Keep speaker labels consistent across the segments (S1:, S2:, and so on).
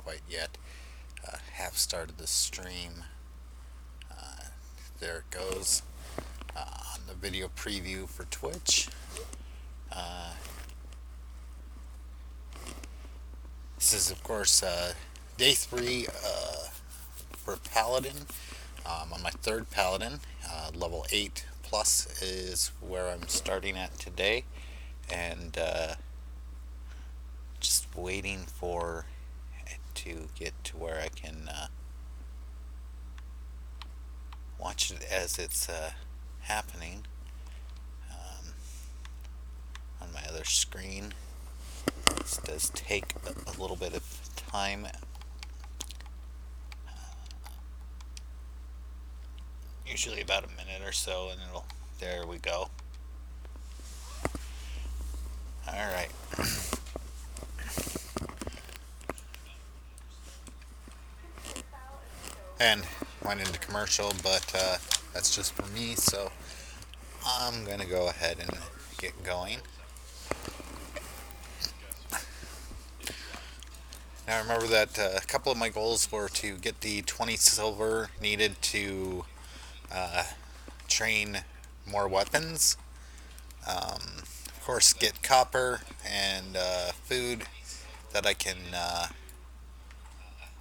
S1: quite yet. Have started the stream. There it goes. On the video preview for Twitch. This is, of course, day 3 for paladin. On my third paladin, level 8 plus is where I'm starting at today, and just waiting for it to get to where I can watch it as it's happening on my other screen. This does take a little bit of time. Usually about a minute or so, and there we go. Alright. And went into commercial, but that's just for me, so I'm gonna go ahead and get going. Now remember that a couple of my goals were to get the 20 silver needed to train more weapons. Of course, get copper and food that I can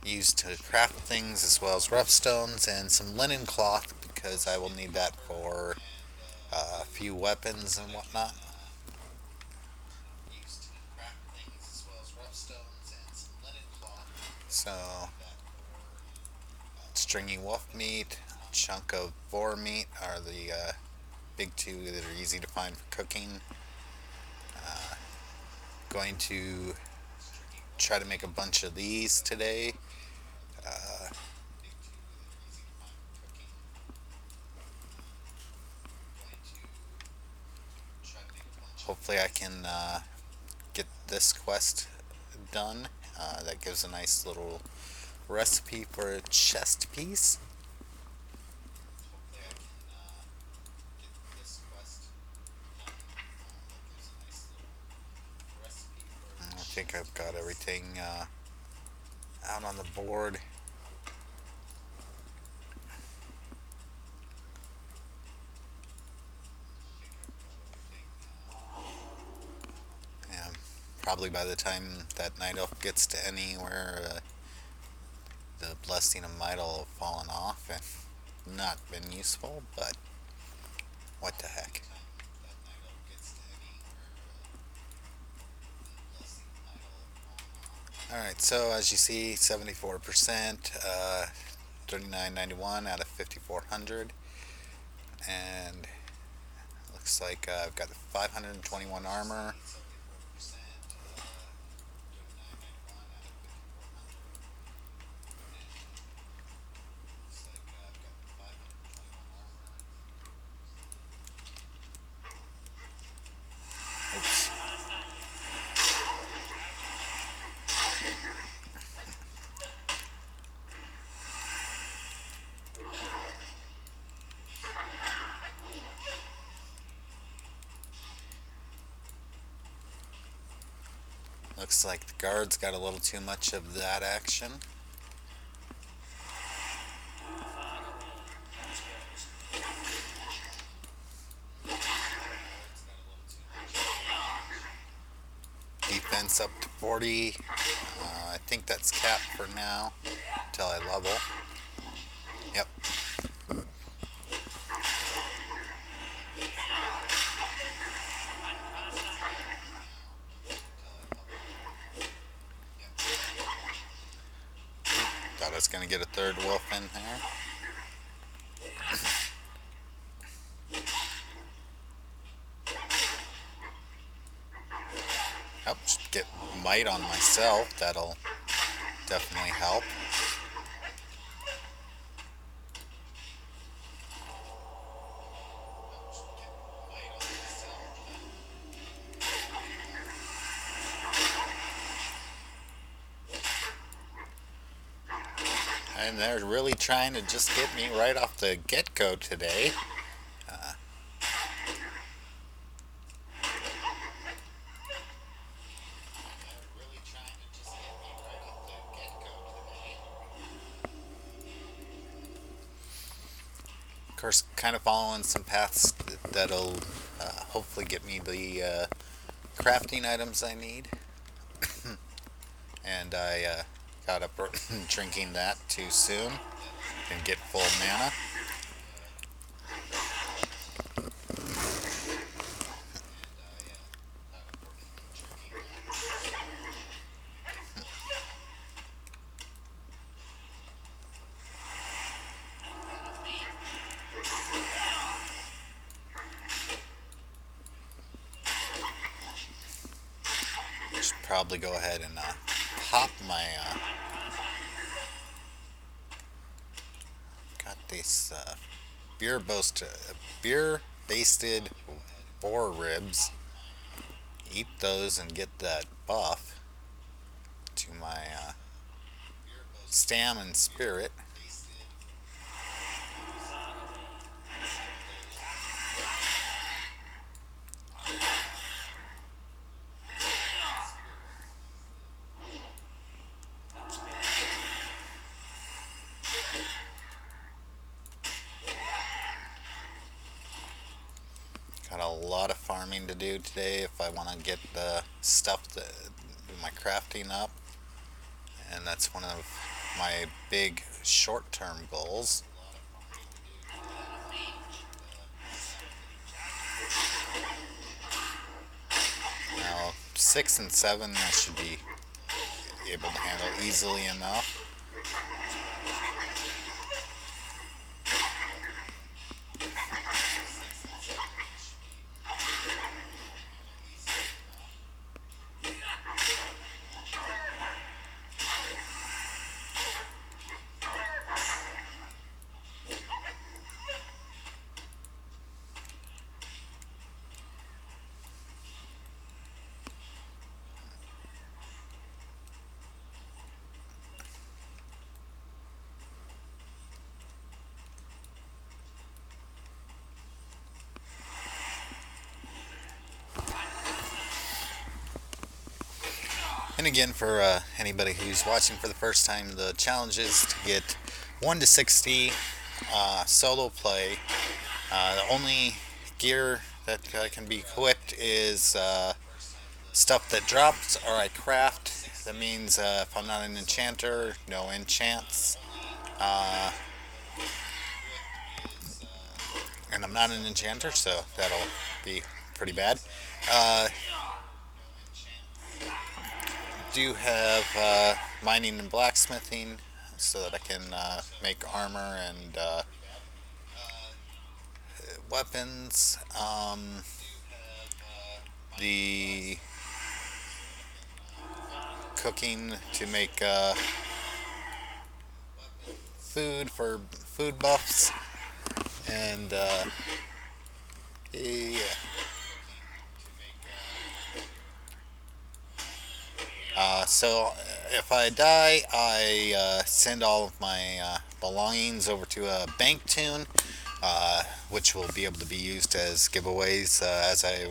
S1: use to craft things, as well as rough stones and some linen cloth, because I will need that for a few weapons and whatnot. So, stringy wolf meat, chunk of boar meat are the big two that are easy to find for cooking. Going to try to make a bunch of these today. Hopefully I can get this quest done. That gives a nice little recipe for a chest piece. I think I've got everything out on the board. Yeah, probably by the time that night elf gets to anywhere, the blessing of might will have fallen off and not been useful, but what the heck. Alright, so as you see, 74%, 3991 out of 5400, and looks like I've got 521 armor. Oops. Looks like the guards got a little too much of that action. Defense up to 40. I think that's capped for now until I level. Yep. Thought I was going to get a third wolf in there. Oh, get might on myself. That'll definitely help. And they're really trying to just get me right off the get-go today. course, kind of following some paths that'll hopefully get me the crafting items I need. And I got up drinking that too soon and get full mana. Should probably go ahead and pop my got these beer basted boar ribs. Eat those and get that buff to my stam and spirit. Got a lot of farming to do today if I want to get the stuff to do my crafting up, and that's one of my big short-term goals. Now 6 and 7 I should be able to handle easily enough. And again, for anybody who's watching for the first time, the challenge is to get 1 to 60 solo play. The only gear that can be equipped is stuff that drops or I craft. That means if I'm not an enchanter, no enchants. And I'm not an enchanter, so that'll be pretty bad. Do have mining and blacksmithing so that I can make armor and weapons. The cooking to make food for food buffs, and yeah. So if I die, I send all of my belongings over to a bank toon, which will be able to be used as giveaways as I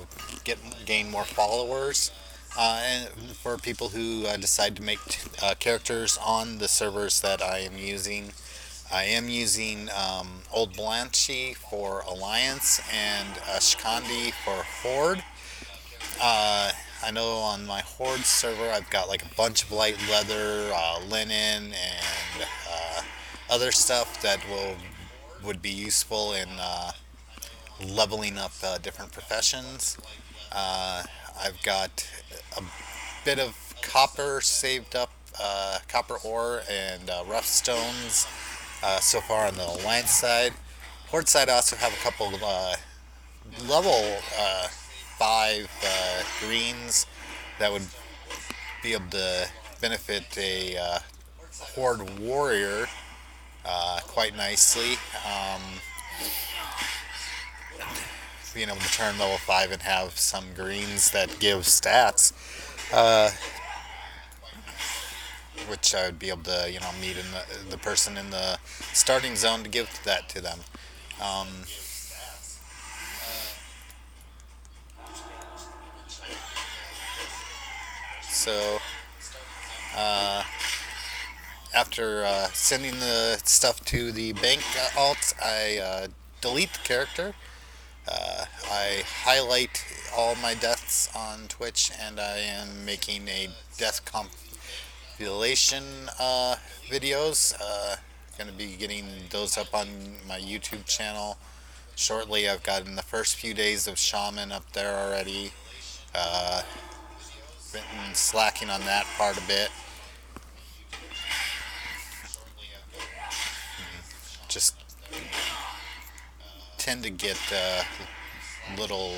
S1: gain more followers. And for people who decide to make characters on the servers that I am using Old Blanchy for Alliance and Askandi for Horde. I know on my Horde server I've got like a bunch of light leather, linen, and other stuff that would be useful in leveling up different professions. I've got a bit of copper saved up, copper ore and rough stones so far on the Alliance side. Horde side I also have a couple level 5 greens that would be able to benefit a Horde warrior quite nicely. Being able to turn level 5 and have some greens that give stats, which I would be able to, meet in the person in the starting zone to give that to them. So after sending the stuff to the bank alts, I delete the character. I highlight all my deaths on Twitch, and I am making a death compilation videos. Going to be getting those up on my YouTube channel shortly. I've gotten the first few days of Shaman up there already. Uh, been slacking on that part a bit. Just tend to get a little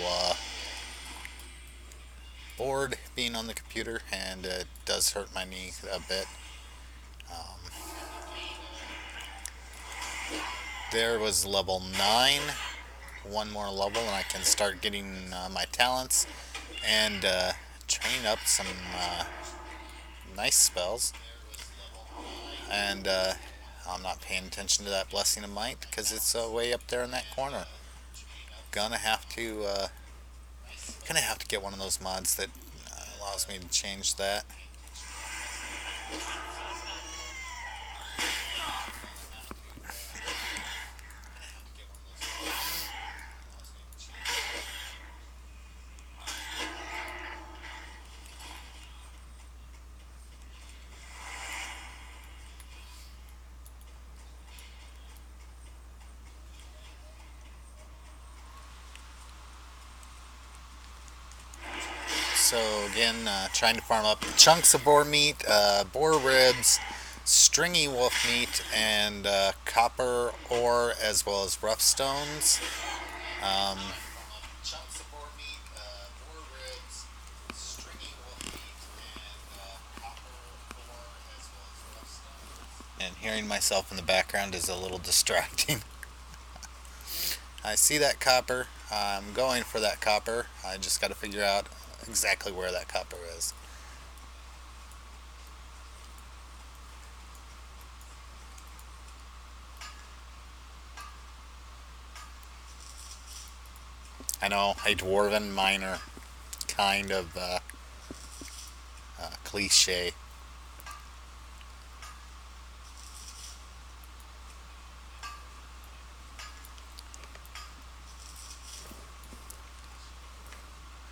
S1: bored being on the computer, and it does hurt my knee a bit. Um, there was level 9. One more level, and I can start getting my talents and train up some nice spells. And I'm not paying attention to that Blessing of Might because it's way up there in that corner. Gonna have to get one of those mods that allows me to change that. So again, trying to farm up chunks of boar meat, boar ribs, stringy wolf meat, and copper ore, as well as rough stones. Um, and hearing myself in the background is a little distracting. I see that copper. I'm going for that copper. I just got to figure out exactly where that copper is. I know a dwarven miner kind of cliche.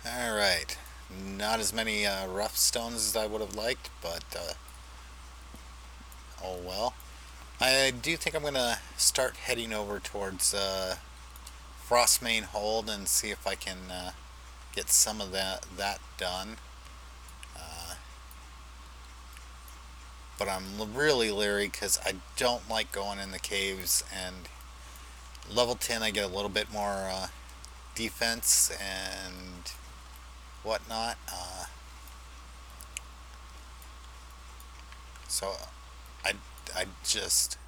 S1: Alright, not as many rough stones as I would have liked, but oh well. I do think I'm going to start heading over towards Frostmane Hold and see if I can get some of that done. But I'm really leery because I don't like going in the caves, and level 10 I get a little bit more defense and whatnot. So I just,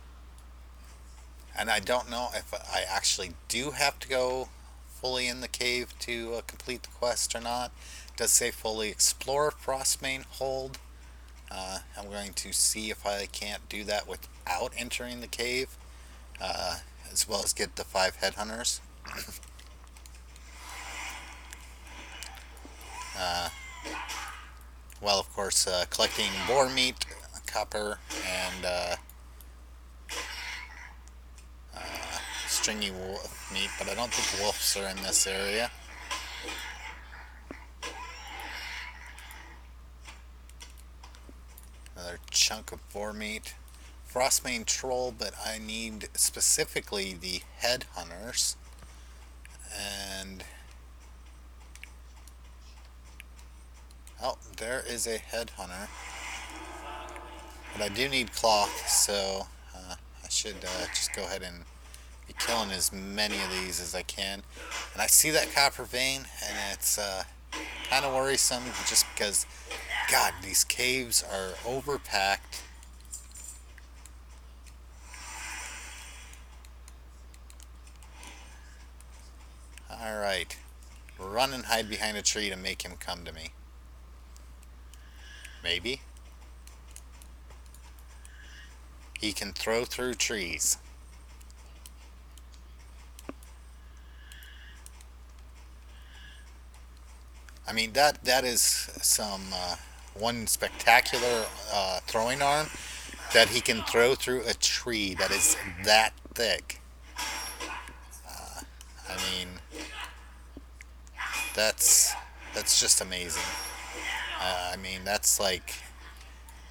S1: and I don't know if I actually do have to go fully in the cave to complete the quest or not. It does say fully explore Frostmane Hold. I'm going to see if I can't do that without entering the cave, as well as get the 5 headhunters. Well, of course, collecting boar meat, copper, and stringy wolf meat, but I don't think wolves are in this area. Another chunk of boar meat. Frostmane troll, but I need specifically the headhunters. And oh, there is a headhunter. But I do need cloth, so I should just go ahead and be killing as many of these as I can. And I see that copper vein, and it's kind of worrisome just because, God, these caves are overpacked. Alright, run and hide behind a tree to make him come to me. Maybe. He can throw through trees. I mean, that is some one spectacular throwing arm, that he can throw through a tree that is that thick. that's that's just amazing. I mean, that's like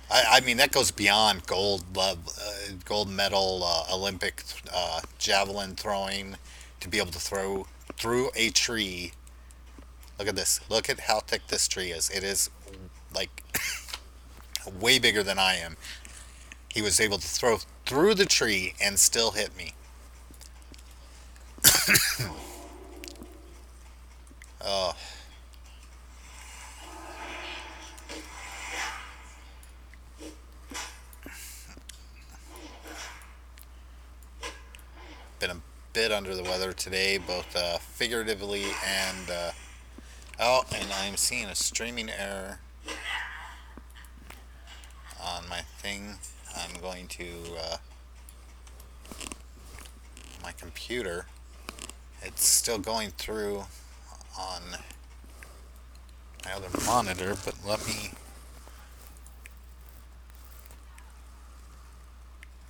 S1: I mean that goes beyond gold medal Olympic javelin throwing to be able to throw through a tree. Look at this. Look at how thick this tree is. It is like way bigger than I am. He was able to throw through the tree and still hit me. Oh, been a bit under the weather today, both figuratively and oh, and I'm seeing a streaming error on my thing. I'm going to my computer. It's still going through on my other monitor, but let me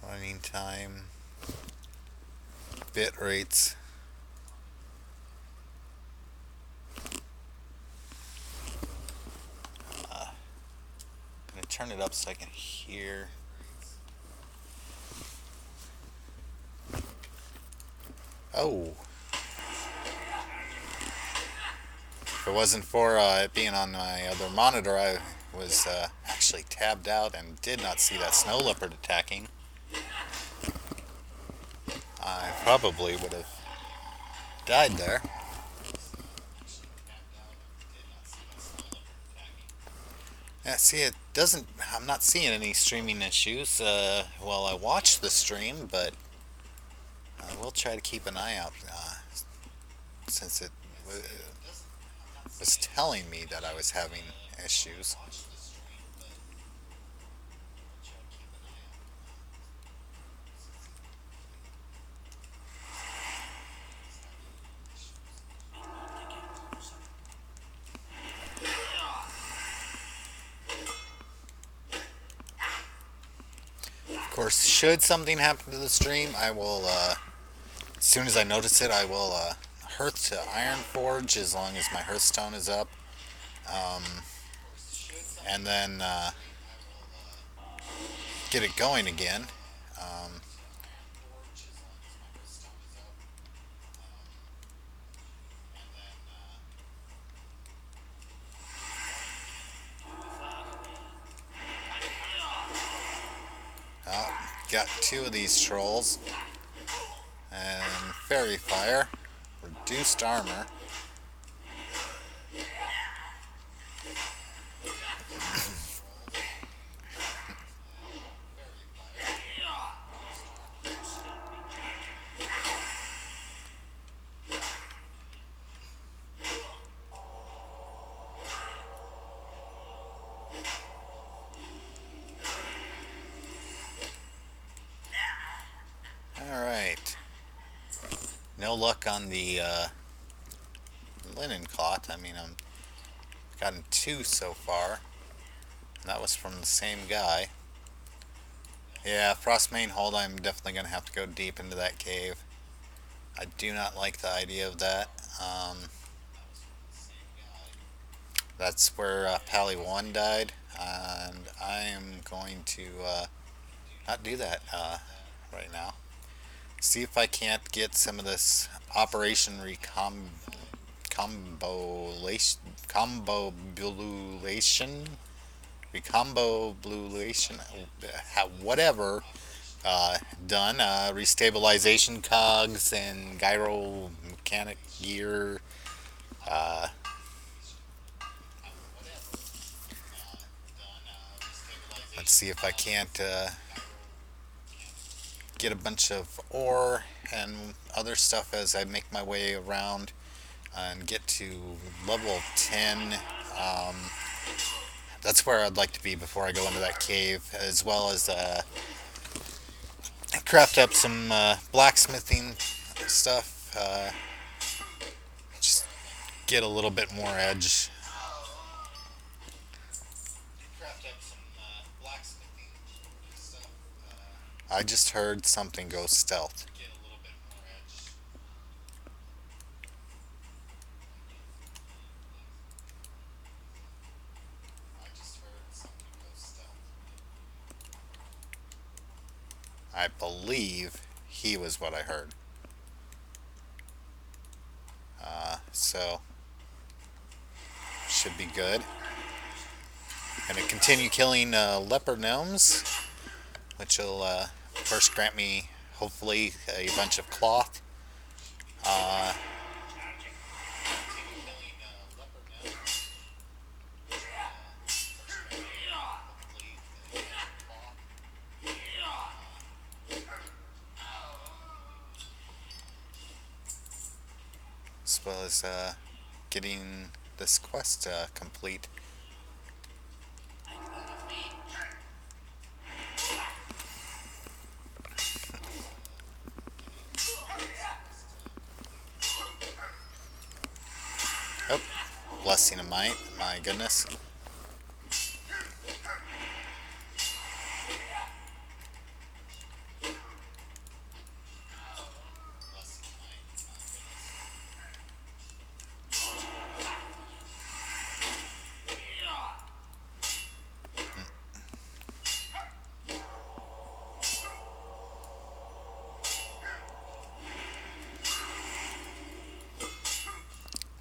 S1: running time, bit rates. I'm gonna turn it up so I can hear. Oh, if it wasn't for it being on my other monitor, I was actually tabbed out and did not see that snow leopard attacking. I probably would have died there. Yeah, see, it doesn't. I'm not seeing any streaming issues while I watch the stream, but I will try to keep an eye out since it was telling me that I was having issues. Of course, should something happen to the stream, I will, as soon as I notice it, I will hearth to iron forge as long as my hearthstone is up. Um, and then get it going again. Um, got two of these trolls. And fairy fire, reduced armor. Alright. No luck on the linen cloth. I mean, I've gotten two so far. And that was from the same guy. Yeah, Frostmane Hold, I'm definitely going to have to go deep into that cave. I do not like the idea of that. That's where Pally 1 died. And I am going to not do that right now. See if I can't get some of this Operation recombobulation, whatever, done. Restabilization cogs and gyro mechanic gear. Uh, let's see if I can't get a bunch of ore and other stuff as I make my way around and get to level 10. That's where I'd like to be before I go into that cave, as well as craft up some blacksmithing stuff. Just get a little bit more edge. I just heard something go stealth. I believe he was what I heard. So, should be good. Gonna continue killing leopard gnomes, which will first grant me, hopefully, a bunch of cloth. Uh, as well as getting this quest complete. Oh, blessing of might, my goodness.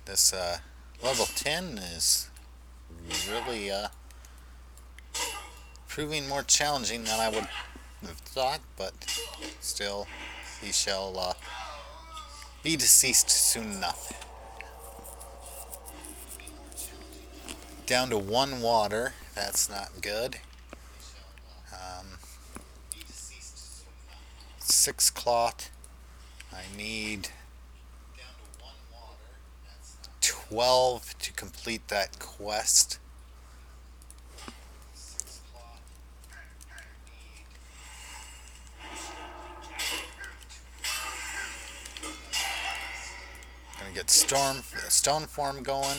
S1: This level 10 is really proving more challenging than I would have thought, but still, he shall be deceased soon enough. Down to 1 water, that's not good. 6 cloth. I need 12 to complete that quest. Gonna get stone form going.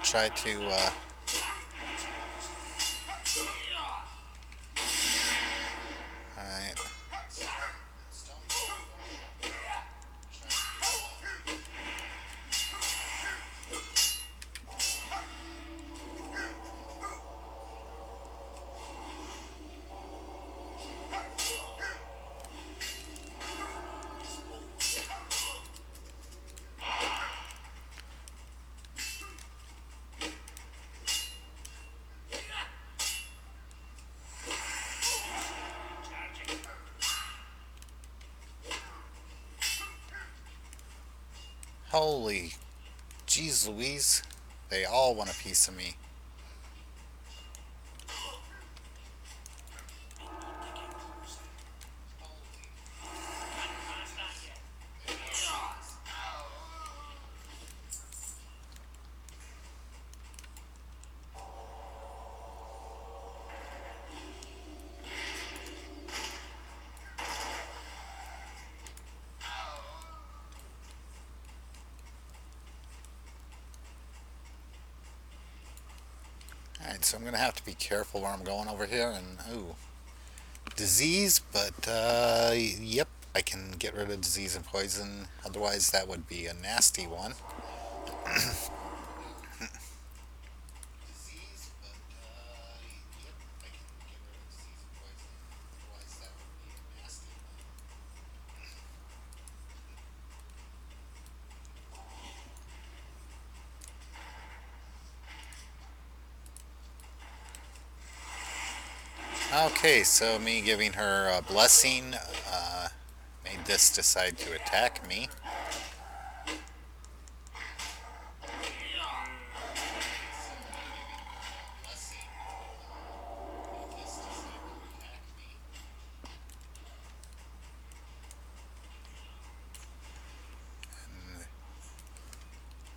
S1: Try to alright. Holy jeez Louise, they all want a piece of me. Alright, so I'm gonna have to be careful where I'm going over here, and ooh, disease, but yep, I can get rid of disease and poison, otherwise that would be a nasty one. Okay, so me giving her a blessing made this decide to attack me.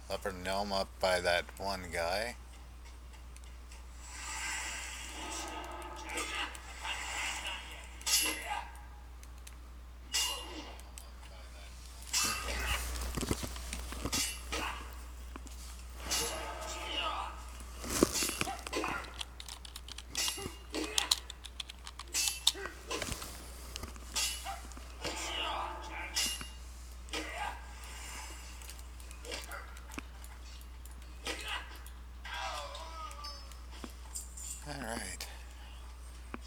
S1: Upper gnome up by that one guy. Alright.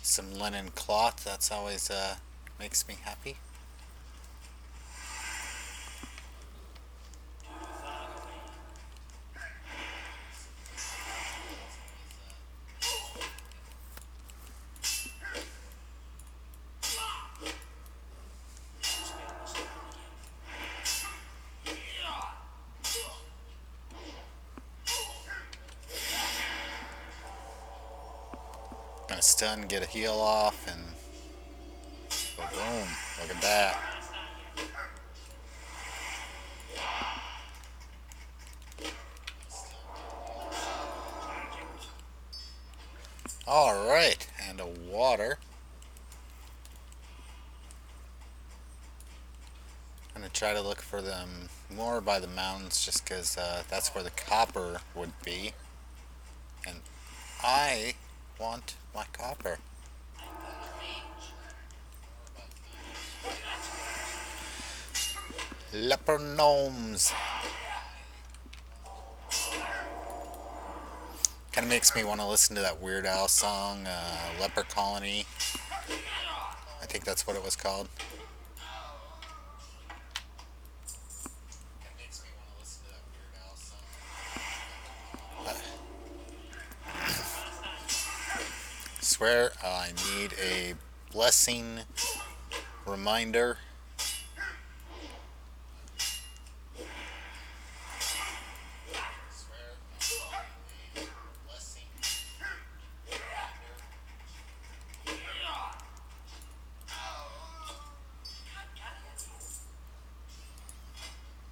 S1: Some linen cloth, that's always makes me happy. Gonna stun, get a heal off, and boom. Look at that. Alright, and a water. I'm gonna try to look for them more by the mountains just because that's where the copper would be. And I want my copper. Leper gnomes. Kind of makes me want to listen to that Weird Al song, Leper Colony. I think that's what it was called. Swear I need a blessing reminder.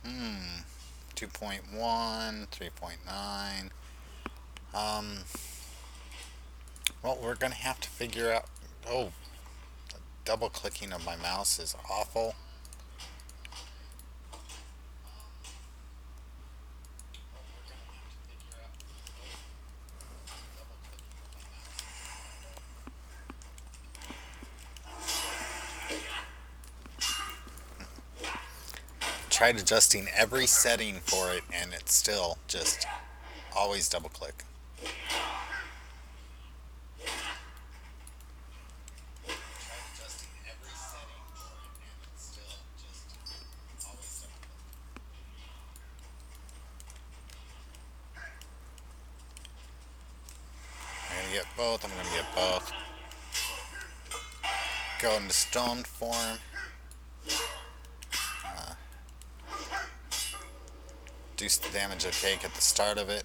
S1: Hmm. 2.1, 3.9. Well, we're gonna have to figure out. Oh, double clicking of my mouse is awful. Tried adjusting every setting for it, and it's still just always double click. I'm gonna get both. I'm gonna get both. Go into stone form. Reduce the damage I take at the start of it.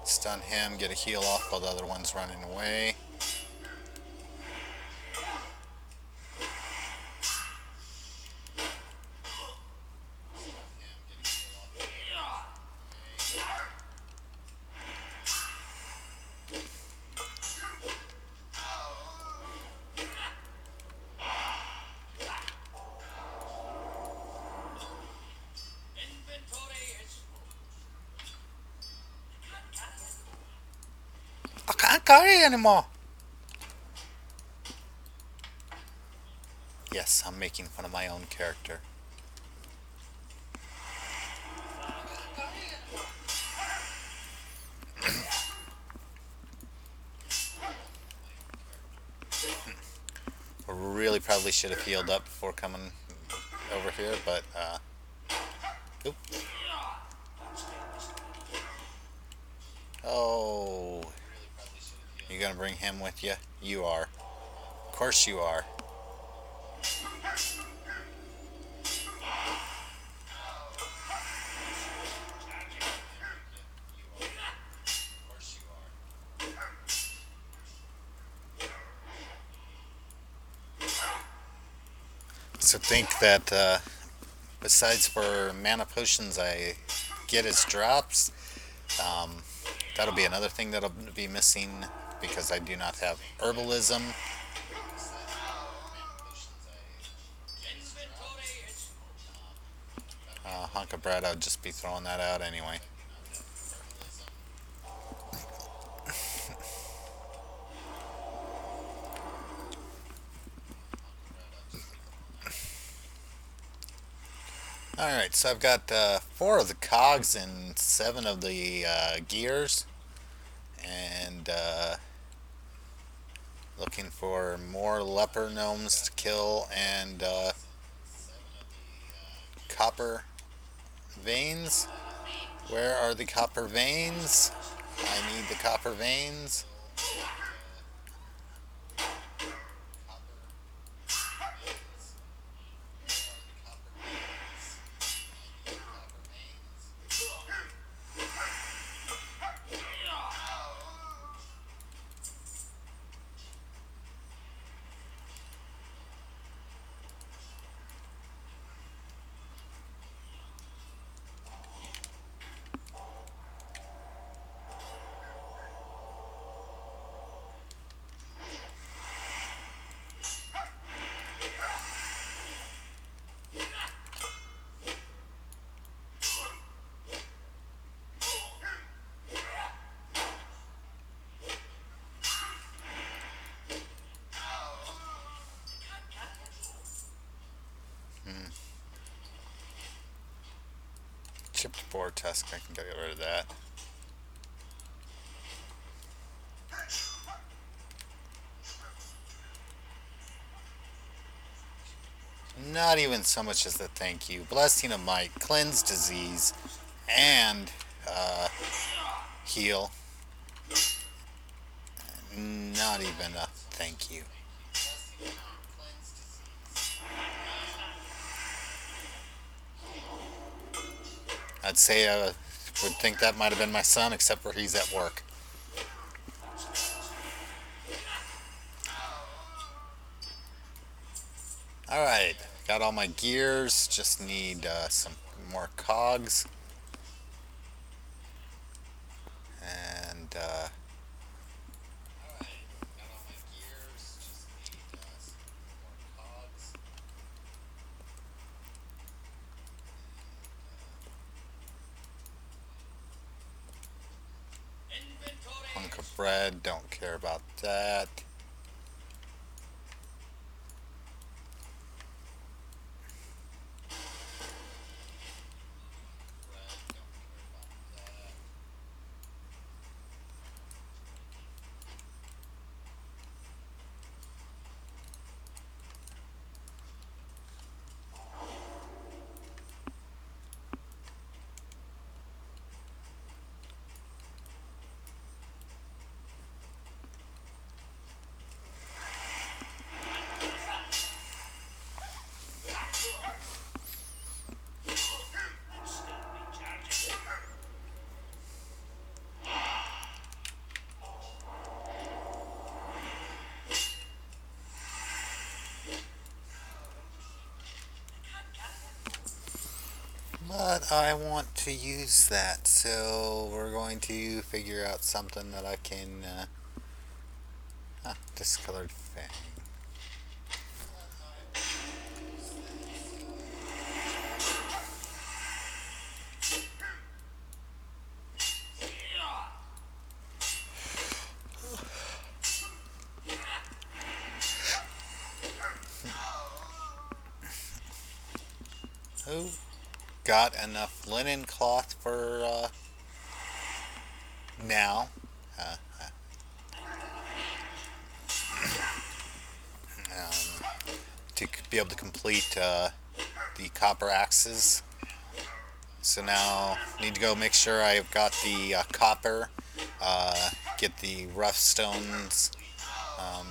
S1: Stun him, get a heal off while the other one's running away. I can't carry anymore. Yes, I'm making fun of my own character. I really probably should have healed up before coming over here, but oop. Oh, you gonna bring him with you? You are. Of course you are. So think that besides for mana potions I get as drops, that'll be another thing that'll be missing because I do not have herbalism. Hunk of bread, I'd just be throwing that out anyway. Alright, so I've got 4 of the cogs and 7 of the gears, and looking for more leper gnomes to kill, and copper veins. Where are the copper veins? I need the copper veins. Chipped boar tusk, I can get rid of that. Not even so much as the thank you. Blessing of might, cleanse disease, and heal. Not even a thank you. I'd say I would think that might have been my son, except for he's at work. Alright, got all my gears, just need some more cogs. And hunk of bread, don't care about that. But I want to use that, so we're going to figure out something that I can... discolored fang. Who got enough linen cloth for now? Uh, to be able to complete the copper axes. So now need to go make sure I've got the copper, get the rough stones. Um,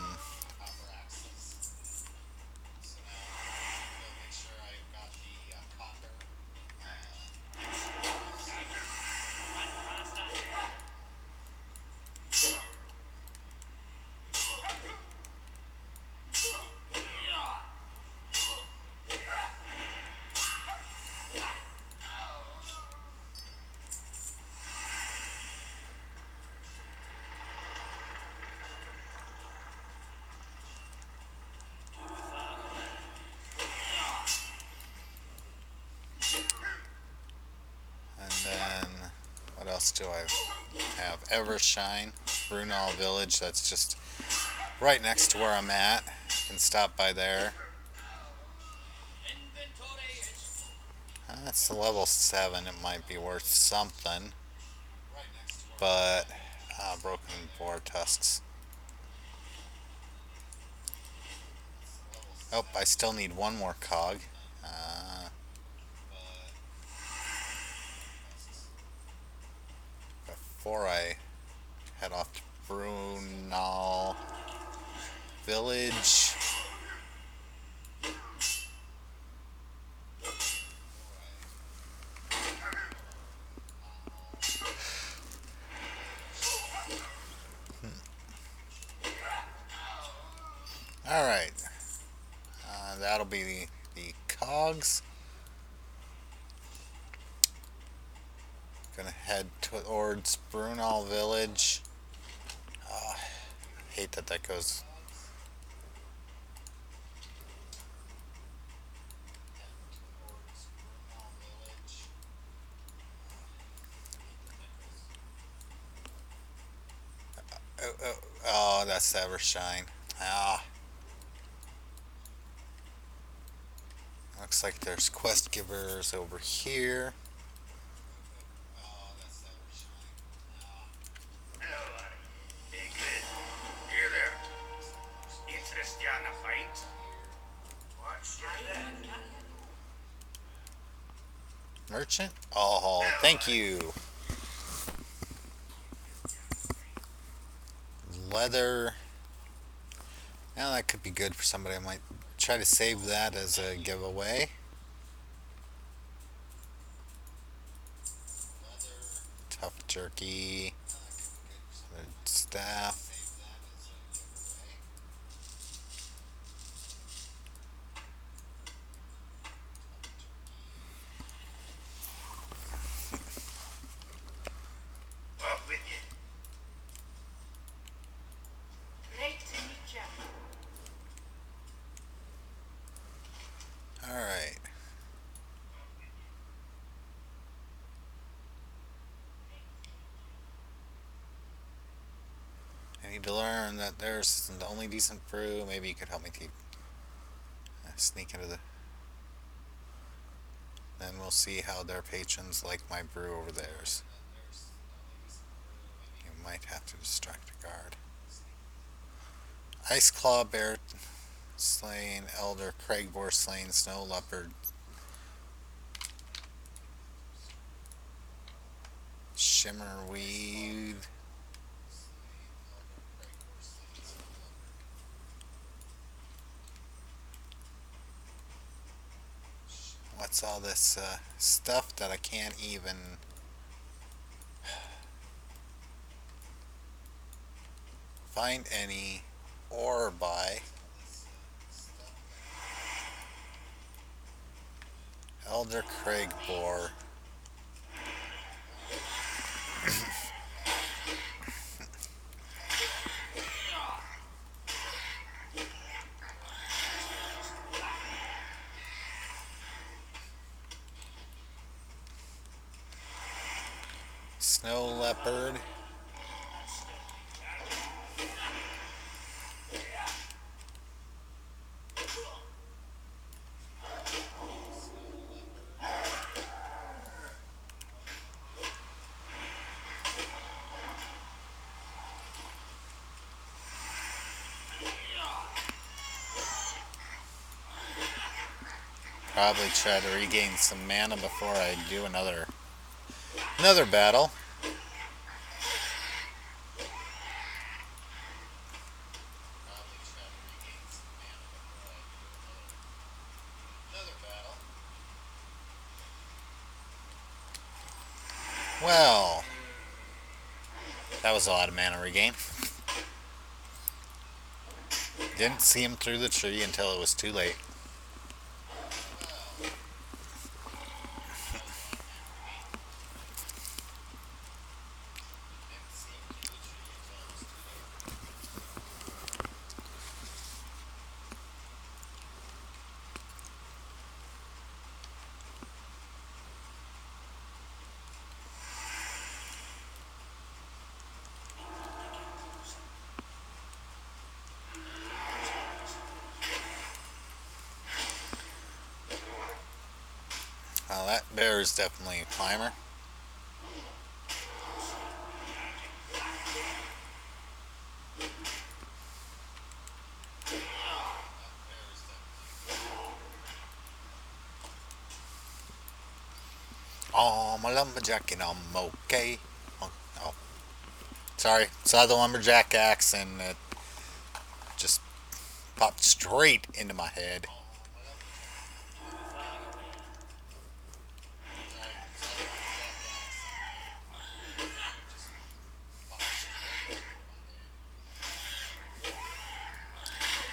S1: and then what else do I have? Evershine, Brunel Village. That's just right next to where I'm at. Can stop by there. That's the level 7. It might be worth something. But, broken boar tusks. Oh, I still need one more cog. Before I head off to Brunal Village. Alright, that'll be the cogs. Gonna head towards Brunal Village. I hate that that goes. Oh, that's the Evershine. Ah, looks like there's quest givers over here.
S2: Here there. Interested in a fight? What's your name?
S1: Merchant? Oh, thank you. Leather. Now that could be good for somebody. I might try to save that as a giveaway. Tough jerky. Staff.
S2: Up with you.
S3: Great to meet you.
S1: Alright. I need to learn that there's the only decent brew. Maybe you could help me keep sneak into the. Then we'll see how their patrons like my brew over theirs. You might have to distract a guard. Ice Claw Bear slain, Elder Craigbore slain, Snow Leopard, Shimmerweed. What's all this stuff that I can't even find any or buy? Elder Craigbore. Snow Leopard. Probably try to regain some mana before I do another battle. Well, that was a lot of mana regain. Didn't see him through the tree until it was too late. that bear is definitely a climber. Oh, I'm a lumberjack and I'm okay. Oh, oh. Sorry, saw the lumberjack axe and it just popped straight into my head.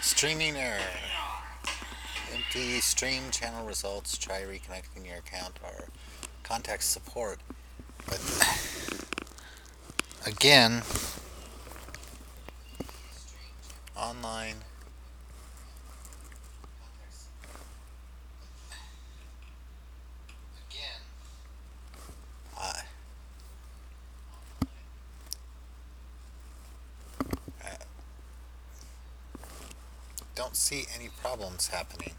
S1: Streaming error. Empty stream channel results. Try reconnecting your account or contact support. But again, online. I don't see any problems happening.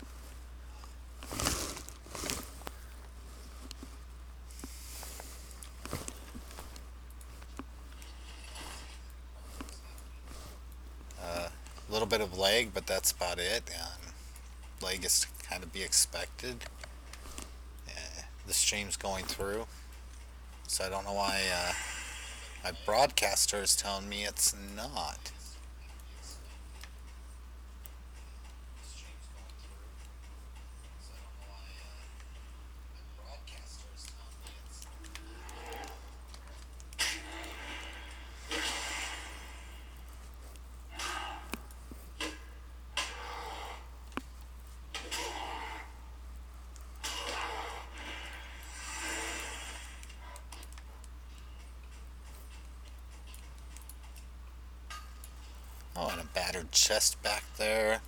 S1: A little bit of lag, but that's about it. Lag is to kind of be expected. The stream's going through, so I don't know why my broadcaster is telling me it's not. Oh, and a battered chest back there.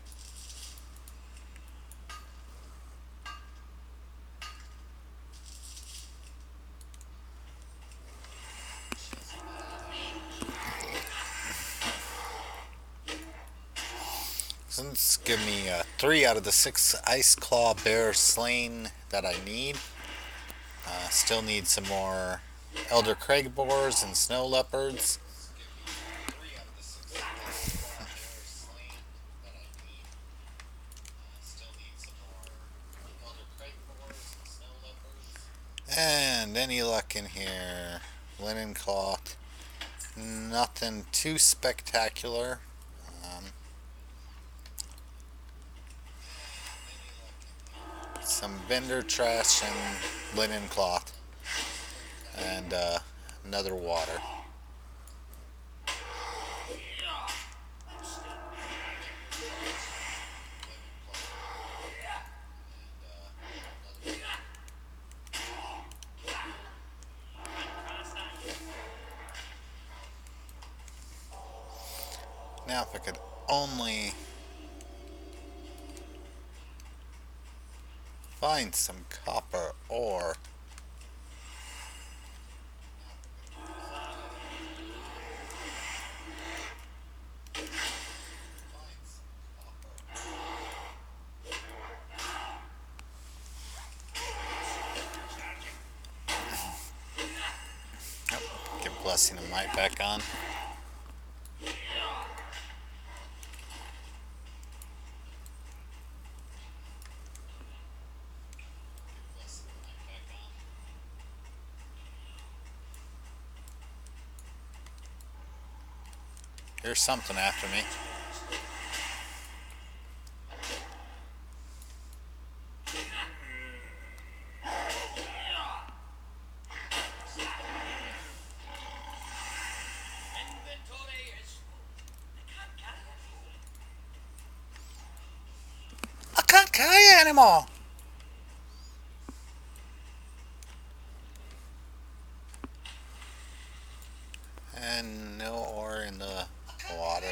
S1: So this give me 3 out of the 6 ice claw bear slain that I need. Still need some more elder crag boars and snow leopards. And any luck in here? Linen cloth. Nothing too spectacular. Some vendor trash and linen cloth. And another water. Now if I could only find some copper ore. Oh, get blessing of might back on. Here's something after me. I can't carry it anymore. And no ore in the water.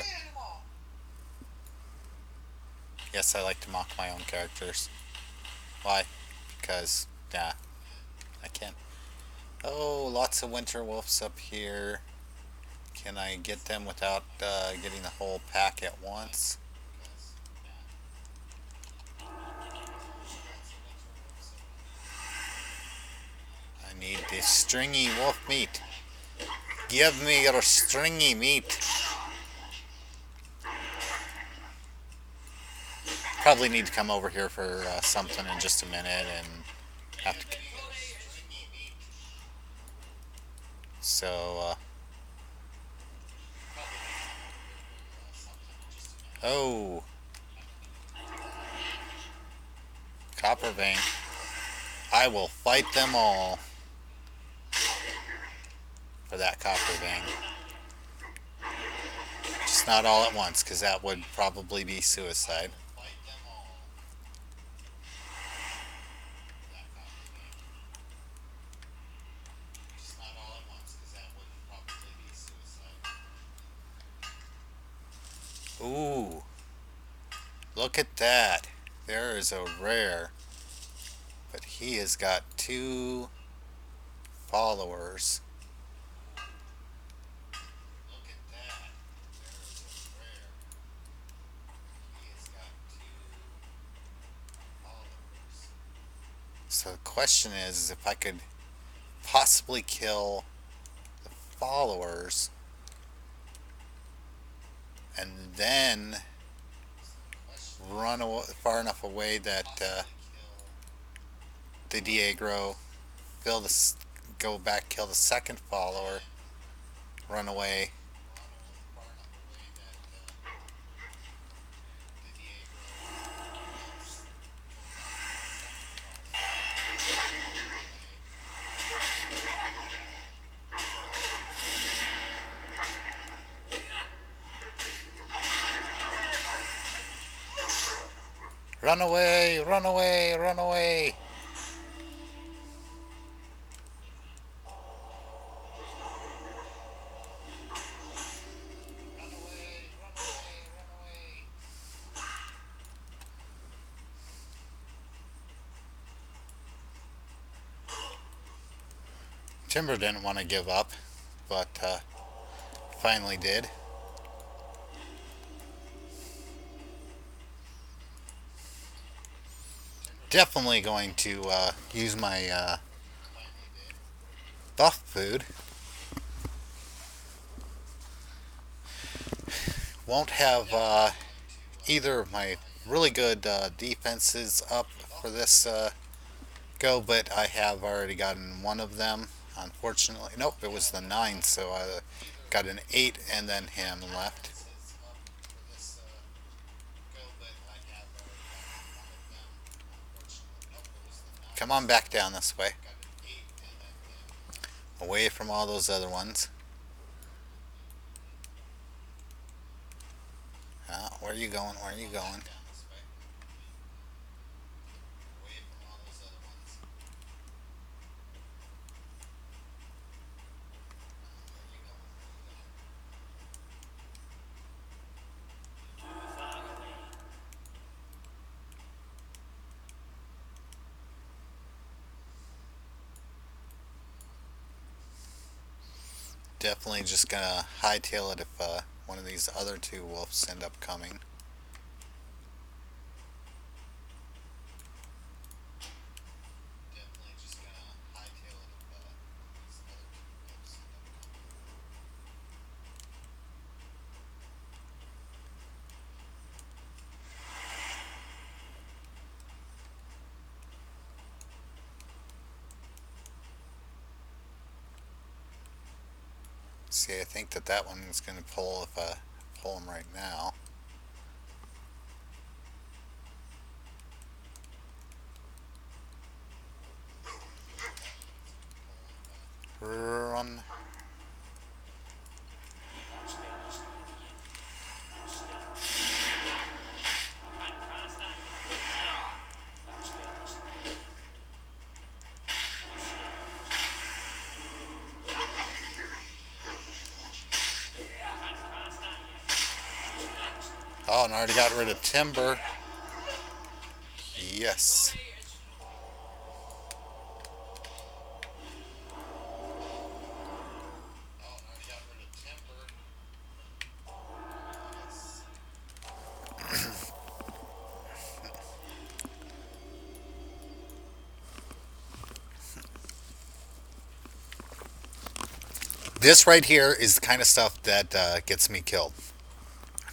S1: Yes, I like to mock my own characters. Why? Because, yeah, I can't. Oh, lots of winter wolves up here. Can I get them without getting the whole pack at once? Need the stringy wolf meat. Give me your stringy meat. Probably need to come over here for something in just a minute and have to. So, oh, copper vein. I will fight them all for that copper vein. Just not all at once, because that would probably be suicide. Ooh, look at that. There is a rare. But he has got 2 followers. Look at that. There is a rare. He has got 2 followers. So the question is if I could possibly kill the followers and then run far enough away that the Diagro go back, kill the second follower, run away. Run away, run away, run away. Timber didn't want to give up, but finally did. Definitely going to use my buff food. Won't have either of my really good defenses up for this go, but I have already gotten one of them. Unfortunately, nope, it was the 9, so I got an 8 and then him left. Come on back down this way. Away from all those other ones. Where are you going? Where are you going? Definitely just gonna hightail it if one of these other 2 wolves end up coming. See, I think that one is going to pull if I pull him right now. Run. Oh, and I already got rid of Timber. Yes. This right here is the kind of stuff that gets me killed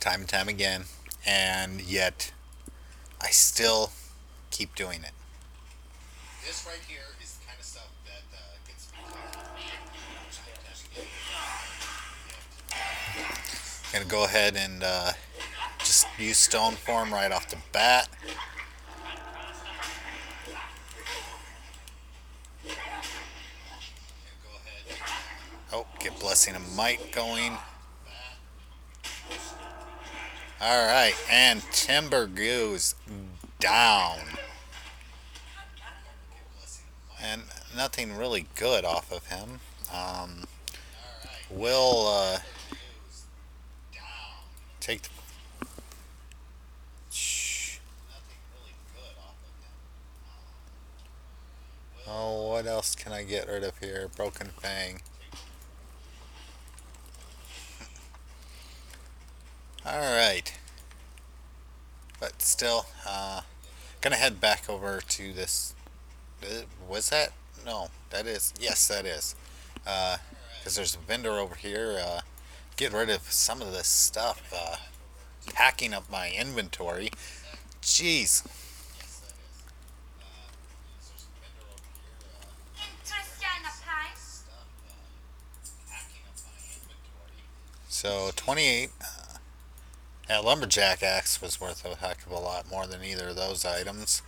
S1: time and time again, and yet I still keep doing it. This right here is the kind of stuff that gets me killed. Gonna go ahead and just use stone form right off the bat. Oh, get Blessing of Might going. Alright, and Timber goes down. And nothing really good off of him. We'll take the... Oh, what else can I get rid of here? Broken Fang. Alright. But still, gonna head back over to this... was that? No, that is... Yes, that is. Because there's a vendor over here. Get rid of some of this stuff. Packing up my inventory. Jeez. So 28. That lumberjack axe was worth a heck of a lot more than either of those items.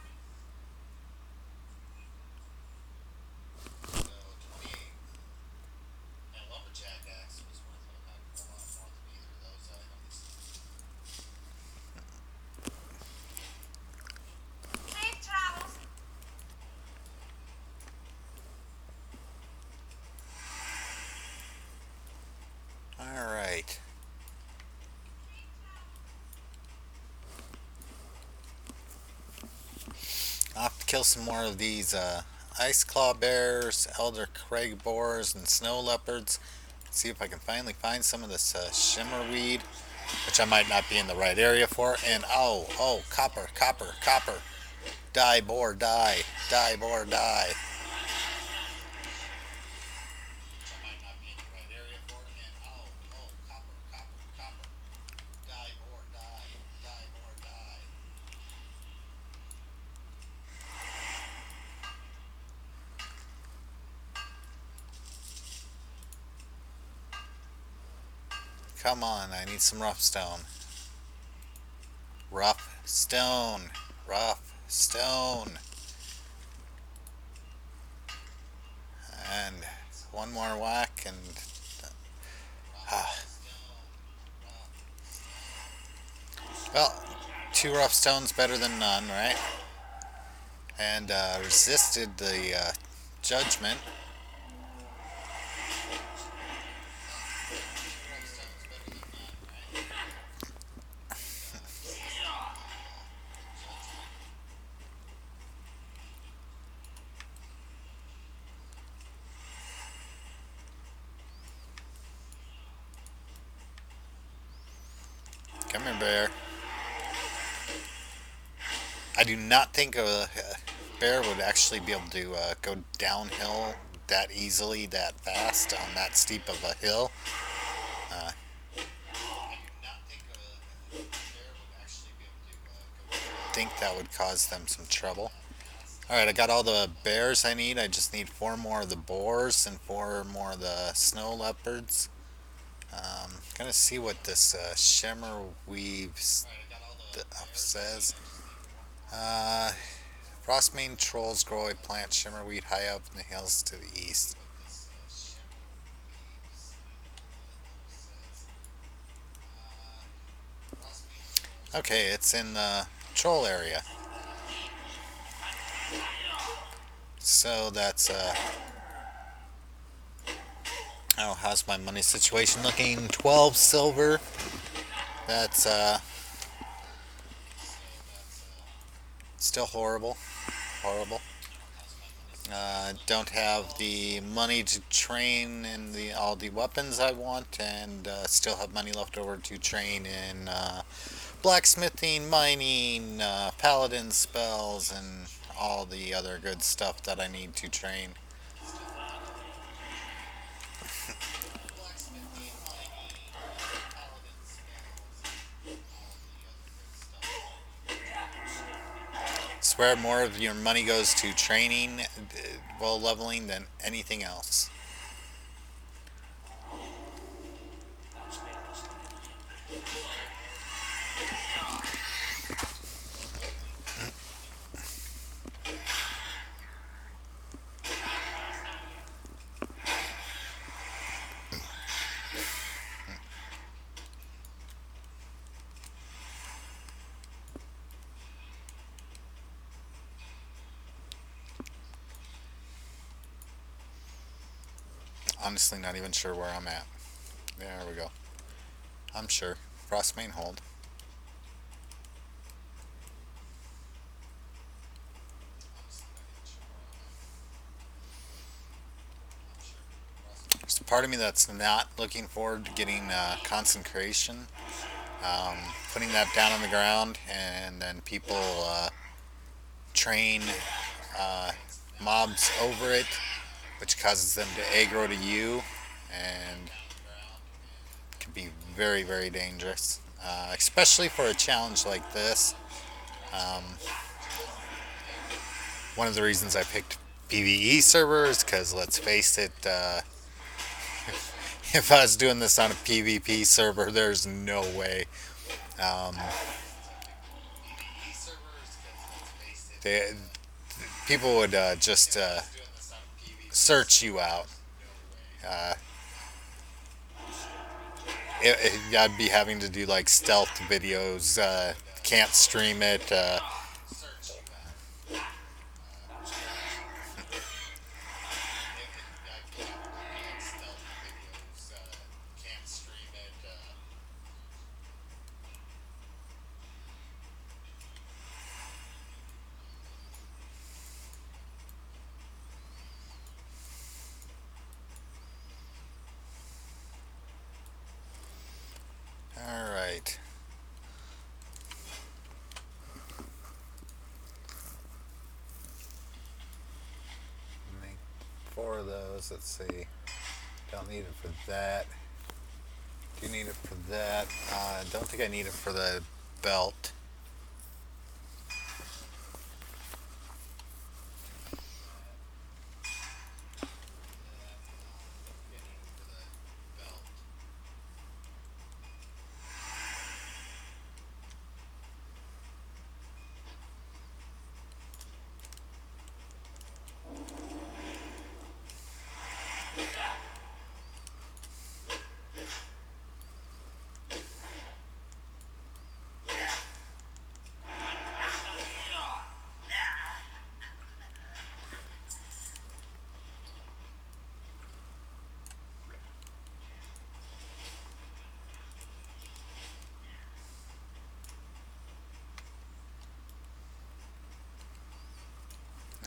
S1: Alright. I'll have to kill some more of these ice claw bears, elder crag boars, and snow leopards. See if I can finally find some of this shimmerweed, which I might not be in the right area for. And oh, copper, copper, copper. Die, boar, die. Die, boar, die. Come on, I need some rough stone. Rough stone. Rough stone. And one more whack and... Well, 2 rough stones better than none, right? And resisted the judgment. Come here, bear. I do not think a bear would actually be able to go downhill that easily, that fast, on that steep of a hill. I think that would cause them some trouble. Alright, I got all the bears I need. I just need 4 more of the boars and 4 more of the snow leopards. Gonna see what this shimmer weave says. Frostmane trolls grow a plant shimmerweed high up in the hills to the east. Okay, it's in the troll area. So that's oh, how's my money situation looking? 12 silver. That's still horrible. Horrible. Don't have the money to train in all the weapons I want, and still have money left over to train in blacksmithing, mining, paladin spells, and all the other good stuff that I need to train. swear more of your money goes to training while leveling than anything else. Honestly, not even sure where I'm at. There we go. I'm sure. Frost main hold. There's a part of me that's not looking forward to getting concentration, putting that down on the ground, and then people train uh, mobs over it, which causes them to aggro to you, and can be very, very dangerous, especially for a challenge like this. Um, One of the reasons I picked PvE servers, because let's face it, if I was doing this on a PvP server, there's no way. Um, they, People would just search you out. Uh, I'd be having to do like stealth videos. Can't stream it. All right. Make 4 of those. Let's see. Don't need it for that. Do need it for that. Don't think I need it for the belt.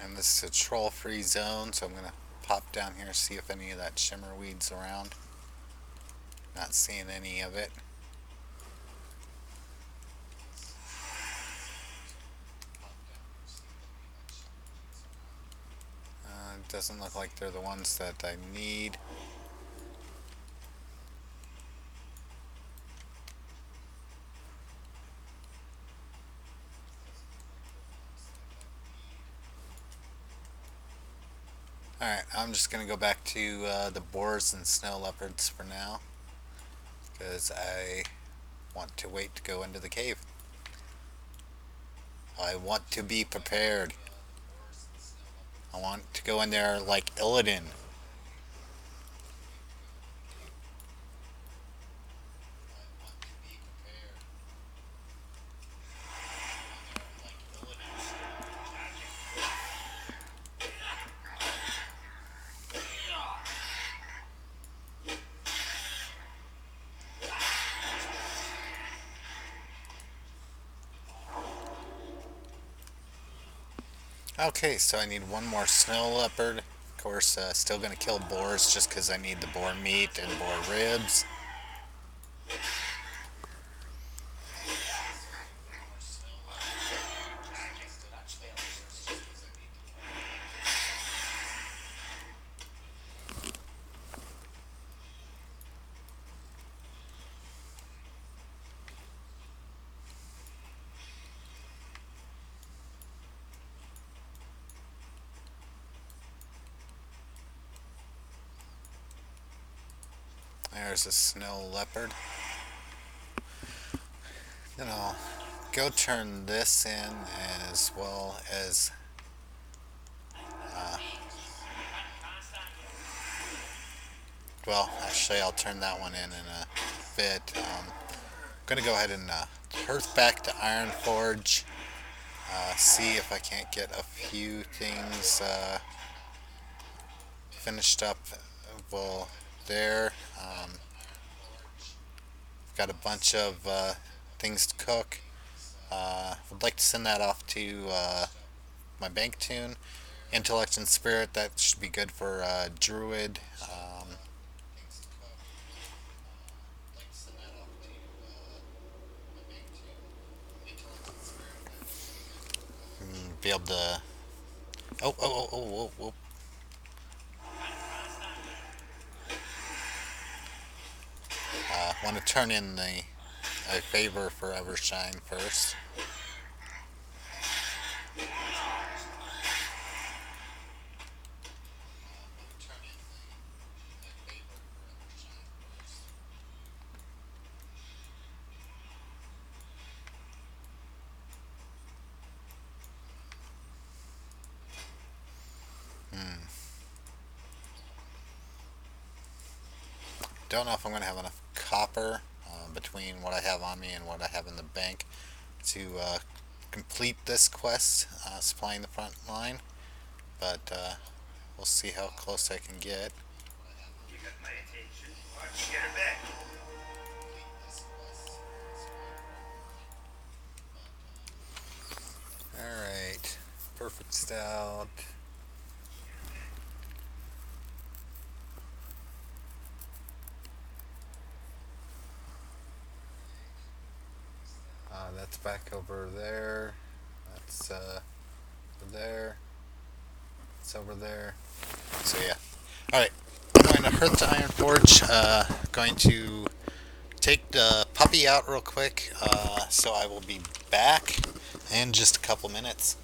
S1: And this is a troll-free zone, so I'm going to pop down here, see if any of that shimmer weed's around. Not seeing any of it. It doesn't look like they're the ones that I need. Alright, I'm just going to go back to the boars and snow leopards for now, because I want to wait to go into the cave. I want to be prepared. I want to go in there like Illidan. Okay, so I need one more snow leopard. Of course, still going to kill boars just because I need the boar meat and boar ribs. There's a snow leopard. Then I'll go turn this in as well as. Uh, well, actually, I'll turn that one in a bit. I'm gonna go ahead and hearth back to Iron Forge. See if I can't get a few things finished up. Well, there. Got a bunch of things to cook. Would like to send that off to my bank toon. Intellect and Spirit, that should be good for Druid. Be able to. Oh. Want to turn in a favor for Evershine first. Don't know if I'm going to have enough copper between what I have on me and what I have in the bank to complete this quest, supplying the front line. But we'll see how close I can get.
S2: You got my attention. Why don't you get her back?
S1: Alright. Perfect stout. That's back over there. That's over there. It's over there. So yeah. Alright. I'm going to hearth to Iron Forge. Going to take the puppy out real quick. So I will be back in just a couple minutes.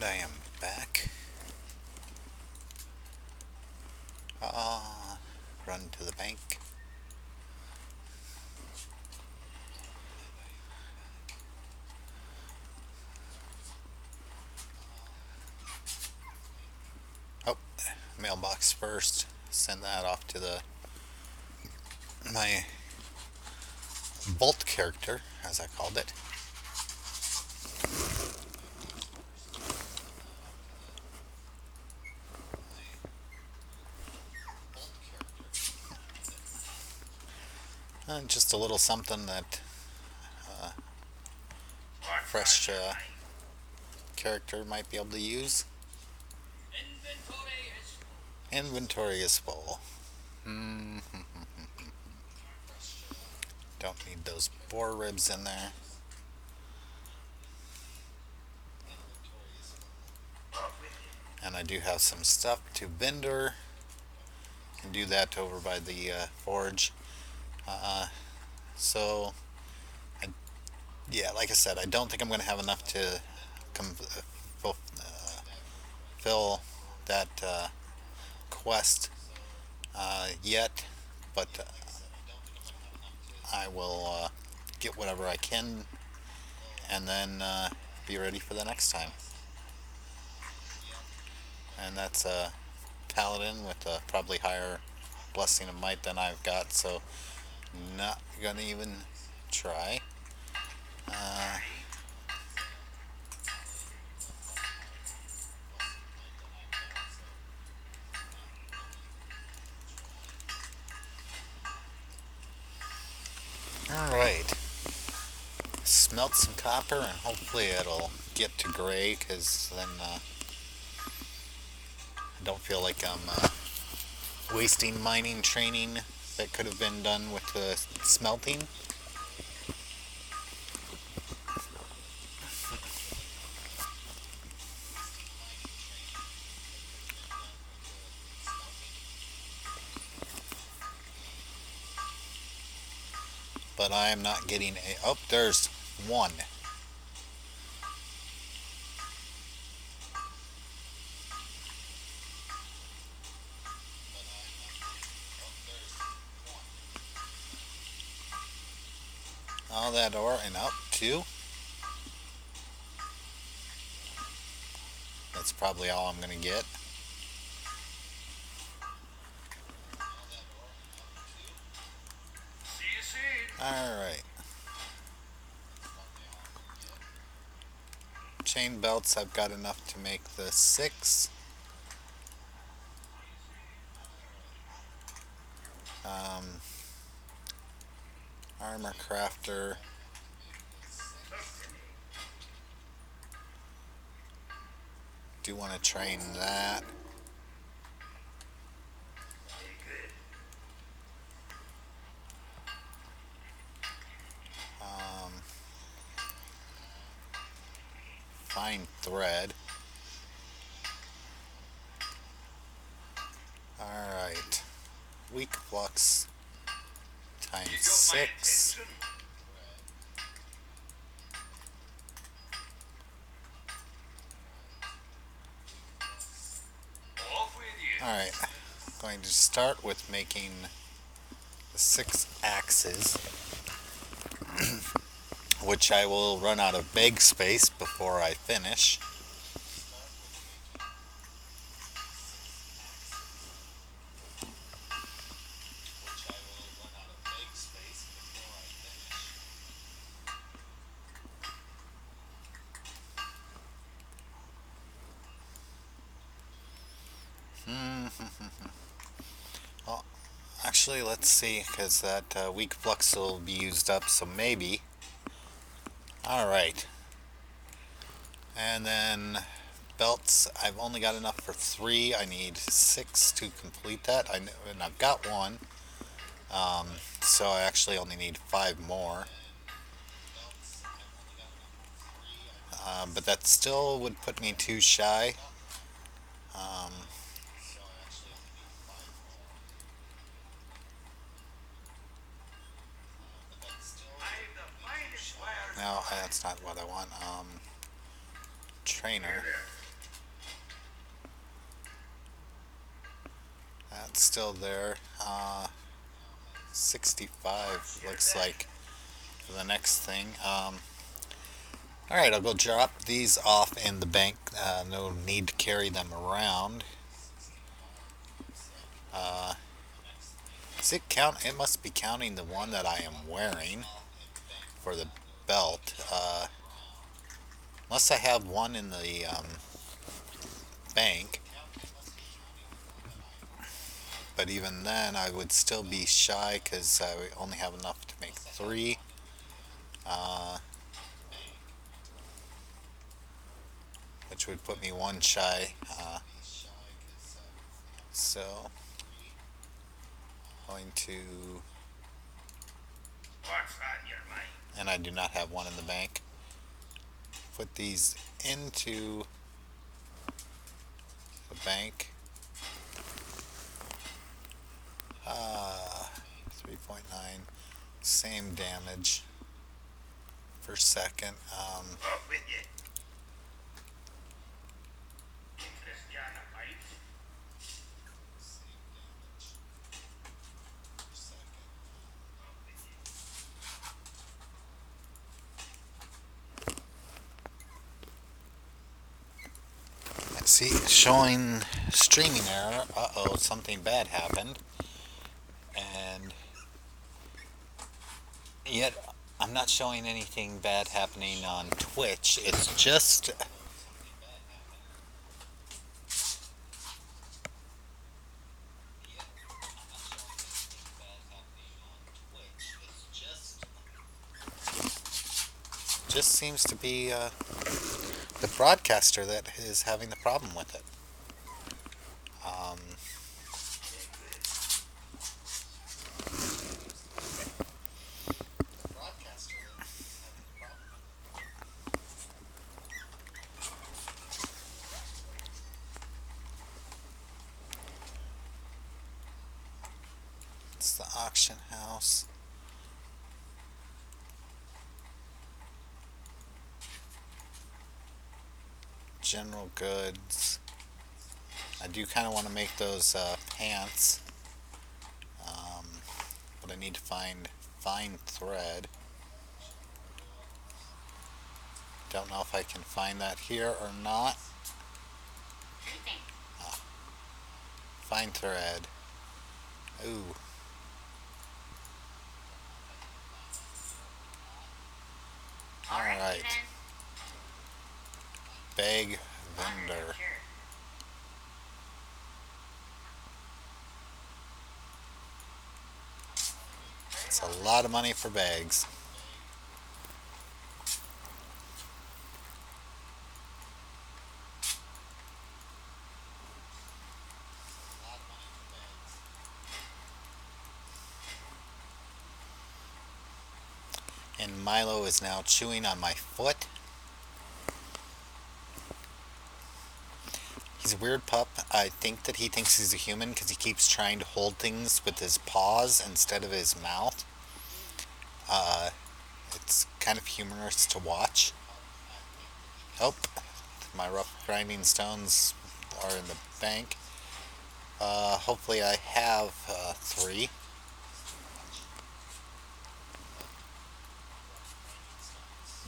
S1: I am back. Run to the bank. Oh, mailbox first. Send that off to my Bolt character, as I called it. Just a little something that fresh character might be able to use. Inventory is full. Don't need those boar ribs in there. And I do have some stuff to vendor. Can do that over by the forge. So, yeah, like I said, I don't think I'm going to have enough to fill that quest yet, but I will get whatever I can and then be ready for the next time. And that's a paladin with a probably higher blessing of might than I've got, so not gonna even try. Alright, smelt some copper and hopefully it'll get to gray, because then I don't feel like I'm wasting mining training that could have been done with the smelting. But I am not getting a... Oh, there's one. All that ore and up two. That's probably all I'm going to get.
S2: See you soon.
S1: Alright. Chain belts, I've got enough to make the 6. Armor crafter. Do want to train that. Fine thread. Alright. Weak flux times 6. Alright. Going to start with making the 6 axes, which I will run out of bag space before I finish. Well, actually, let's see, because that weak flux will be used up, so maybe. Alright. And then belts, I've only got enough for 3. I need 6 to complete that. And I've got 1. So I actually only need 5 more. But that still would put me 2 shy. No, that's not what I want. Trainer. it's still there. 65 looks like for the next thing. Alright, I'll go drop these off in the bank. No need to carry them around. Does it count? It must be counting the one that I am wearing for the belt. Unless I have one in the bank. But even then, I would still be shy because I only have enough to make 3. Which would put me 1 shy. So, going to...
S2: What's on your mind?
S1: And I do not have one in the bank. Put these into the bank. 3.9. Same damage per second.
S2: Off with you. Interest you in a fight?
S1: See, showing streaming error. Uh-oh, something bad happened. And yet, I'm not showing anything bad happening on Twitch. It's just... Just seems to be the broadcaster that is having the problem with it. It's the auction house. General goods. I do kind of want to make those pants, but I need to find fine thread. Don't know if I can find that here or not. Fine thread. Ooh. Alright. Bag vendor. It's a lot of money for bags. And Milo is now chewing on my foot. He's a weird pup. I think that he thinks he's a human because he keeps trying to hold things with his paws instead of his mouth. It's kind of humorous to watch. Oh, my rough grinding stones are in the bank. Hopefully I have 3.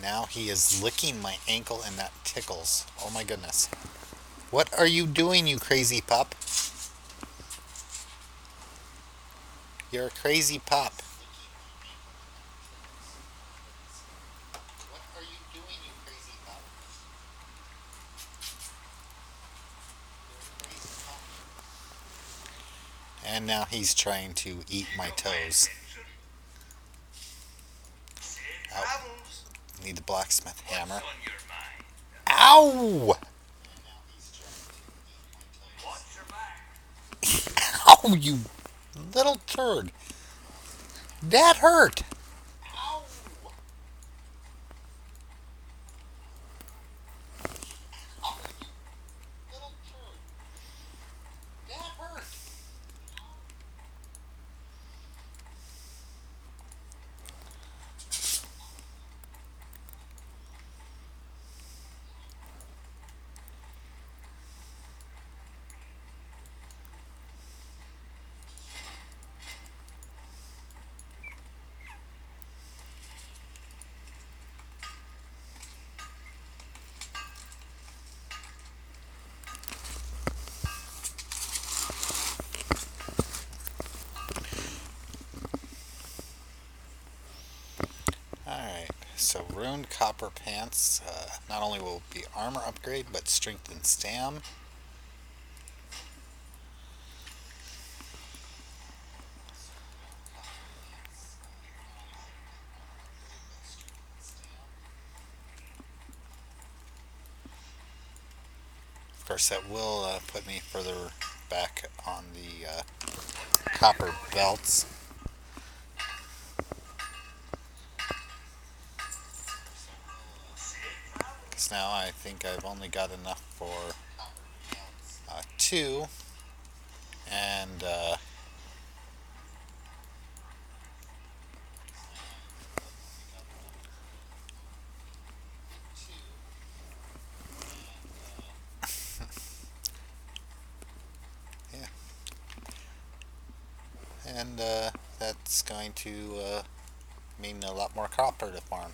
S1: Now he is licking my ankle and that tickles. Oh my goodness. What are you doing, you crazy pup? You're a crazy pup. What are you doing, you crazy pup? You're a crazy pup. And now he's trying to eat my toes. Ow. Need the blacksmith hammer.
S2: What's on your mind?
S1: Ow!
S2: Watch your back.
S1: Ow, you little turd. That hurt. Ow! Ow, you little turd. That hurt. So ruined copper pants. Not only will be armor upgrade, but strength and stam. Of course, that will put me further back on the copper belts. Because now I think I've only got enough for two. And yeah. And that's going to mean a lot more copper to farm.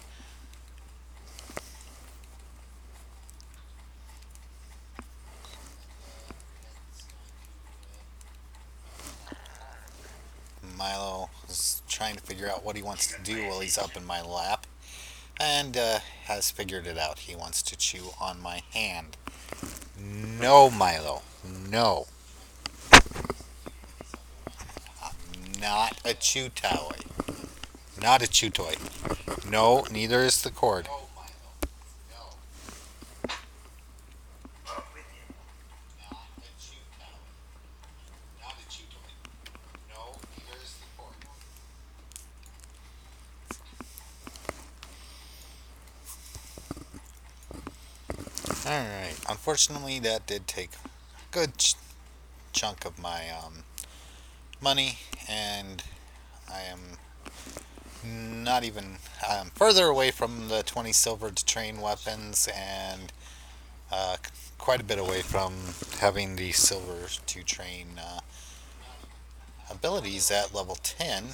S1: Milo is trying to figure out what he wants to do while he's up in my lap, and has figured it out. He wants to chew on my hand. No, Milo, no. Not a chew toy. Not a chew toy. No, neither is the cord. Alright, unfortunately that did take a good chunk of my money, and I am not even, I'm further away from the 20 silver to train weapons, and quite a bit away from having the silver to train abilities at level 10.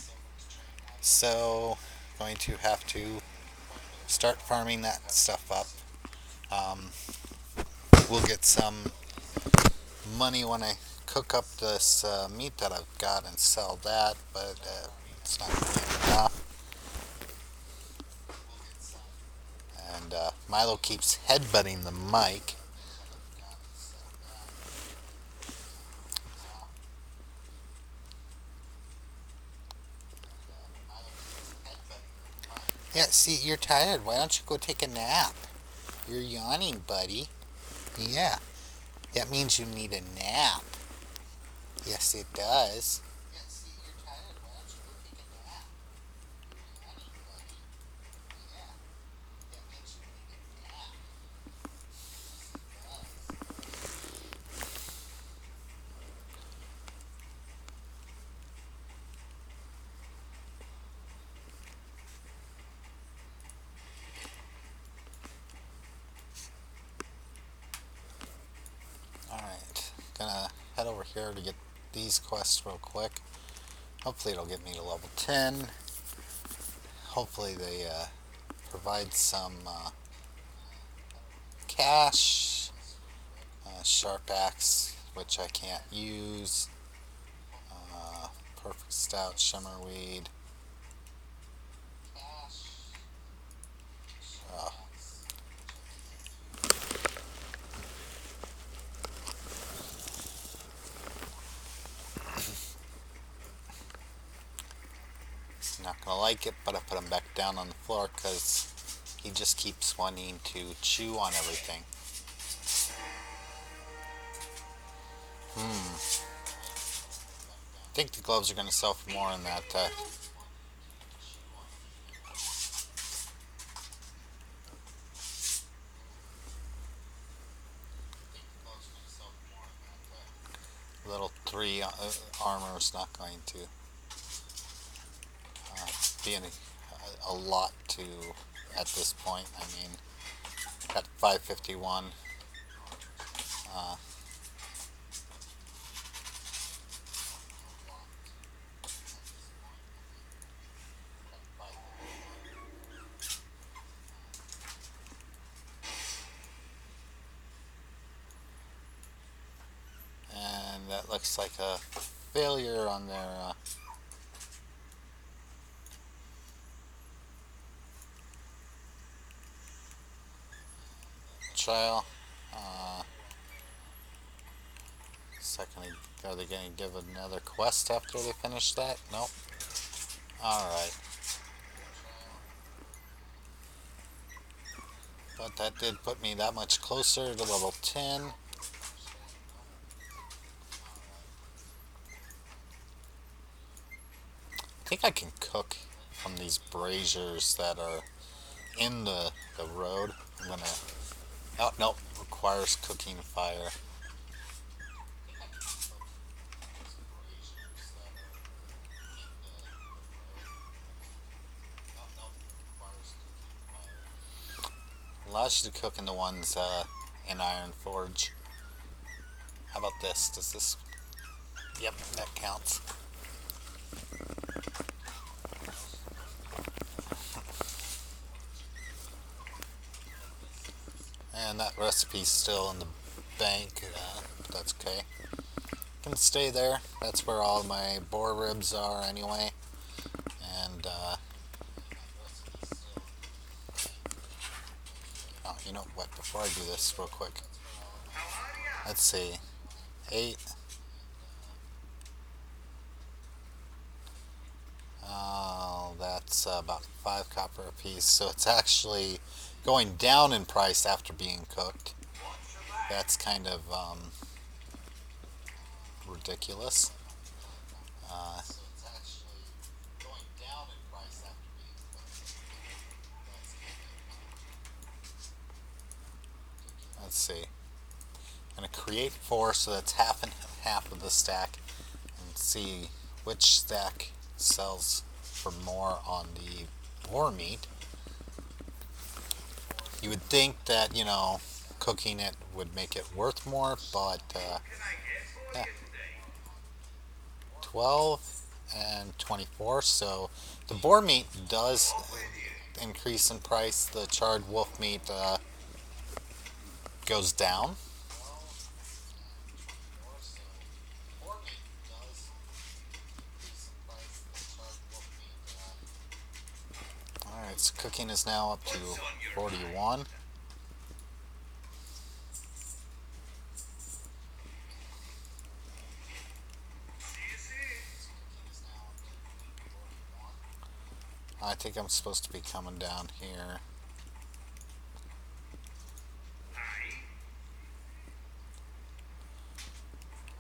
S1: So, going to have to start farming that stuff up. We'll get some money when I cook up this meat that I've got and sell that, but it's not going to be enough. And Milo keeps headbutting the mic. Yeah, see, you're tired. Why don't you go take a nap? You're yawning, buddy. Yeah, that means you need a nap. Yes, it does. Alright, gonna head over here to get these quests real quick. Hopefully it'll get me to level 10. Hopefully they provide some cash. Sharp axe, which I can't use. Perfect stout, shimmerweed. Uh, Not gonna like it, but I put him back down on the floor because he just keeps wanting to chew on everything. I think the gloves are gonna sell for more than that. Little 3 armor is not going to be a lot to at this point. I mean, got 551. And that looks like a failure on their trial. Second, are they going to give another quest after they finish that? Nope. Alright. But that did put me that much closer to level 10. I think I can cook from these braziers that are in the road. I'm gonna... Oh, no. Requires cooking fire. Allows you to cook in the ones in Iron Forge. How about this? Does this... Yep, that counts. And that recipe's still in the bank. But that's okay. Can stay there. That's where all my boar ribs are anyway. And oh, you know what? Before I do this, real quick, let's see, 8. Oh, that's about 5 copper a piece. So it's actually going down in price after being cooked. That's kind of ridiculous. Let's see. I'm going to create 4, so that's half and half of the stack, and see which stack sells for more on the boar meat. You would think that, you know, cooking it would make it worth more, but yeah. 12 and 24, so the boar meat does increase in price. The charred wolf meat goes down. Alright, so cooking is now up to 41. I think I'm supposed to be coming down here.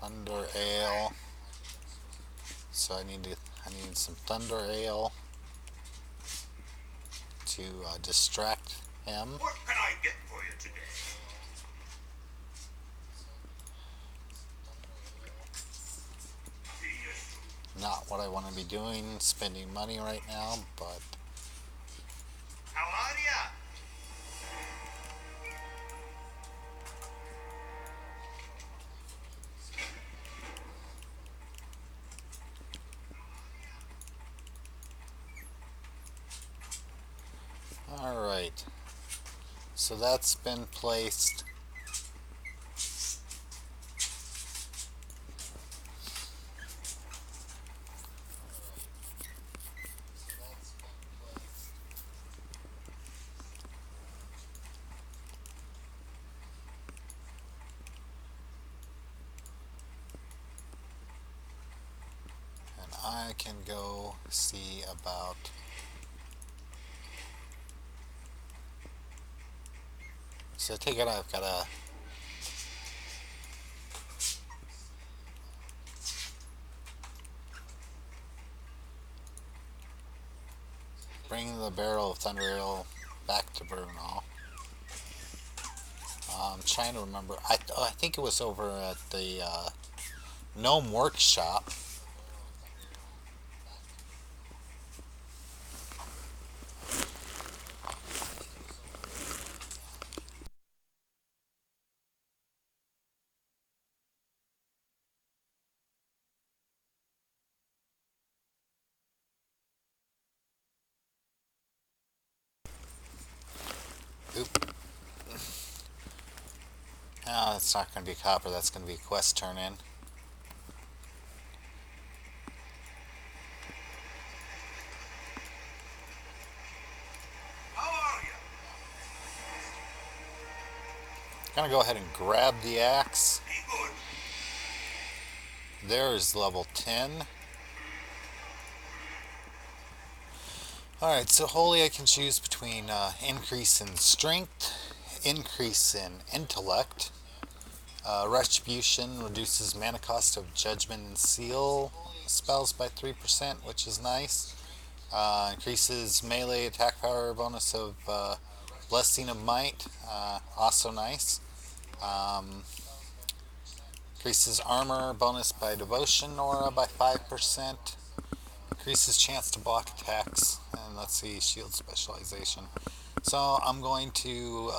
S1: Thunder ale. So I need some thunder ale to distract him.
S2: What can I get for you today?
S1: Not what I want to be doing, spending money right now, but
S2: How are ya?
S1: alright. So that's been placed. And I can go see about so take it I've got to bring the barrel of thunder ale back to Bruno. I'm trying to remember. I think it was over at the Gnome Workshop. Oop. Oh, that's not going to be copper. That's going to be quest turn in.
S2: How are ya?
S1: Gonna go ahead and grab the axe.
S2: Be good.
S1: There's level 10. Alright, so holy I can choose between increase in strength, increase in intellect, retribution reduces mana cost of judgment and seal spells by 3%, which is nice. Increases melee attack power bonus of blessing of might, also nice. Um, Increases armor bonus by devotion aura by 5%. Increases chance to block attacks. And let's see, shield specialization. So I'm going to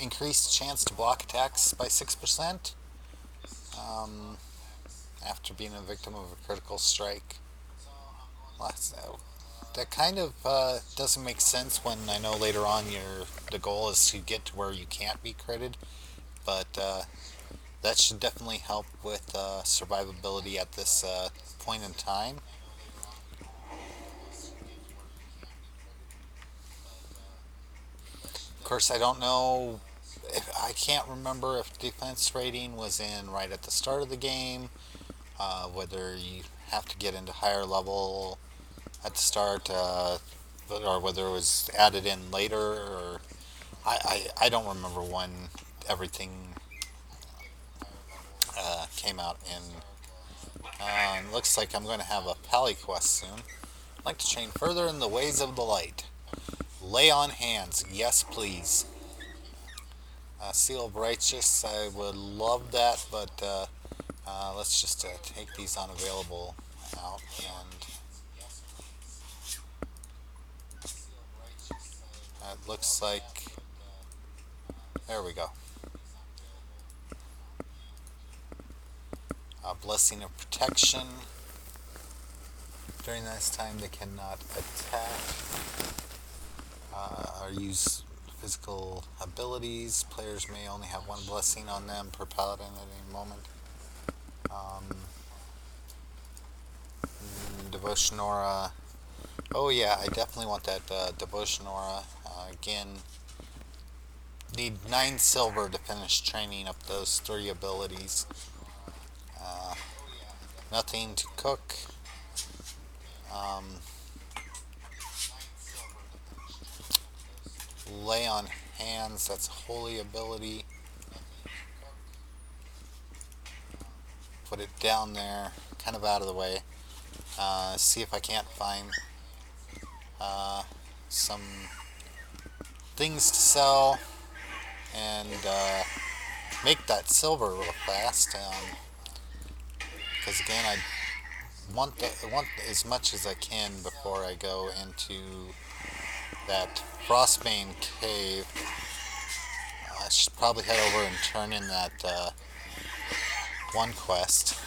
S1: increase chance to block attacks by 6% after being a victim of a critical strike. That kind of doesn't make sense when I know later on the goal is to get to where you can't be critted, but that should definitely help with survivability at this point in time. Of course, I don't know. I can't remember if defense rating was in right at the start of the game, whether you have to get into higher level at the start, or whether it was added in later, or I don't remember when everything came out in. Looks like I'm going to have a pally quest soon. I'd like to train further in the ways of the light. Lay on hands, yes please. Seal of Righteous, I would love that, but let's just take these unavailable out. And it looks like, there we go. Blessing of Protection. During this time they cannot attack or use physical abilities. Players may only have one blessing on them per paladin at any moment. Devotion Aura. Oh yeah, I definitely want that Devotion Aura. Again, need 9 silver to finish training up those 3 abilities. Nothing to cook. Lay on hands, that's a holy ability. Put it down there, kind of out of the way. See if I can't find some things to sell and make that silver real fast. Because again, I want as much as I can before I go into that Frostbane cave. I should probably head over and turn in that one quest.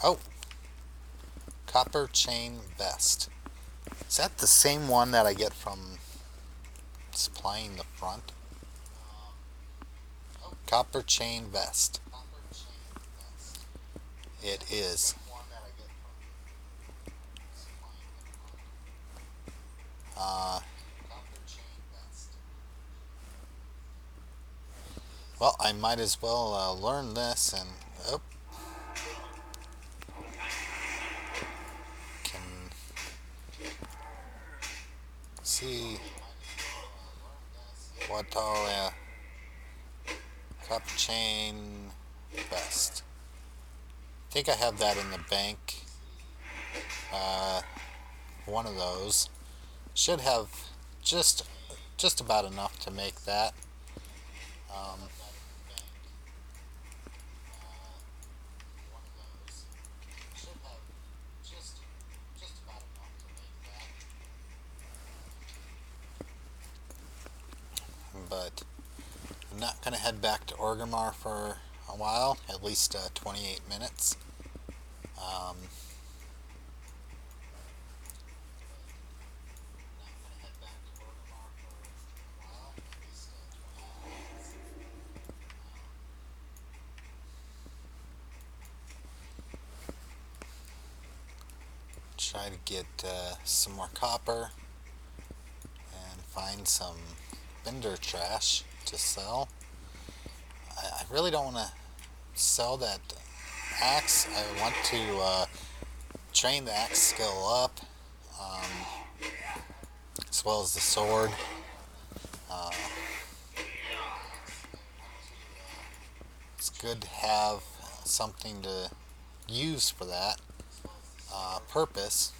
S1: Oh, Copper Chain Vest. Is that the same one that I get from supplying the front? Copper Chain Vest. It is. Well, I might as well learn this and can see what all Copper Chain Vest. I think I have that in the bank. One of those should have just about enough to make that. But I'm not going to head back to Orgrimmar for a while, at least 28 minutes. try to get some more copper and find some vendor trash to sell. I really don't want to sell that axe. I want to train the axe skill up, as well as the sword. Uh, it's good to have something to use for that purpose,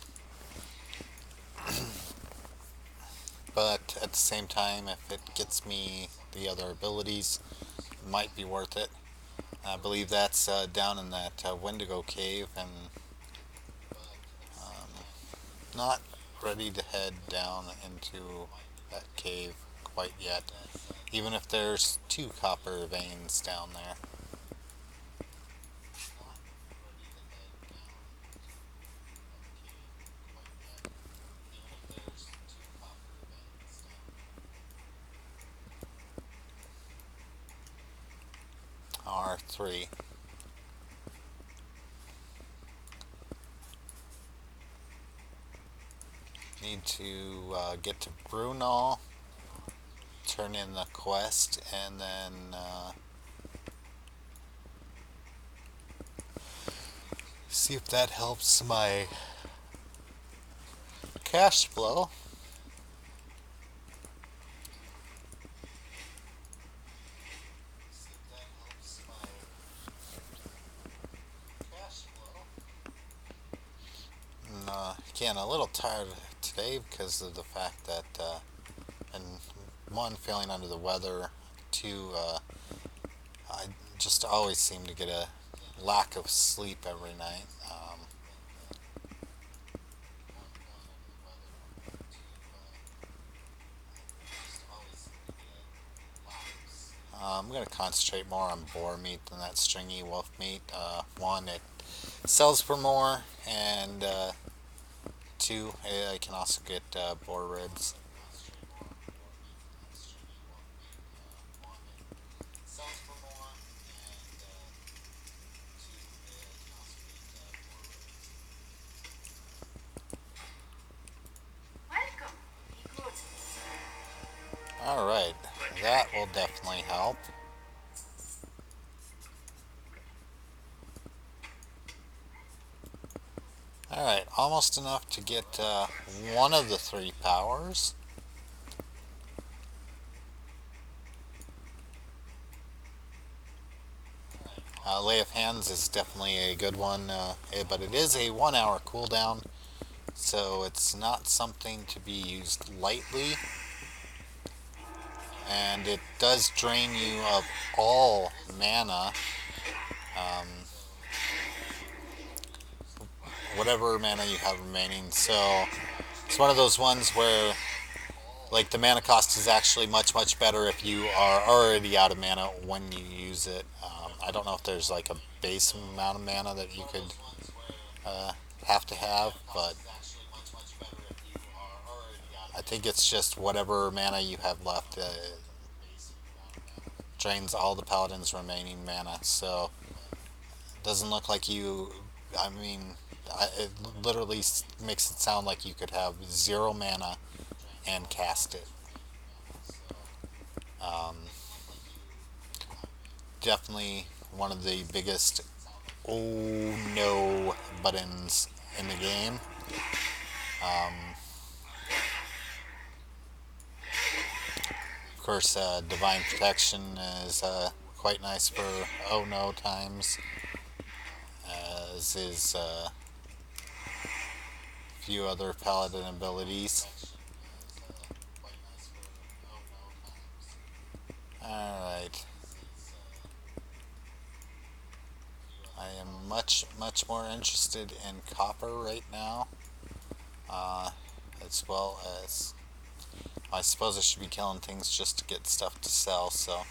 S1: but at the same time, if it gets me the other abilities, it might be worth it. I believe that's down in that Wendigo cave, and not ready to head down into that cave quite yet, even if there's 2 copper veins down there. R3. Need to get to Brunel, turn in the quest, and then see if that helps my cash flow. And, again, a little tired today because of the fact that, and one, feeling under the weather, two, I just always seem to get a lack of sleep every night. I'm going to concentrate more on boar meat than that stringy wolf meat. One, it sells for more, and two, I can also get boar ribs.
S3: Welcome. Be good.
S1: Alright, that will definitely help. Alright, almost enough to get one of the 3 powers. Lay of Hands is definitely a good one, but it is a 1-hour cooldown, so it's not something to be used lightly. And it does drain you of all mana, whatever mana you have remaining. So it's one of those ones where, like, the mana cost is actually much better if you are already out of mana when you use it. I don't know if there's like a base amount of mana that you could have to have, but I think it's just whatever mana you have left drains all the paladin's remaining mana. So it doesn't look like you, I mean, it literally makes it sound like you could have 0 mana and cast it. Definitely one of the biggest oh no buttons in the game. Of course, Divine Protection is quite nice for oh no times, as is a few other paladin abilities. Alright. I am much more interested in copper right now, as well as, I suppose I should be killing things just to get stuff to sell. So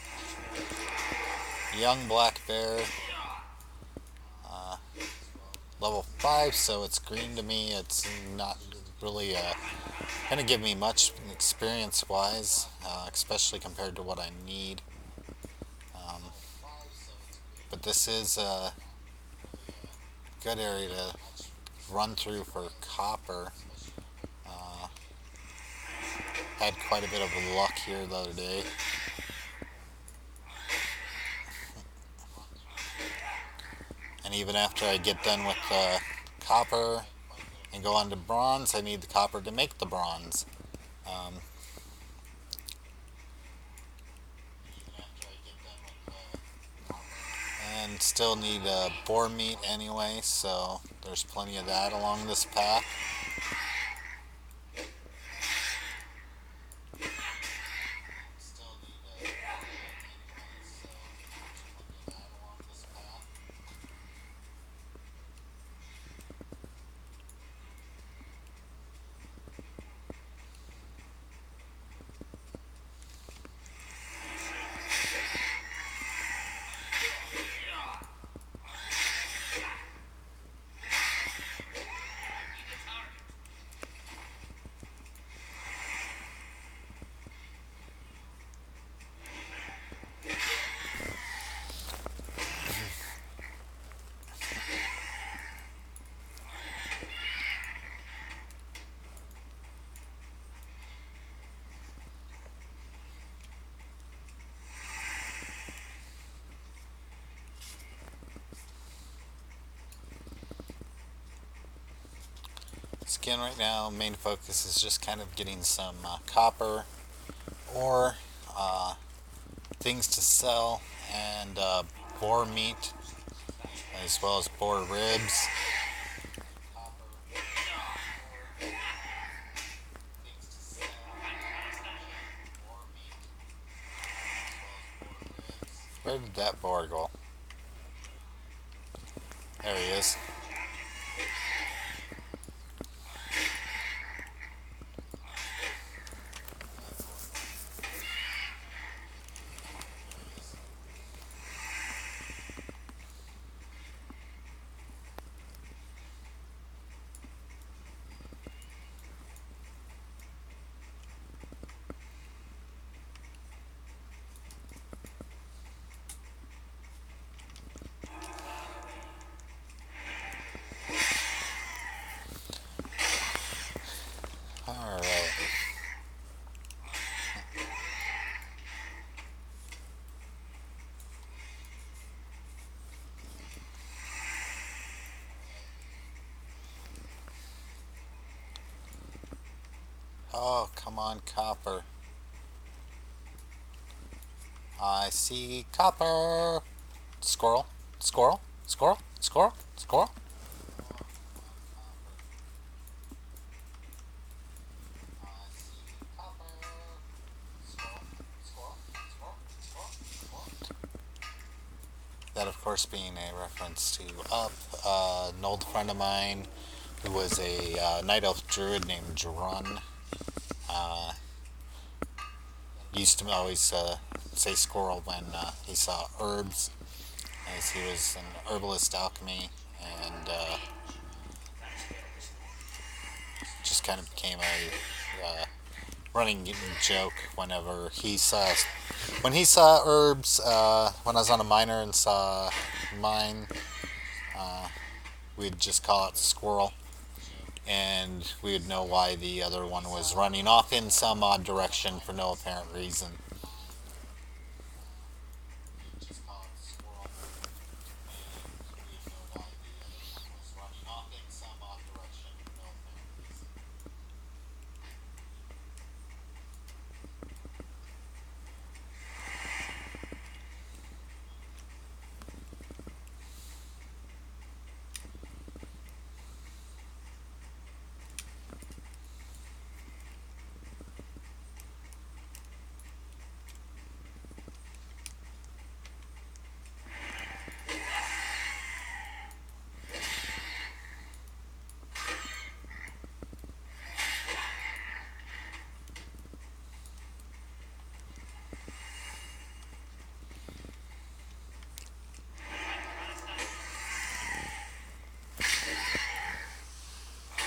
S1: young black bear, level 5, so it's green to me. It's not really going to give me much experience wise, especially compared to what I need. But this is a good area to run through for copper. Uh, had quite a bit of luck here the other day. And even after I get done with the copper and go on to bronze, I need the copper to make the bronze. Um, and still need boar meat anyway, so there's plenty of that along this path. Again, right now, main focus is just kind of getting some copper or things to sell and boar meat as well as boar ribs. Where did that boar go? There he is. Alright. Oh, come on, copper. I see copper. Squirrel, squirrel, squirrel, squirrel, squirrel. That, of course, being a reference to Up, an old friend of mine who was a night elf druid named Drun. Uh, used to always say squirrel when he saw herbs, as he was an herbalist alchemy, and just kind of became a running joke whenever when he saw herbs. When I was on a miner and saw mine, we'd just call it squirrel, and we would know why the other one was running off in some odd direction for no apparent reason.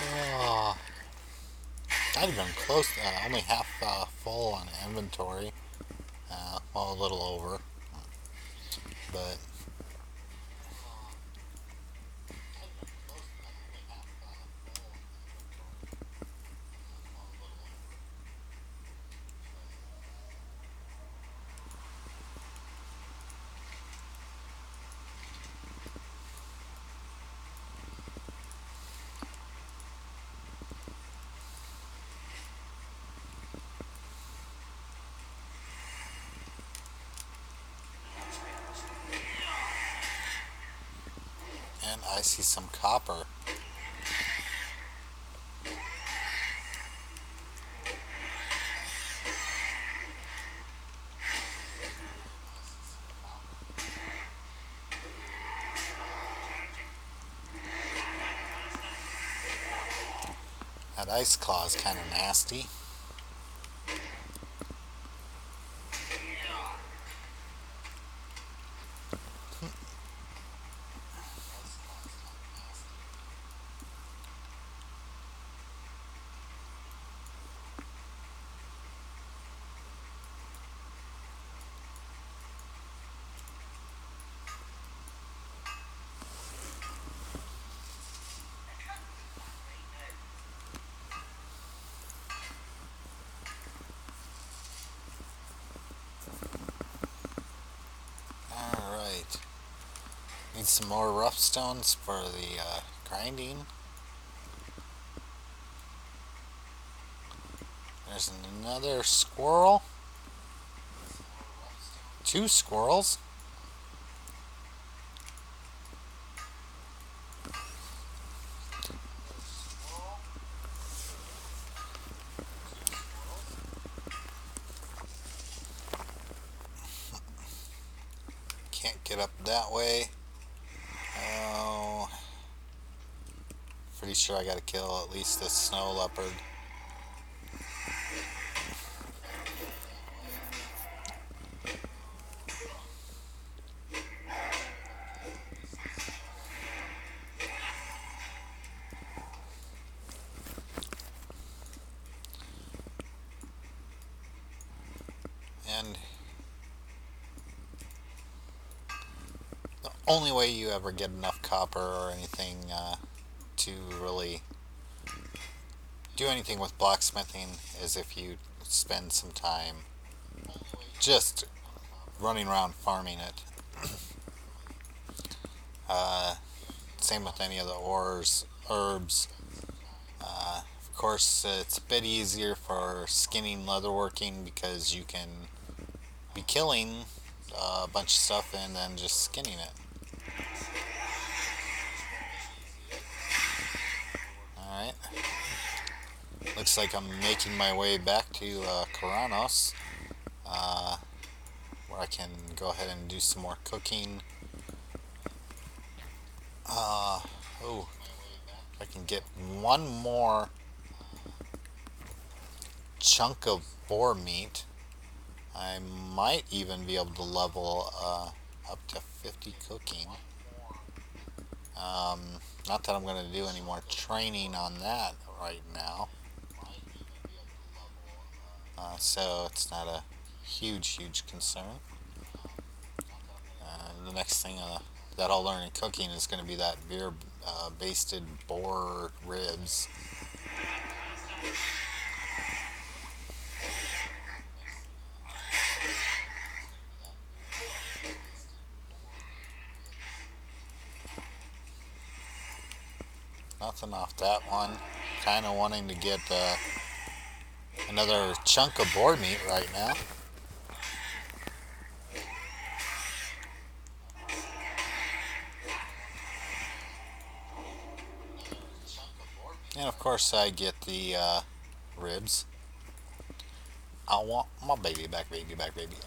S1: Oh, I'd been close, only half full on inventory. Well, a little over, but I see some copper. That ice claw is kind of nasty. Alright. Need some more rough stones for the grinding. There's another squirrel. 2 squirrels. Can't get up that way. Oh, pretty sure I gotta kill at least this snow leopard. And the only way you ever get enough copper or anything to really do anything with blacksmithing is if you spend some time just running around farming it. Same with any of the ores, herbs. Of course, it's a bit easier for skinning leatherworking because you can be killing a bunch of stuff and then just skinning it. Alright. Looks like I'm making my way back to Karanos, where I can go ahead and do some more cooking. Oh, I can get one more chunk of boar meat. I might even be able to level up to 50 cooking. Not that I'm going to do any more training on that right now. So it's not a huge concern. The next thing that I'll learn in cooking is going to be that basted boar ribs. Nothing off that one. Kind of wanting to get another chunk of boar meat right now. And of course I get the ribs. I want my baby back, baby.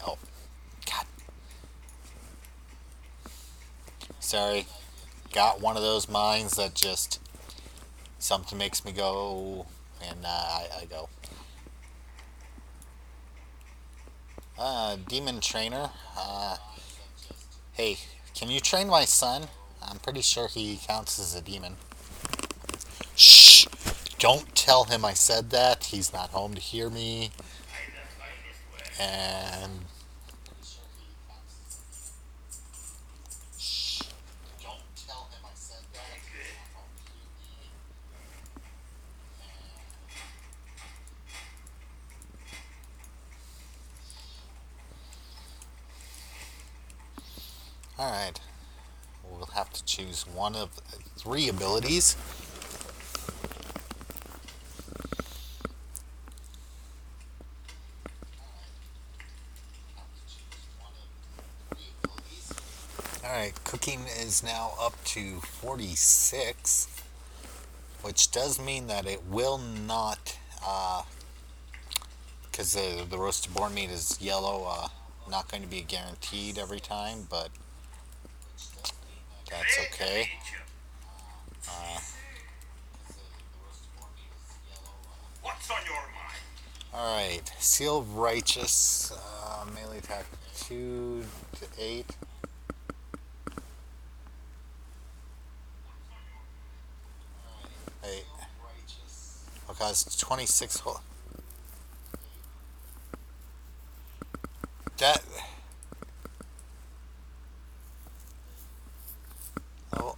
S1: Oh, God. Sorry. Got one of those minds that just something makes me go, and I go. Demon trainer. Hey, can you train my son? I'm pretty sure he counts as a demon. Shh! Don't tell him I said that. He's not home to hear me. And shh! Don't tell him I said that. Alright. We'll have to choose one of 3 abilities. Alright, cooking is now up to 46, which does mean that it will not, because the roasted boar meat is yellow, not going to be guaranteed every time, but that's
S2: Great to
S1: okay.
S2: meet you. What's on your mind?
S1: Alright, Seal of Righteous, melee attack 2 to 8. Wait. Okay, it's 26. That. Oh.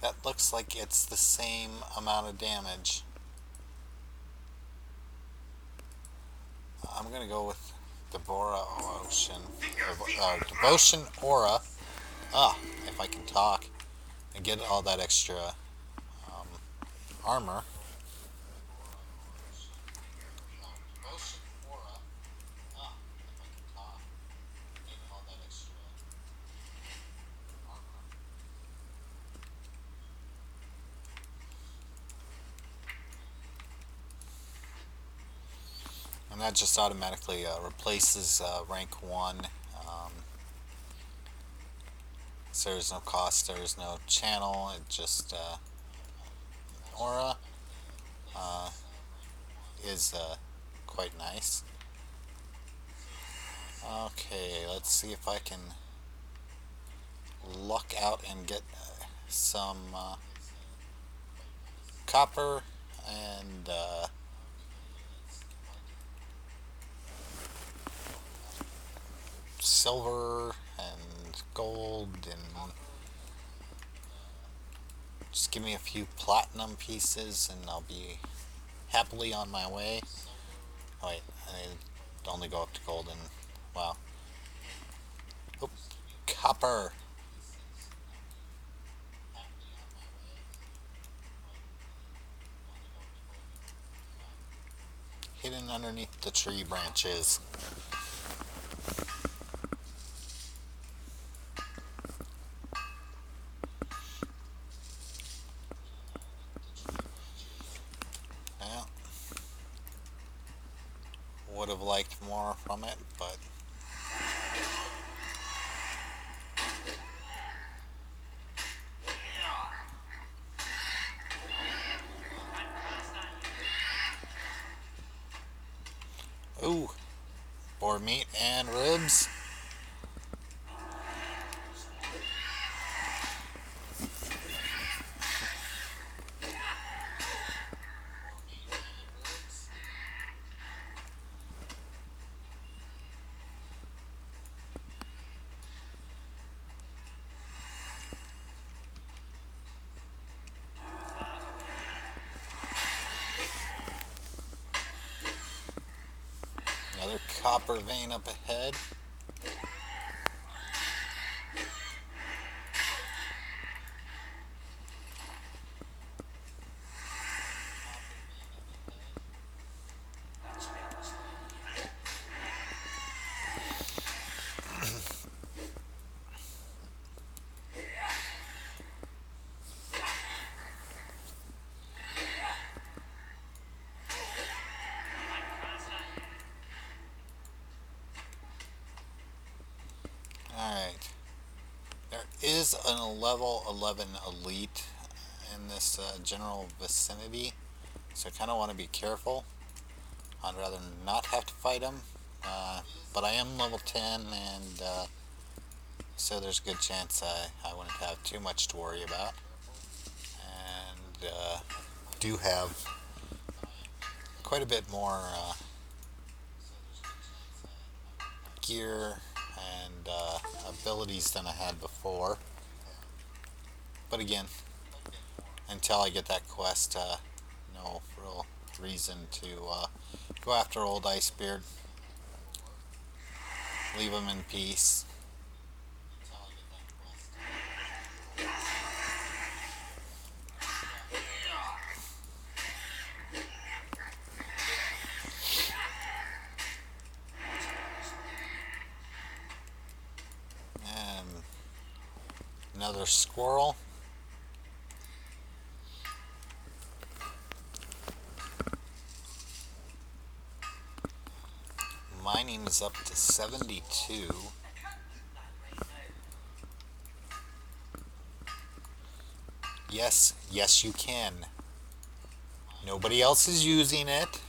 S1: That looks like it's the same amount of damage. I'm gonna go with Devora Ocean. Devotion Aura. If I can talk. And get all that extra armor. And that just automatically replaces rank 1. So there's no cost, there's no channel, it just aura is quite nice. Okay, let's see if I can luck out and get some copper and silver and gold, and just give me a few platinum pieces and I'll be happily on my way. Oh wait, I only go up to gold and wow. Oh, copper. Hidden underneath the tree branches. Well, would have liked more from it, but ooh, boar meat and ribs. Another copper vein up ahead. Alright. There is a level 11 elite in this general vicinity, so I kind of want to be careful. I'd rather not have to fight him, but I am level 10, and so there's a good chance I wouldn't have too much to worry about. And do have quite a bit more gear and abilities than I had before. But again, until I get that quest, no real reason to go after old Icebeard. Leave him in peace. another squirrel. Mining is up to 72. Yes, yes you can. Nobody else is using it.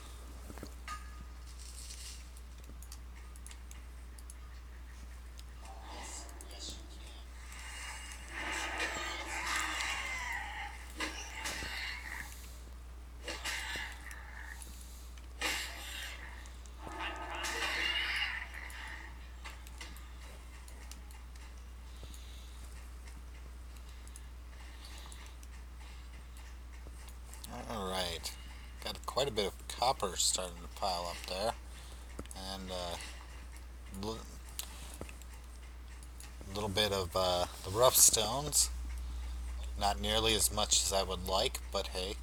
S1: Alright, got quite a bit of copper starting to pile up there, and a little bit of the rough stones. Not nearly as much as I would like, but hey,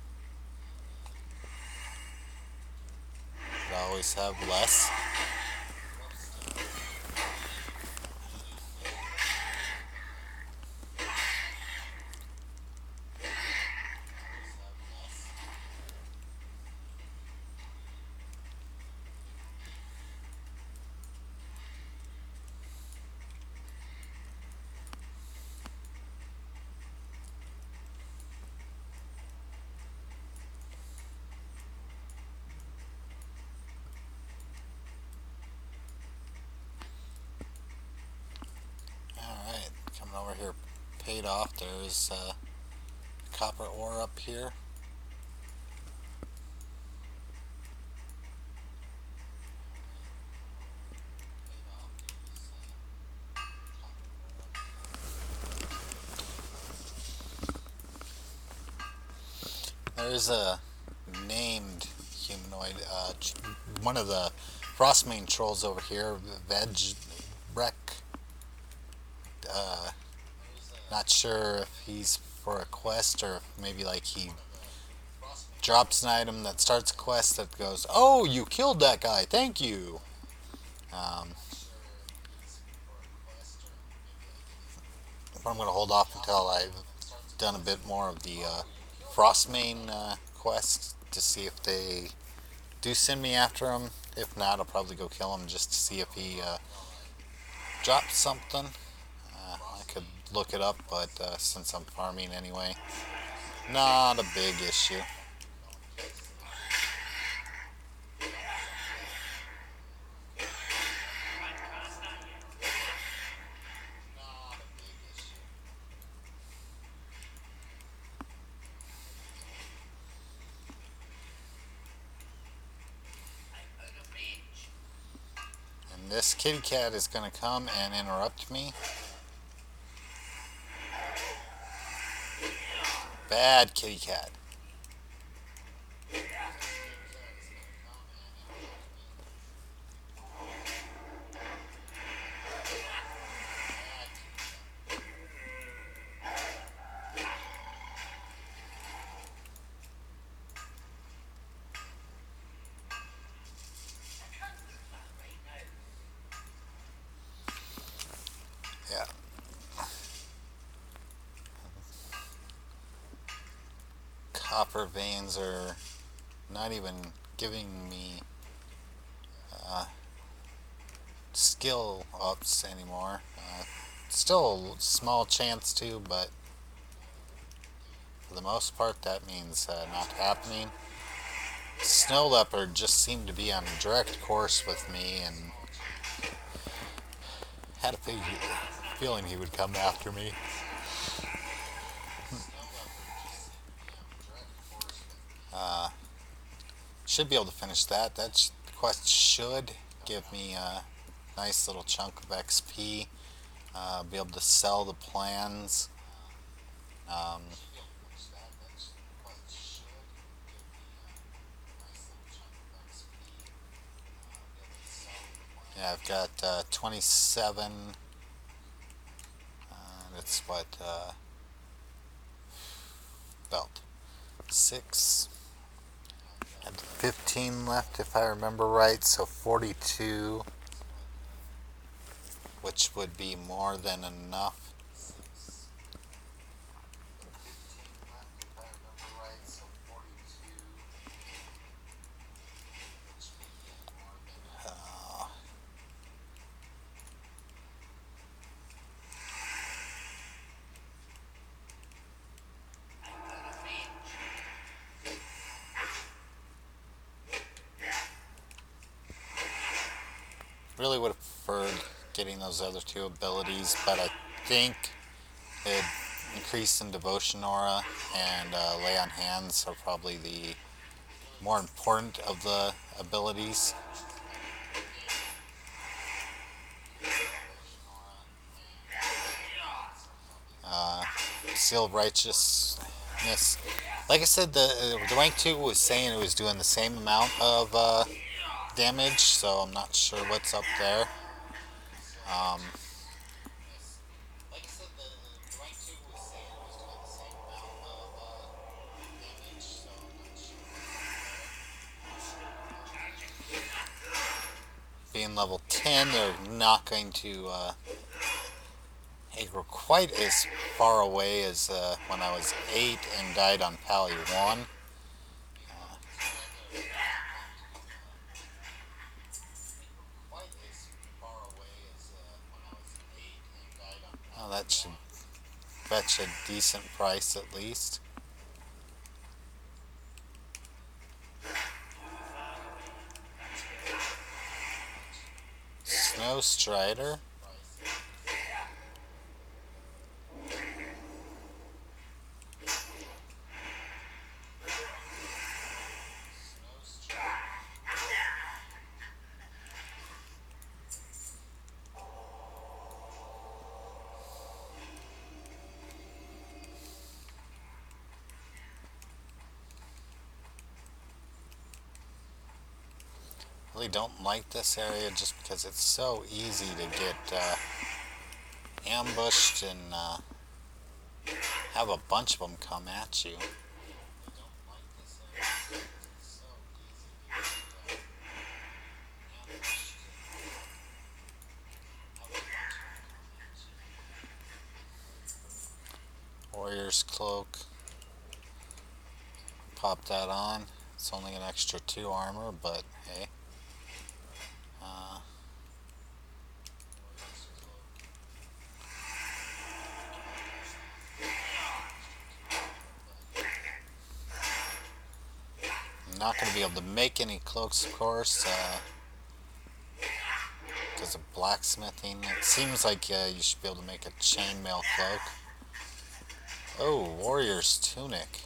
S1: could always have less. Alright, coming over here paid off. There's copper ore up here. There's a named humanoid, one of the Frostmane trolls over here, Veg not sure if he's for a quest or if maybe like he drops an item that starts a quest that goes, oh, you killed that guy, thank you. But I'm going to hold off until I've done a bit more of the Frostmane quest to see if they do send me after him. If not, I'll probably go kill him just to see if he drops something. I could look it up, but since I'm farming anyway, not a big issue. And this kitty cat is going to come and interrupt me. Bad kitty cat. Yeah. Copper veins are not even giving me skill ups anymore. Still a small chance to, but for the most part that means not happening. Snow leopard just seemed to be on a direct course with me and had a feeling he would come after me. Should be able to finish that. That quest should give me a nice little chunk of XP. Be able to sell the plans. Yeah, I've got 27. That's what belt 6. Had 15 left if I remember right, so 42, which would be more than enough. really would have preferred getting those other two abilities, but I think it increase in devotion aura and lay on hands are probably the more important of the abilities. Seal of Righteousness. Like I said, the rank 2 was saying it was doing the same amount of damage, so I'm not sure what's up there. Um, being level 10, they're not going to aggro quite as far away as when I was 8 and died on Pally 1. Oh, that should fetch a decent price at least. Snow Strider. Really don't like this area just because it's so easy to get ambushed and have a bunch of them come at you. Warrior's Cloak. Pop that on. It's only an extra 2 armor, but hey. I'm not going to be able to make any cloaks, of course, because of blacksmithing. It seems like you should be able to make a chainmail cloak. Oh, Warrior's Tunic.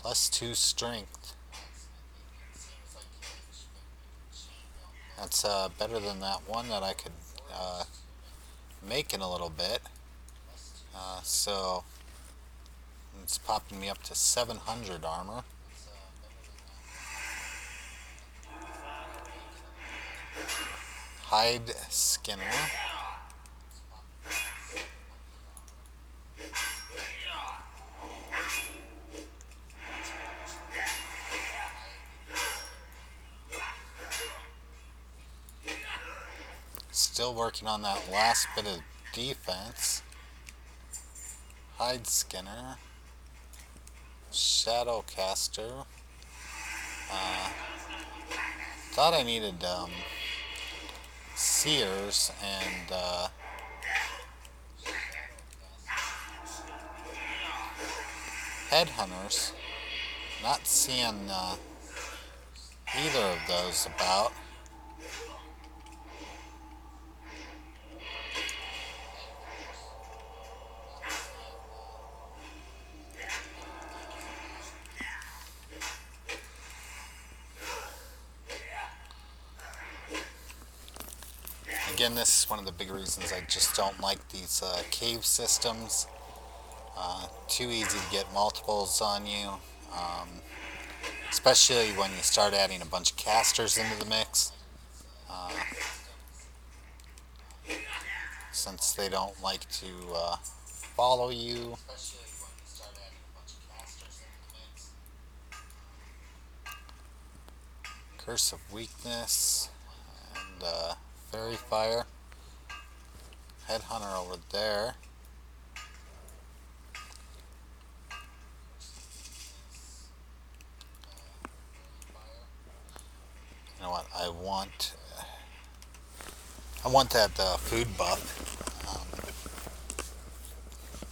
S1: +2 strength. That's better than that one that I could make in a little bit. So it's popping me up to 700 armor. Hide Skinner. Still working on that last bit of defense. Hide Skinner. Shadowcaster. Thought I needed Seers and Headhunters. Not seeing either of those about. Again, this is one of the big reasons I just don't like these cave systems. Too easy to get multiples on you, especially when you start adding a bunch of casters into the mix. Since they don't like to follow you. Curse of Weakness and Fairy Fire. Headhunter over there. You know what? I want that food buff.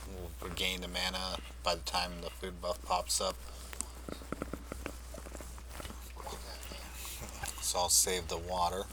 S1: We'll regain the mana by the time the food buff pops up. So I'll save the water.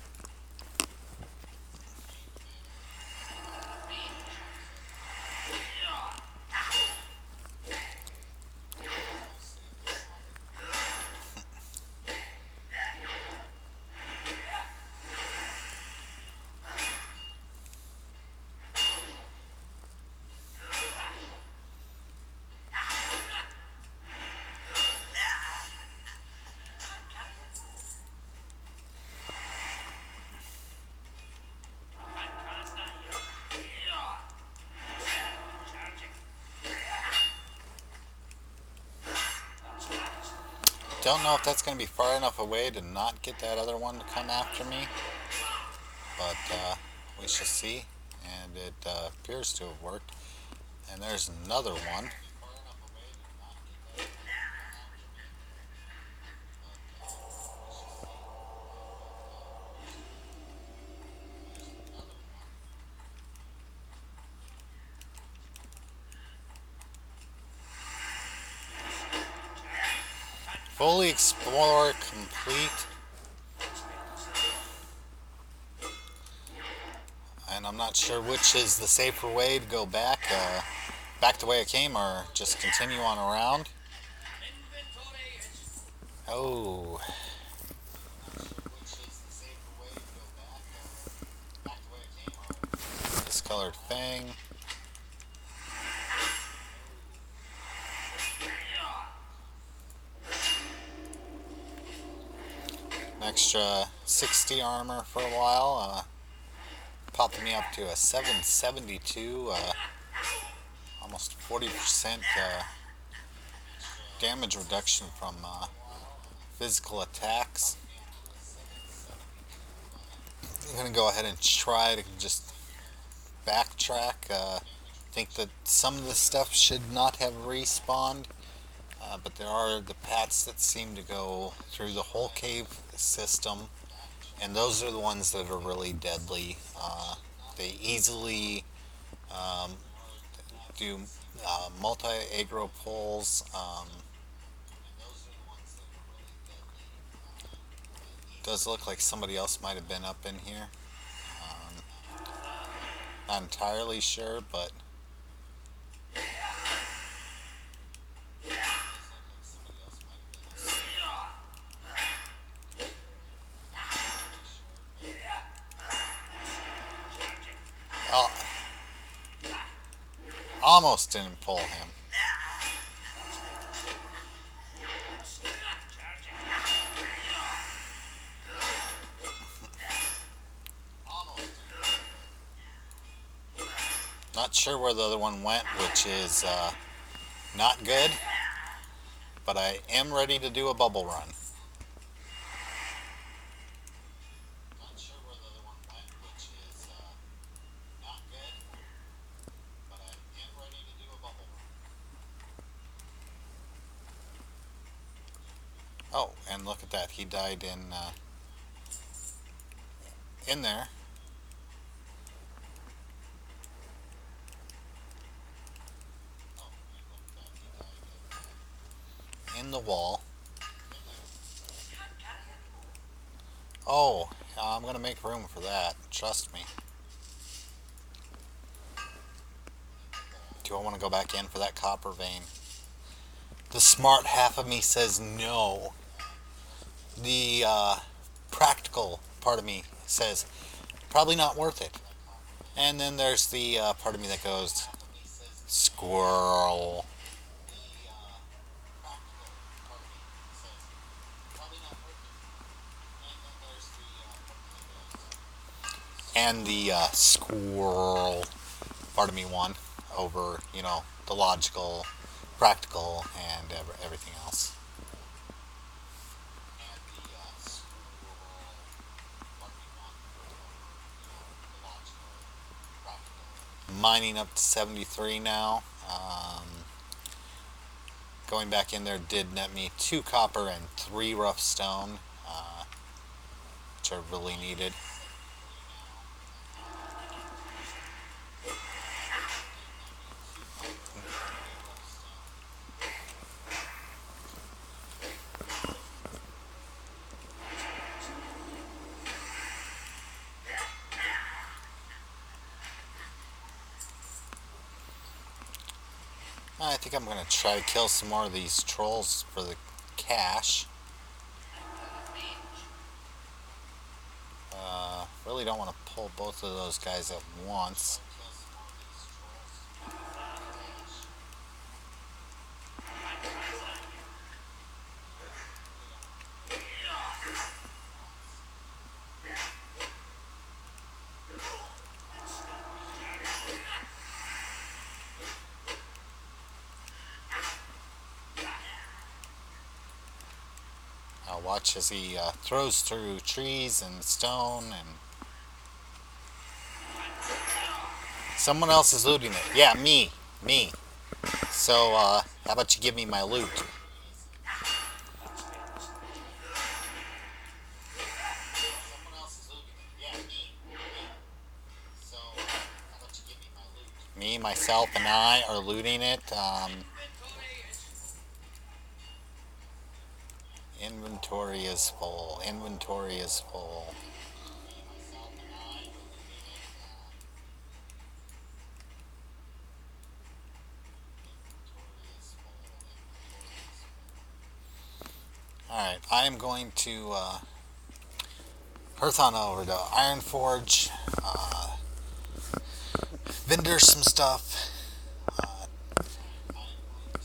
S1: don't know if that's going to be far enough away to not get that other one to come after me, but we shall see. And it appears to have worked. And there's another one. Fully explore complete. And I'm not sure which is the safer way to go back. Back the way I came or just continue on around. Oh. Discolored fang. An extra 60 armor for a while. Popped me up to a 772. Almost 40% damage reduction from physical attacks. I'm going to go ahead and try to just backtrack. I think that some of the stuff should not have respawned, but there are the paths that seem to go through the whole cave system, and those are the ones that are really deadly. They easily do multi-aggro pulls. Does look like somebody else might have been up in here. Not entirely sure, but oh, almost didn't pull him. Not sure where the other one went, which is not good, but I am ready to do a bubble run. Oh, and look at that. He died in there. In the wall. Oh, I'm going to make room for that. Trust me. Do I want to go back in for that copper vein? The smart half of me says no. The practical part of me says probably not worth it. And then there's the part of me that goes squirrel. And the squirrel part of me won over, the logical, practical, and everything else. Mining up to 73 now. Going back in there did net me 2 copper and 3 rough stone, which I really needed. I think I'm going to try to kill some more of these trolls for the cash. Really don't want to pull both of those guys at once. Watch as he throws through trees and stone, and someone else is looting it. Yeah, me. So, how about you give me my loot? Me, myself, and I are looting it. Inventory is full. Inventory is full. Alright, I am going to Hearth on over to Iron Forge, vendor some stuff,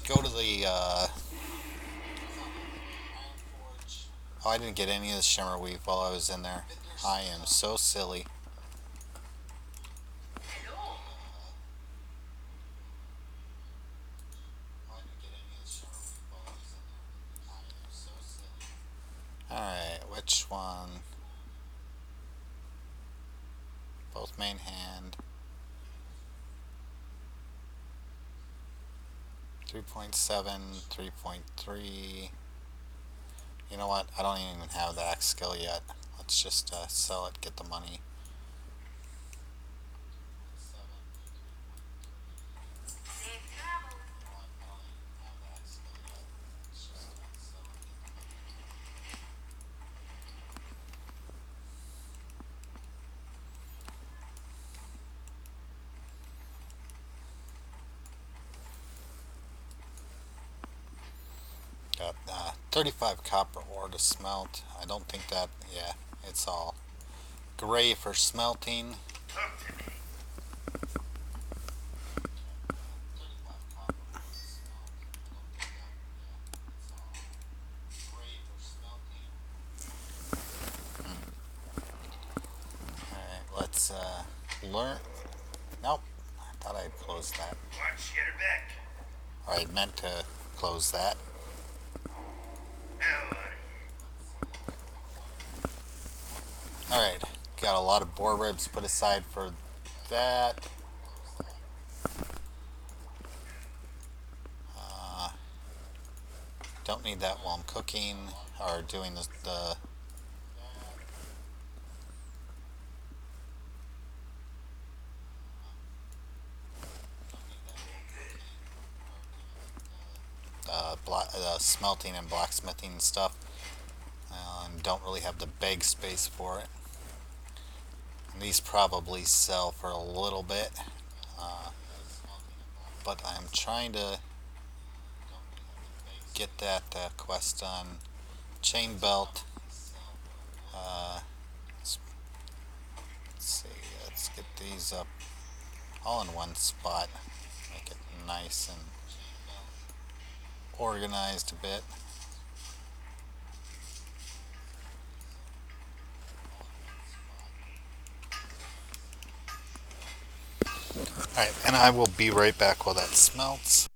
S1: go to the, oh, I didn't get any of the Shimmer Weave while I was in there. I am so silly. Alright, which one? Both main hand. 3.7, 3.3. You know what? I don't even have the axe skill yet. Let's just sell it, get the money. Got 35 copper ore to smelt. I don't think that, yeah, it's all gray for smelting.
S2: Talk to me.
S1: Alright, let's learn. Nope, I thought I'd close that.
S2: Watch your back.
S1: I meant to close that.
S2: How are you?
S1: Alright, got a lot of boar ribs put aside for that. Don't need that while I'm cooking or doing the smelting and blacksmithing stuff. And don't really have the bag space for it. And these probably sell for a little bit, but I'm trying to get that quest done. Chain belt. Let's see. Let's get these up all in one spot. Make it nice and organized a bit. Alright, and I will be right back while that smelts.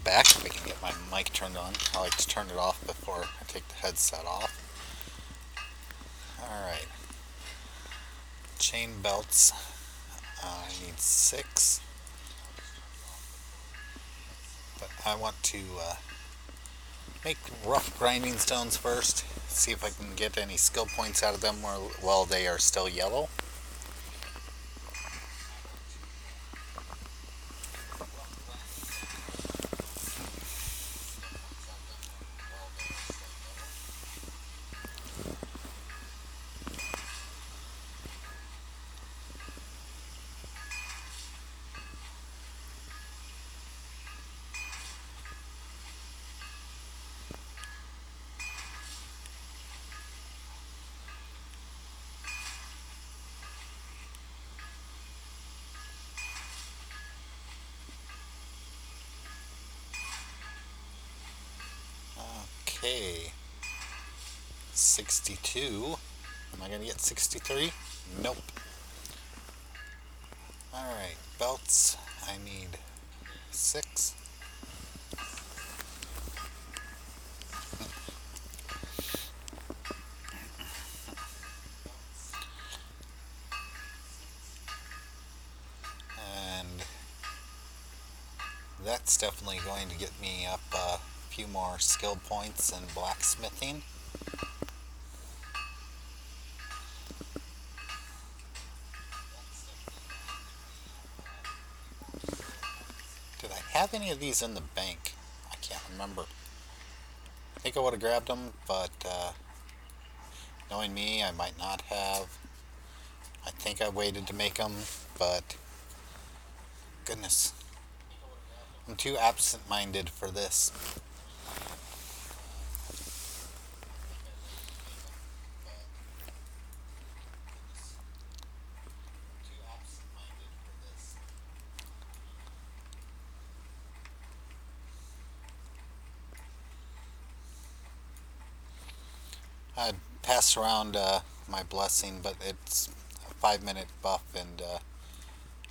S1: back if I can get my mic turned on. I like to turn it off before I take the headset off. Alright. Chain belts. I need 6. But I want to make rough grinding stones first. See if I can get any skill points out of them while they are still yellow. Okay. 62. Am I going to get 63? Nope. Alright, belts. I need 6. And that's definitely going to get me up a few more skill points in blacksmithing. Did I have any of these in the bank? I can't remember. I think I would have grabbed them, but knowing me, I might not have. I think I waited to make them, but goodness. I'm too absent-minded for this. I passed around my blessing, but it's a 5-minute buff, and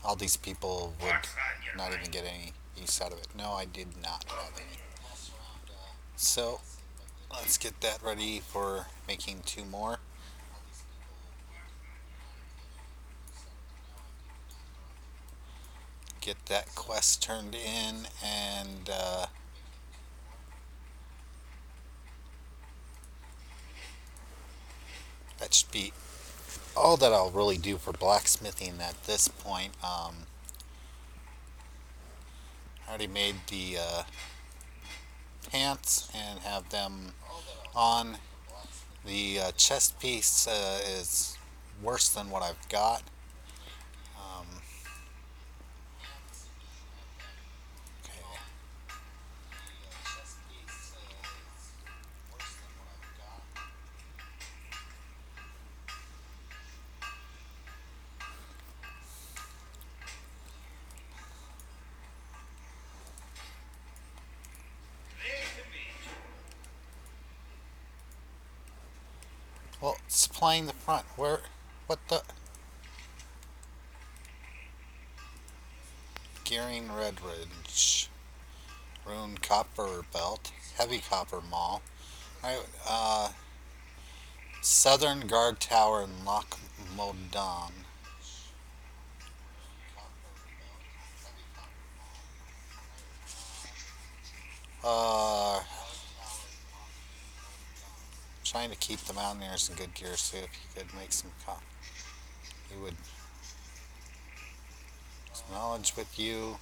S1: all these people would not even get any use out of it. No, I did not have any. So let's get that ready for making 2 more. Get that quest turned in, and that should be all that I'll really do for blacksmithing at this point. I already made the pants and have them on. The chest piece is worse than what I've got. Okay. Well, supplying the front. Where? What the? Gearing Redridge. Rune Copper Belt. Heavy Copper Mall. Alright, Southern Guard Tower in Loch Modan. Trying to keep the Mountaineers in good gear, so if you could make some you would knowledge with you.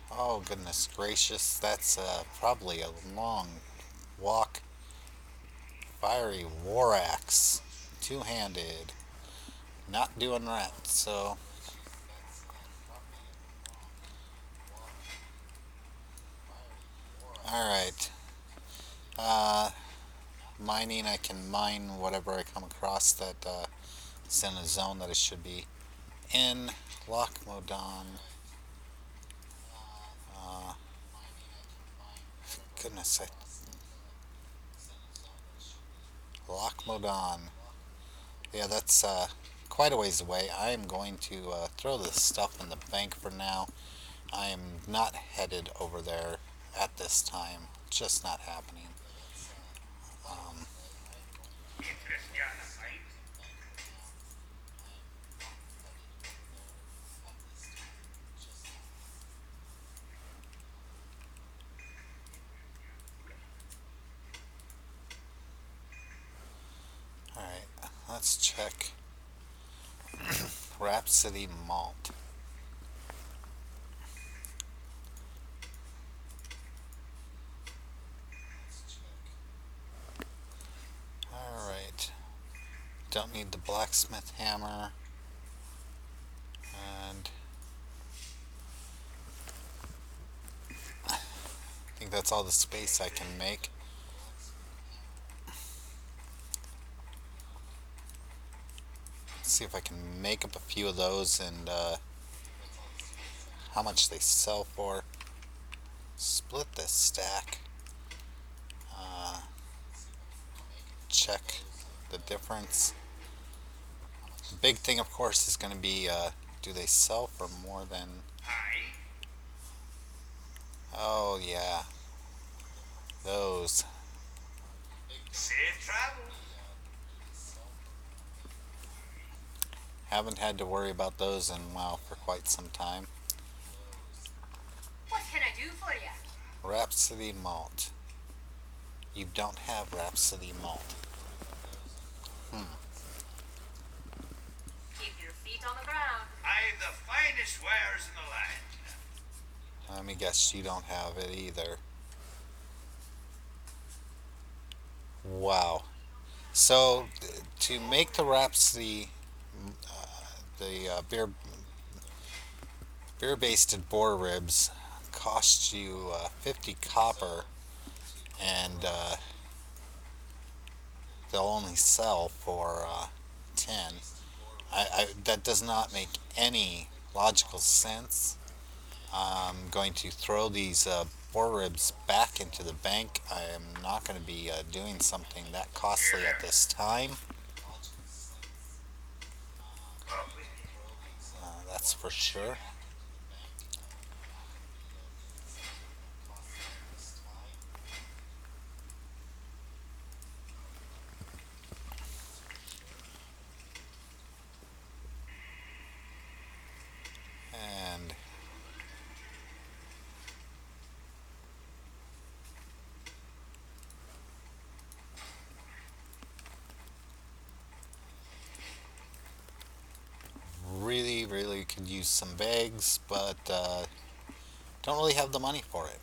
S1: Oh goodness gracious, that's probably a long walk. Fiery war axe, 2-handed, not doing that. So all right. Mining, I can mine whatever I come across that is in a zone that it should be in. Loch Modan. Goodness, Loch Modan. Yeah, that's quite a ways away. I am going to throw this stuff in the bank for now. I am not headed over there at this time. Just not happening. Um,
S2: Interestiana fight?
S1: Alright, let's check Rhapsody Malt. Alright, don't need the blacksmith hammer, and I think that's all the space I can make. Let's see if I can make up a few of those and how much they sell for. Split this stack. Check the difference. The big thing, of course, is going to be do they sell for more than.
S2: Aye.
S1: Oh, yeah. Those.
S2: Safe travel.
S1: Haven't had to worry about those in, wow, for quite some time.
S3: What can I do for you?
S1: Rhapsody Malt. You don't have Rhapsody Malt.
S3: Keep your feet on the ground.
S2: I've the finest wares in the land.
S1: Let me guess, you don't have it either. Wow. So, to make the Rhapsody, the beer-basted boar ribs, cost you 50 copper, and they'll only sell for 10. That does not make any logical sense. I'm going to throw these boar ribs back into the bank. I am not going to be doing something that costly at this time. That's for sure. And really could use some bags, but don't really have the money for it.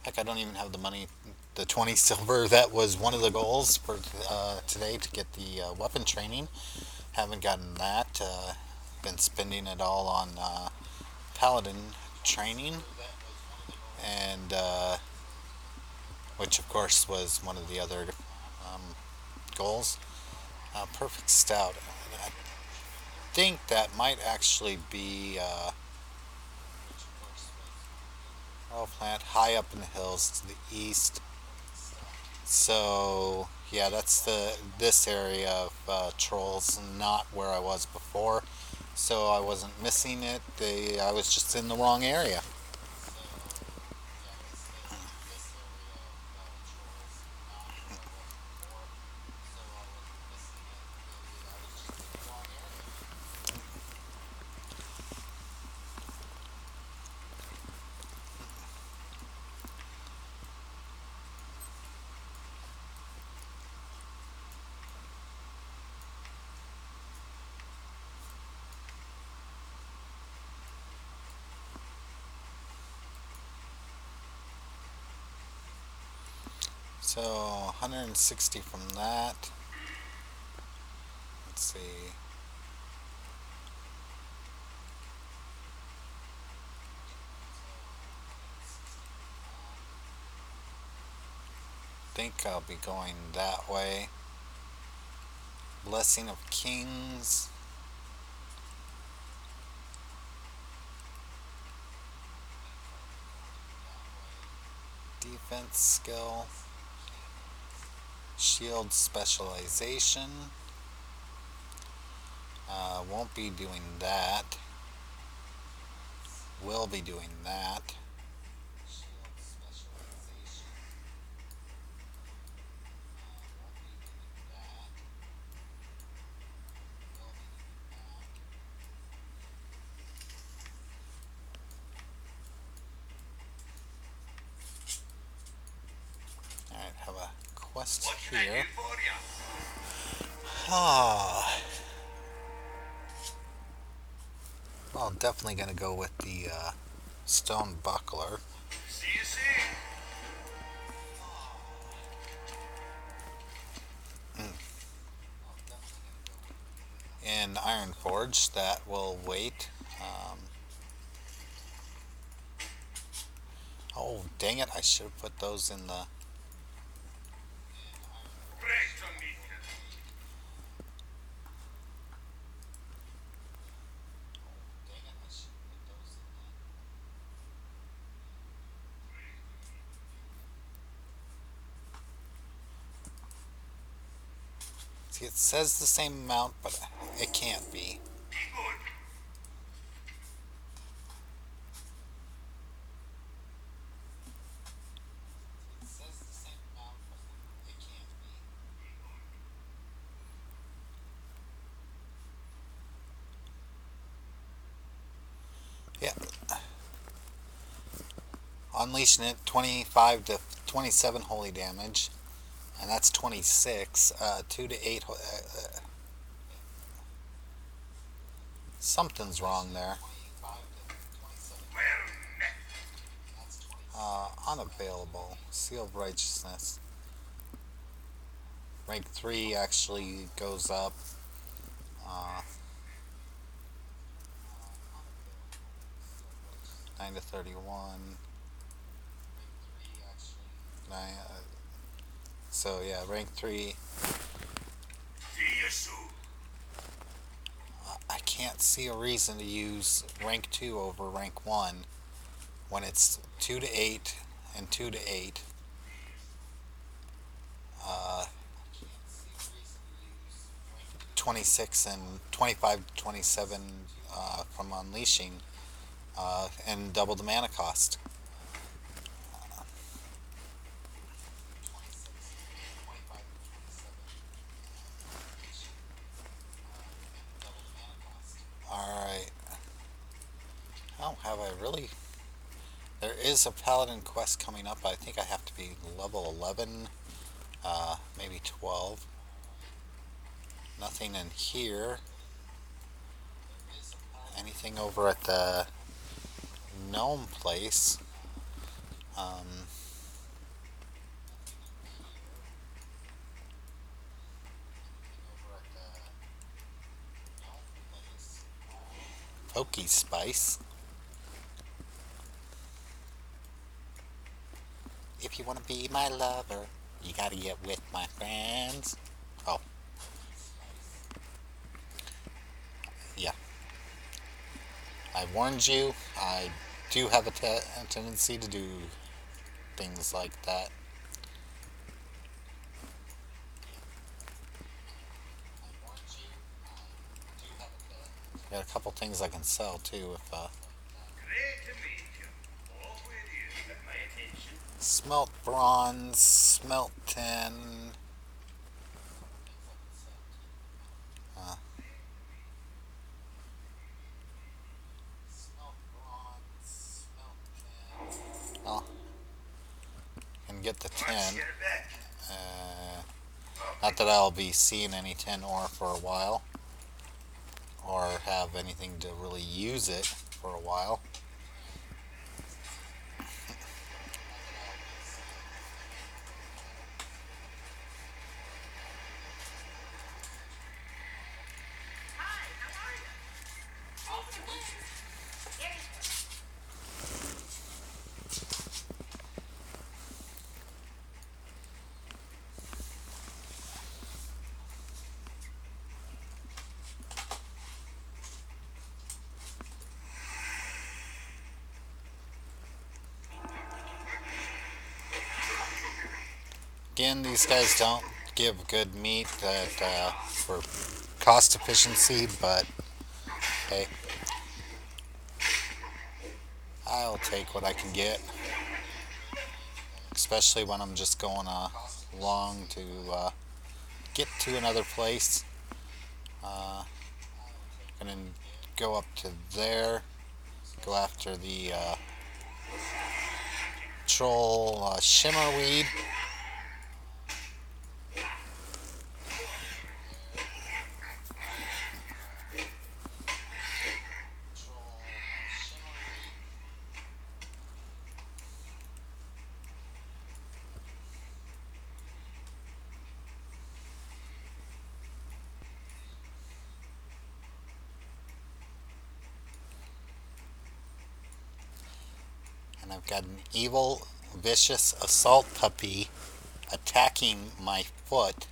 S1: Heck, I don't even have the money, the 20 silver. That was one of the goals for today, to get the weapon training. Haven't gotten that. Been spending it all on paladin training, and which of course was one of the other goals. Perfect stout. I think that might actually be plant high up in the hills to the east. So yeah, that's this area of trolls, not where I was before. So I wasn't missing it. I was just in the wrong area. So 160 from that. Let's see. Think I'll be going that way. Blessing of Kings. Defense skill. Shield specialization. Won't be doing that. will be doing that. Alright, have a quest
S2: What can I
S1: here.
S2: do for you?
S1: Ah. Well, definitely gonna go with the stone buckler.
S2: See you soon.
S1: And Iron Forge, that will wait. Oh, dang it, I should have put those in the...
S2: Great to meet you.
S1: See, it says the same amount, but it can't be.
S2: Be good.
S1: Yeah. Unleashing it, 25 to 27 holy damage. And that's 26. 2 to 8. Something's wrong there.
S2: Well met.
S1: Unavailable. Seal of Righteousness. Rank 3 actually goes up. Uh, 9 to 31. 9, so yeah, rank 3.
S2: See you soon.
S1: I can't see a reason to use rank 2 over rank 1 when it's 2 to 8 and 2 to 8. 26 and 25 to 27 from unleashing and double the mana cost. Alright. Oh, have I really? There is a paladin quest coming up. I think I have to be level 11, maybe 12. Nothing in here. Anything over at the gnome place? Pokey Spice. If you want to be my lover, you gotta get with my friends. Oh. Yeah. I warned you. I do have a tendency to do things like that. Got a couple things I can sell too if
S2: Great to meet you. All with you. Get my attention.
S1: smelt bronze, smelt tin. Uh, oh, and get the
S2: Watch
S1: tin.
S2: your back.
S1: Not that I'll be seeing any tin ore for a while, or have anything to really use it for a while.
S3: Hi, how are you? Here you go.
S1: Again, these guys don't give good meat for cost efficiency, but hey. I'll take what I can get, especially when I'm just going along to get to another place. Gonna go up to there, go after the troll shimmerweed. And I've got an evil, vicious assault puppy attacking my foot.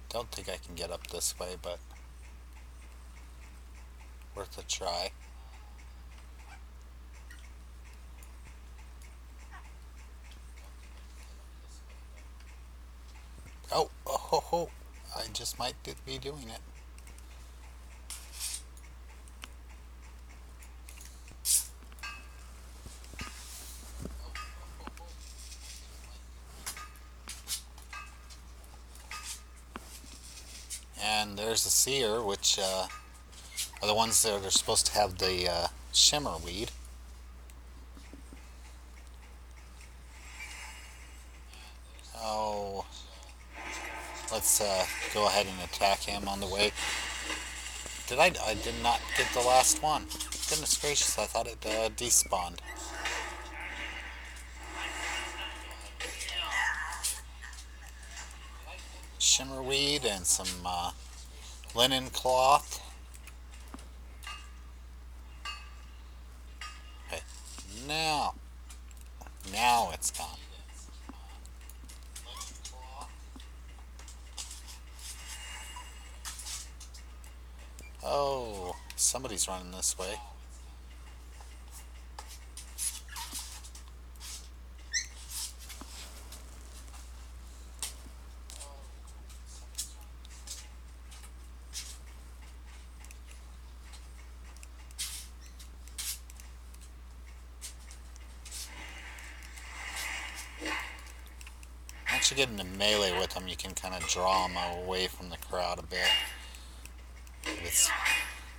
S1: Don't think I can get up this way, but worth a try. Oh, oh, ho, ho. I just might be doing it. And there's the seer, which are the ones that are supposed to have the shimmer weed. Oh, let's go ahead and attack him on the way. I did not get the last one. Goodness gracious, I thought it despawned. Shimmerweed and some linen cloth. Okay, now it's gone. Oh, somebody's running this way. Once you get into melee with them, you can kind of draw them away from the crowd a bit.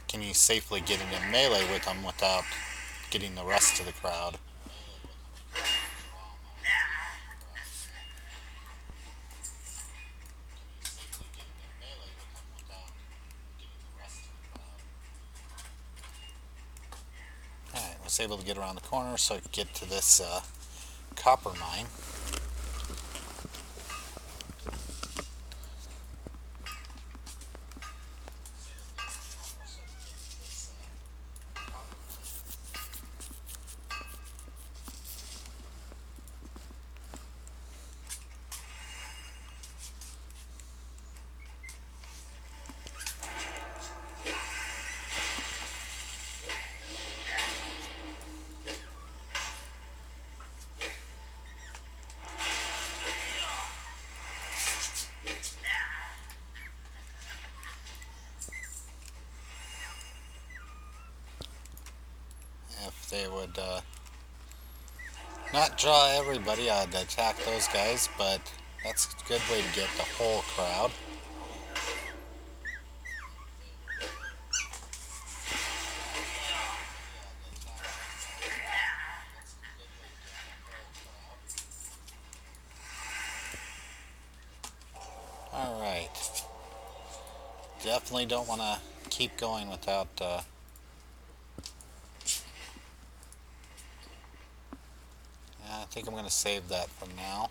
S1: Can you safely get into melee with them without getting the rest of the crowd? Alright, was able to get around the corner so I could get to this copper mine. If they would not draw everybody, I'd attack those guys, but that's a good way to get the whole crowd. Alright. Definitely don't want to keep going without I think I'm going to save that for now.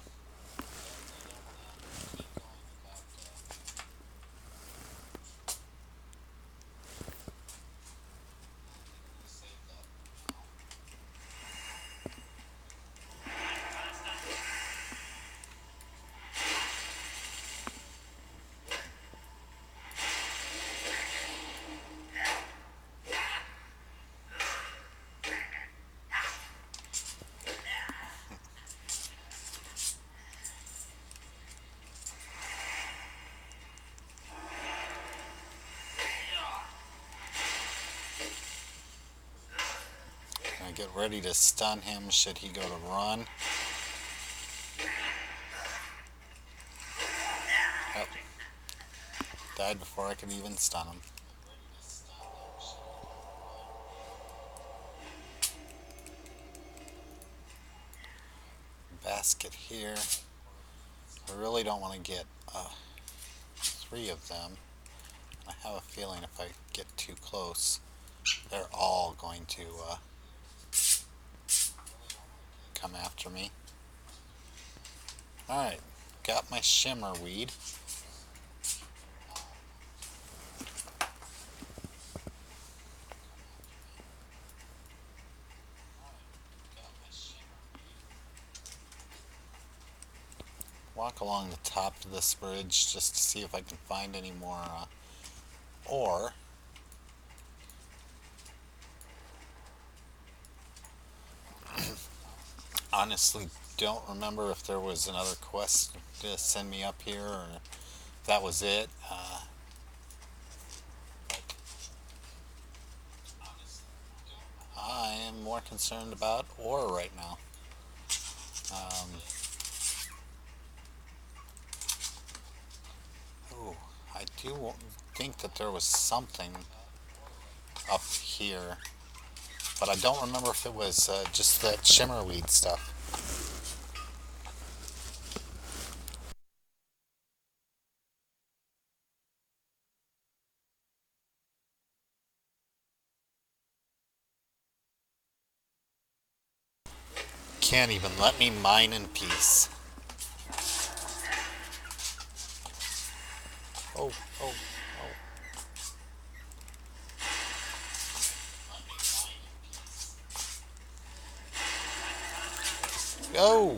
S1: get ready to stun him should he go to run. Yep. Died before I could even stun him. Basket here. I really don't want to get 3 of them. I have a feeling if I get too close, they're all going to come after me. Alright, got my shimmer weed. Walk along the top of this bridge just to see if I can find any more ore. Honestly, don't remember if there was another quest to send me up here or if that was it. But I am more concerned about ore right now. Ooh, I do think that there was something up here, but I don't remember if it was just that shimmerweed stuff. Can't even let me mine in peace. Oh, oh, oh. Go!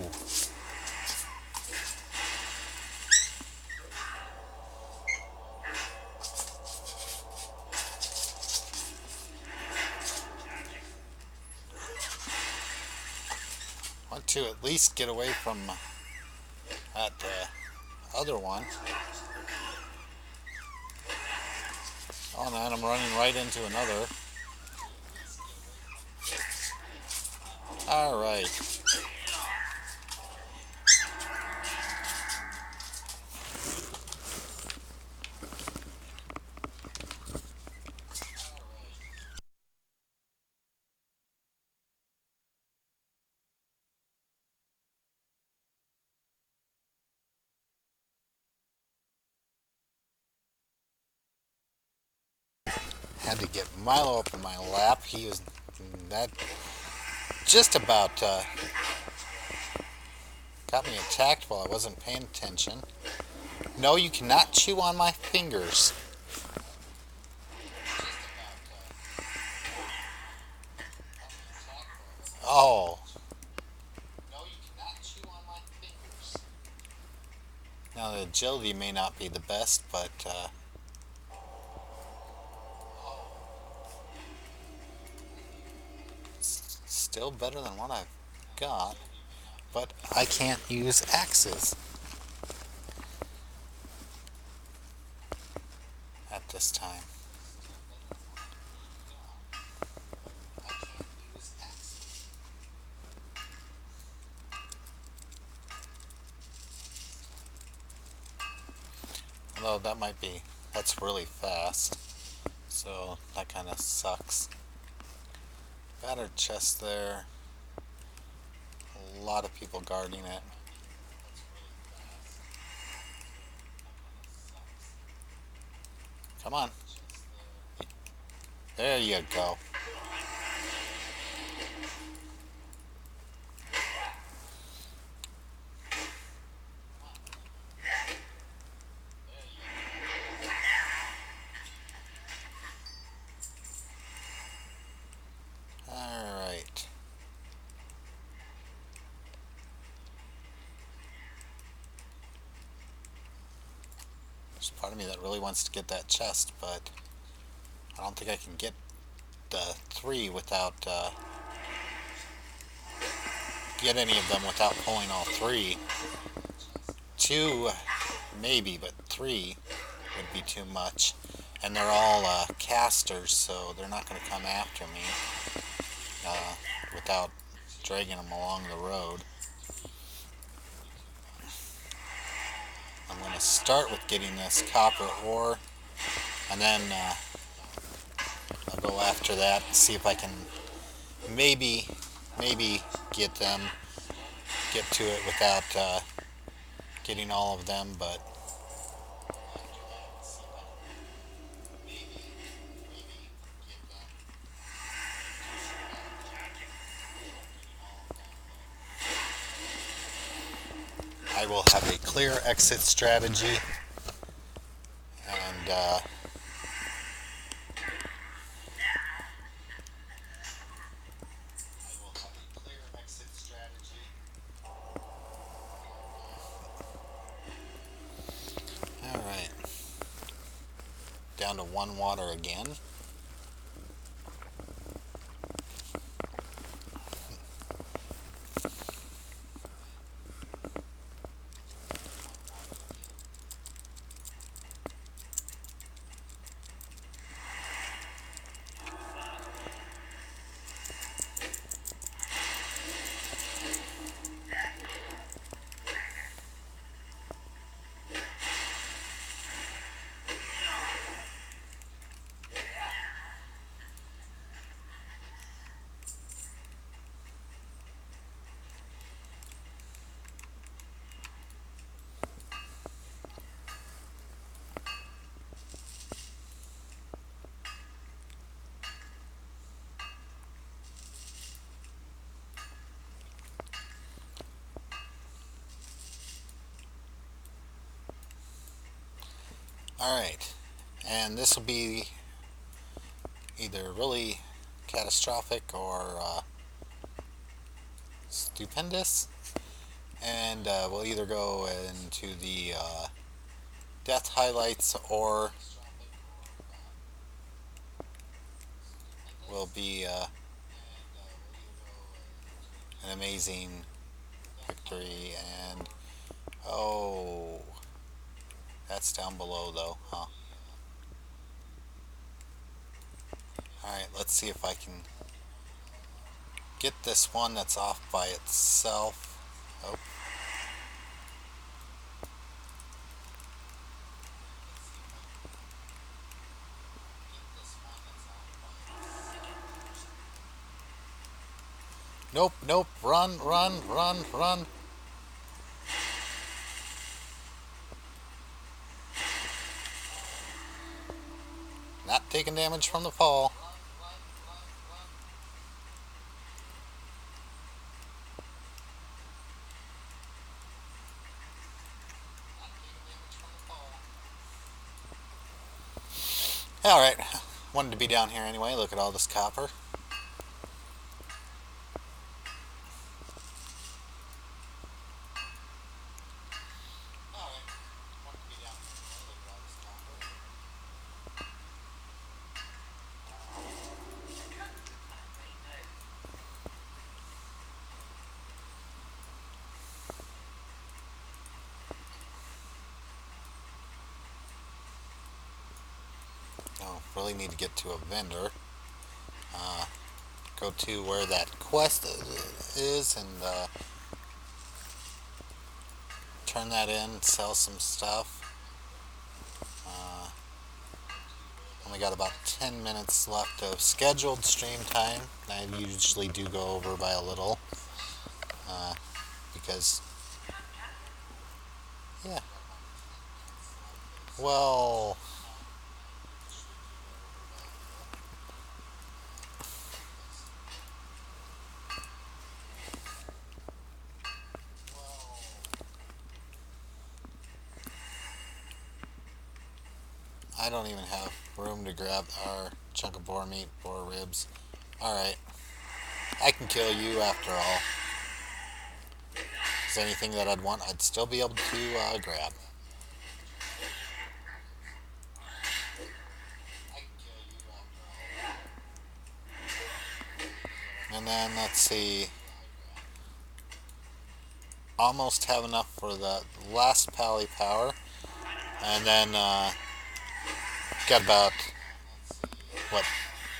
S1: Want to at least get away from that other one. Oh man, I'm running right into another. Alright. Had to get Milo up in my lap. He was that just about got me attacked while I wasn't paying attention. No, you cannot chew on my fingers. Oh. No, you cannot chew on my fingers. Now the agility may not be the best, but still better than what I've got. But I can't use axes at this time. Although that's really fast. So that kind of sucks. Battered chest there. A lot of people guarding it. Come on. There you go. Alright. There's part of me that really wants to get that chest, but I don't think I can get the 3 without get any of them without pulling all 3. 2 maybe, but 3 would be too much. And they're all casters, so they're not going to come after me without dragging them along the road. I'm going to start with getting this copper ore, and then I'll go after that and see if I can maybe get to it without getting all of them, but I will have a clear exit strategy, and alright, down to 1 water again. Alright, and this will be either really catastrophic or stupendous, and we'll either go into the death highlights, or will be an amazing victory. And oh, that's down below though, huh? Alright, let's see if I can get this one that's off by itself. Oh. Nope, nope, run, run, run, run. Not taking damage from the fall. Alright, wanted to be down here anyway. Look at all this copper. Oh, really need to get to a vendor. Go to where that quest is and turn that in, sell some stuff. Only got about 10 minutes left of scheduled stream time. I usually do go over by a little, because, yeah, well, I don't even have room to grab our chunk of boar meat, boar ribs. Alright, I can kill you after all. Is there anything that I'd want, I'd still be able to grab. And then, let's see, almost have enough for the last pally power. And then, got about, what,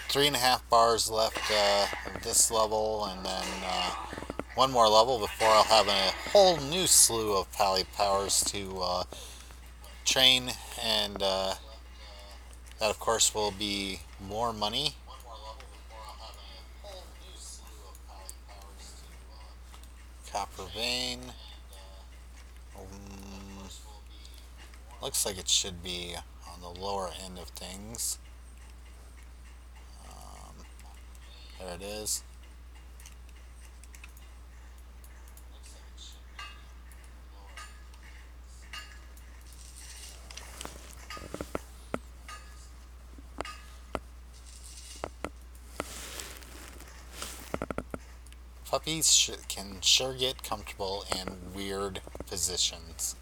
S1: 3.5 bars left of this level, and then one more level before I'll have a whole new slew of pally powers to train, and that of course will be more money. Copper vein. Um, Looks like it should be on the lower end of things. There it is. Puppies can sure get comfortable in weird positions.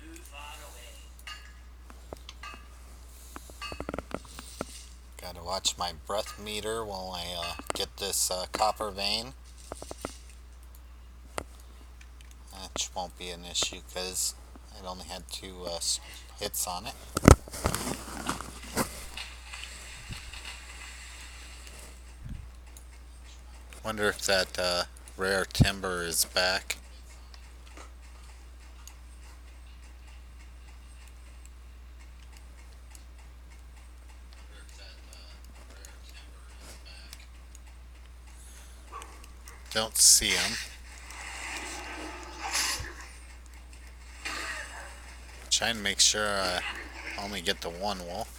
S2: Too far away.
S1: Gotta watch my breath meter while I get this copper vein. Which won't be an issue because it only had 2 hits on it. Wonder if that rare timber is back. Don't see him. Trying to make sure I only get the one wolf.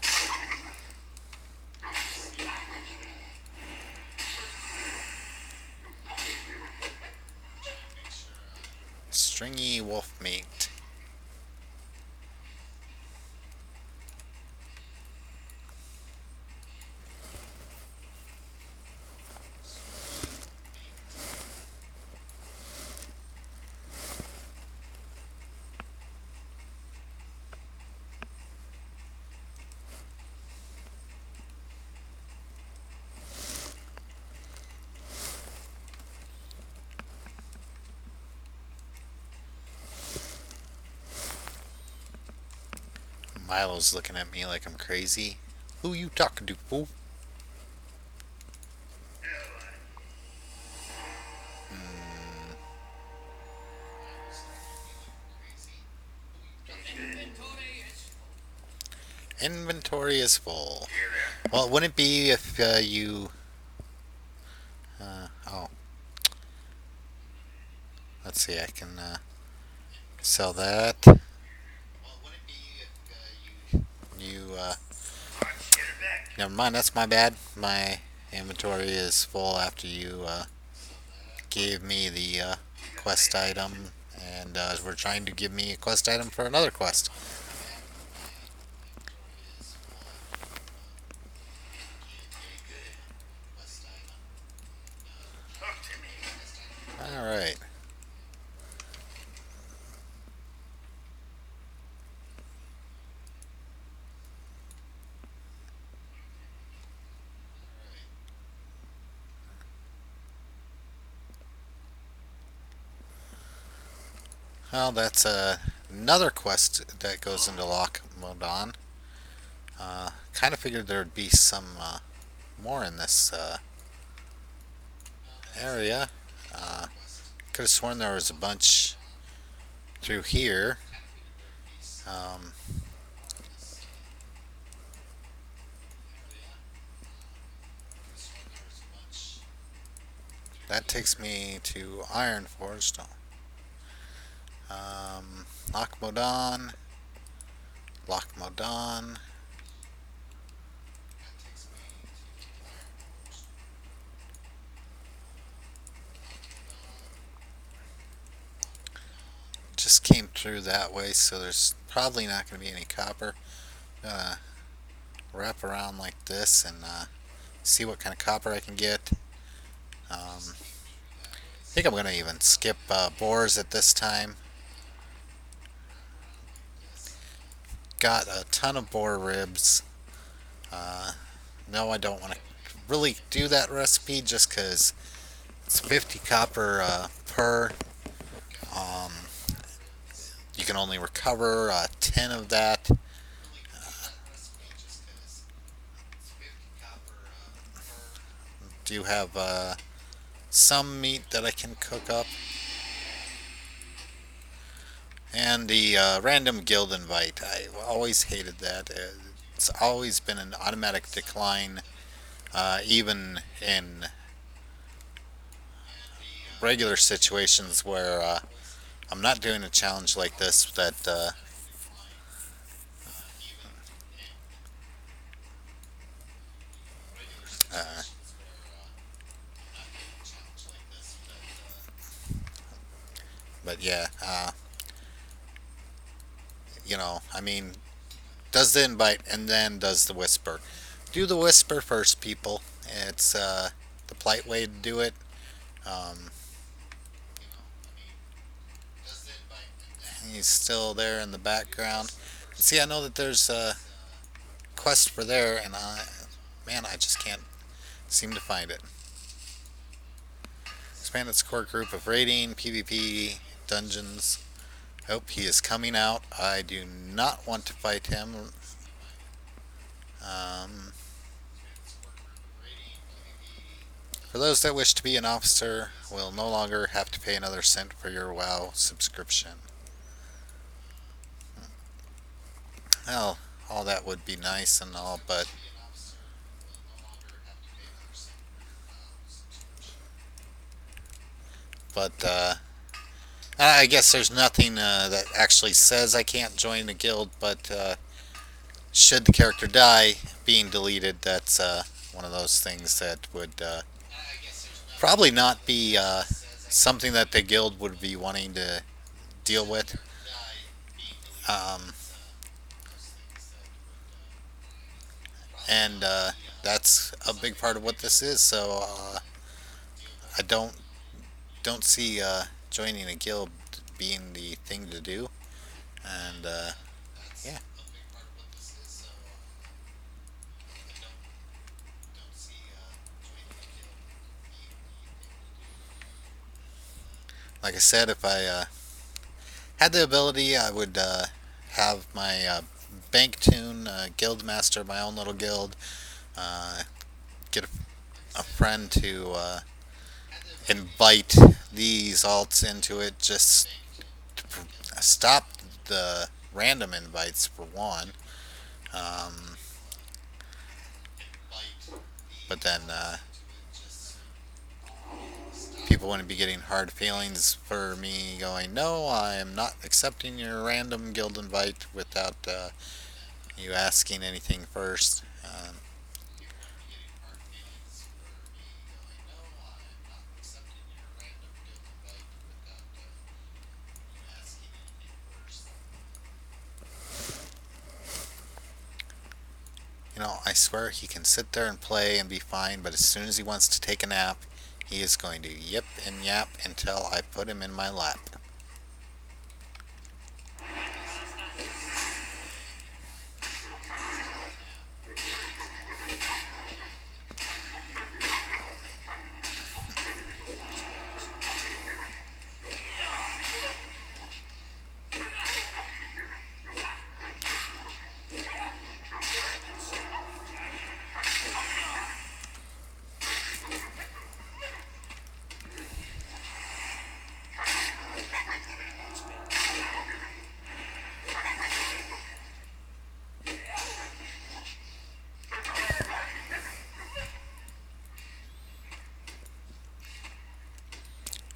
S1: Stringy wolf meat. Milo's looking at me like I'm crazy. Who you talking to, fool? Inventory is full. Well, it wouldn't be if you... oh. Let's see, I can sell that. You, never mind, that's my bad. My inventory is full after you gave me the quest item, and we're trying to give me a quest item for another quest.
S2: Talk to me.
S1: Alright. Well, that's another quest that goes into Loch Modan. Kind of figured there'd be some more in this area. Could have sworn there was a bunch through here. Um, that takes me to Iron Forest. Loch Modan. Loch Modan. Just came through that way, so there's probably not going to be any copper. Wrap around like this and see what kind of copper I can get. think I'm gonna even skip boars at this time. Got a ton of boar ribs. Uh, no, I don't want to really do that recipe just because it's 50 copper per. Um, you can only recover 10 of that. Do have some meat that I can cook up. And the random guild invite. I always hated that. It's always been an automatic decline, even in regular situations where I'm not doing a challenge like this. That uh, but yeah, I mean, does the invite and then does the whisper. Do the whisper first, people. It's the polite way to do it. Um, he's still there in the background. See, I know that there's a quest for there, and man, I just can't seem to find it. Expand its core group of raiding, PvP, dungeons. Oh, he is coming out. I do not want to fight him. Um, for those that wish to be an officer, will no longer have to pay another cent for your WoW subscription. Well, all that would be nice and all, but I guess there's nothing that actually says I can't join the guild, but should the character die, being deleted, that's one of those things that would probably not be something that the guild would be wanting to deal with. Um, and that's a big part of what this is. So I don't see joining a guild being the thing to do. And yeah, like I said, if I had the ability, I would have my bank toon guild master, my own little guild. Uh, get a friend to invite these alts into it, just to stop the random invites for one. Um, but then people wouldn't be getting hard feelings for me going, no, I am not accepting your random guild invite without you asking anything first. I swear he can sit there and play and be fine, but as soon as he wants to take a nap, he is going to yip and yap until I put him in my lap.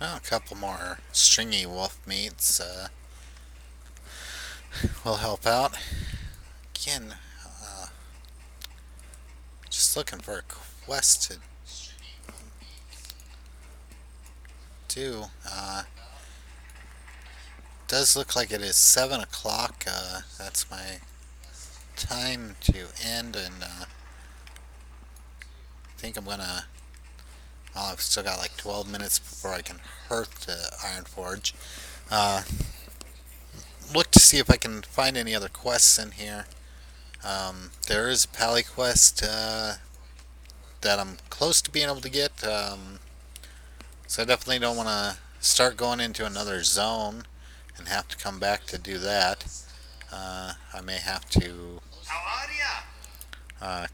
S1: Oh, a couple more stringy wolf meats will help out. Again, uh, just looking for a quest to do. Does look like it is 7 o'clock. That's my time to end, and I think I'm gonna I've still got like 12 minutes before I can hearth the Iron Forge. Uh, look to see if I can find any other quests in here. There is a Pally quest that I'm close to being able to get. So I definitely don't want to start going into another zone and have to come back to do that. I may have to
S2: How are ya?
S1: uh,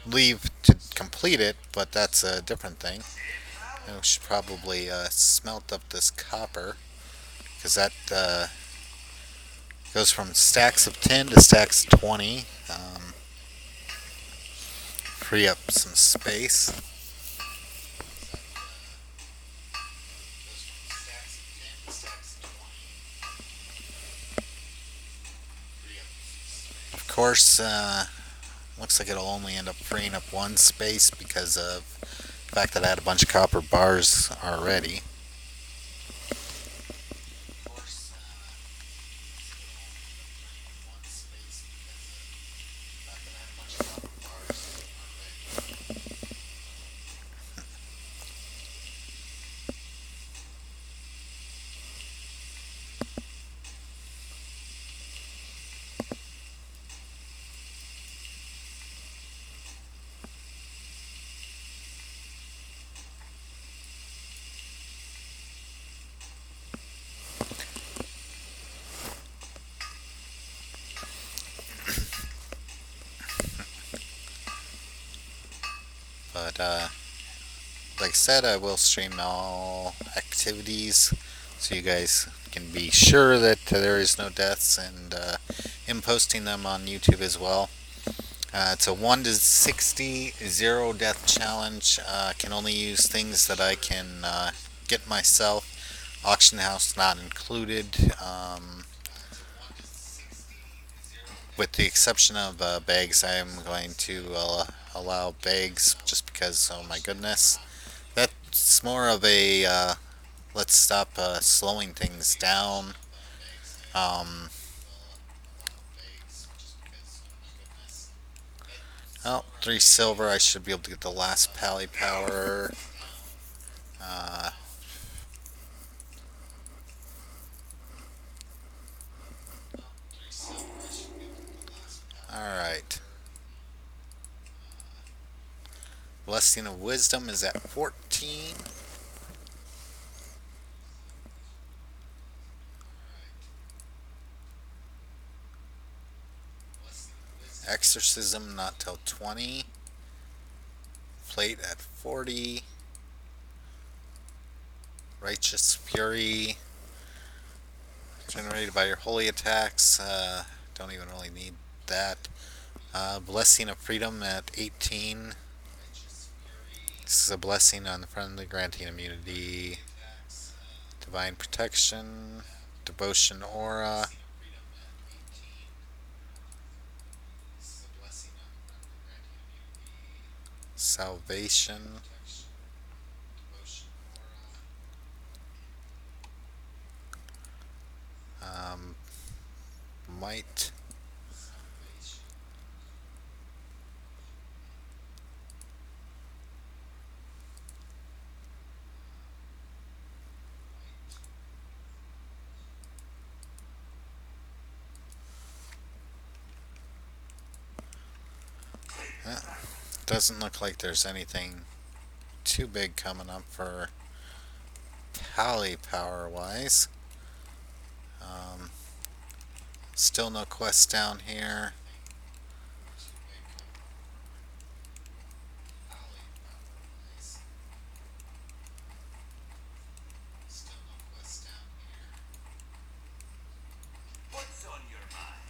S1: leave to complete it, but that's a different thing. I should probably smelt up this copper because that goes from stacks of 10 to stacks of 20. Free up some space. Of course, looks like it'll only end up freeing up one space because of the fact that I had a bunch of copper bars already. But like I said, I will stream all activities so you guys can be sure that there is no deaths, and am posting them on YouTube as well. It's a 1 to 60 zero death challenge. Can only use things that I can get myself. Auction house not included. With the exception of bags, I am going to allow bags just because, oh my goodness. That's more of a let's stop slowing things down. Um, oh, 3 silver. I should be able to get the last pally power. Uh, Alright. Blessing of Wisdom is at 14. Exorcism not till 20. Plate at 40. Righteous Fury. Generated by your holy attacks. Don't even really need that. Blessing of Freedom at 18. This is a blessing on the friendly, granting immunity. Divine Protection. Devotion Aura. Salvation. Might. Doesn't look like there's anything too big coming up for pally power wise. Still no quests down here.
S2: What's on your mind?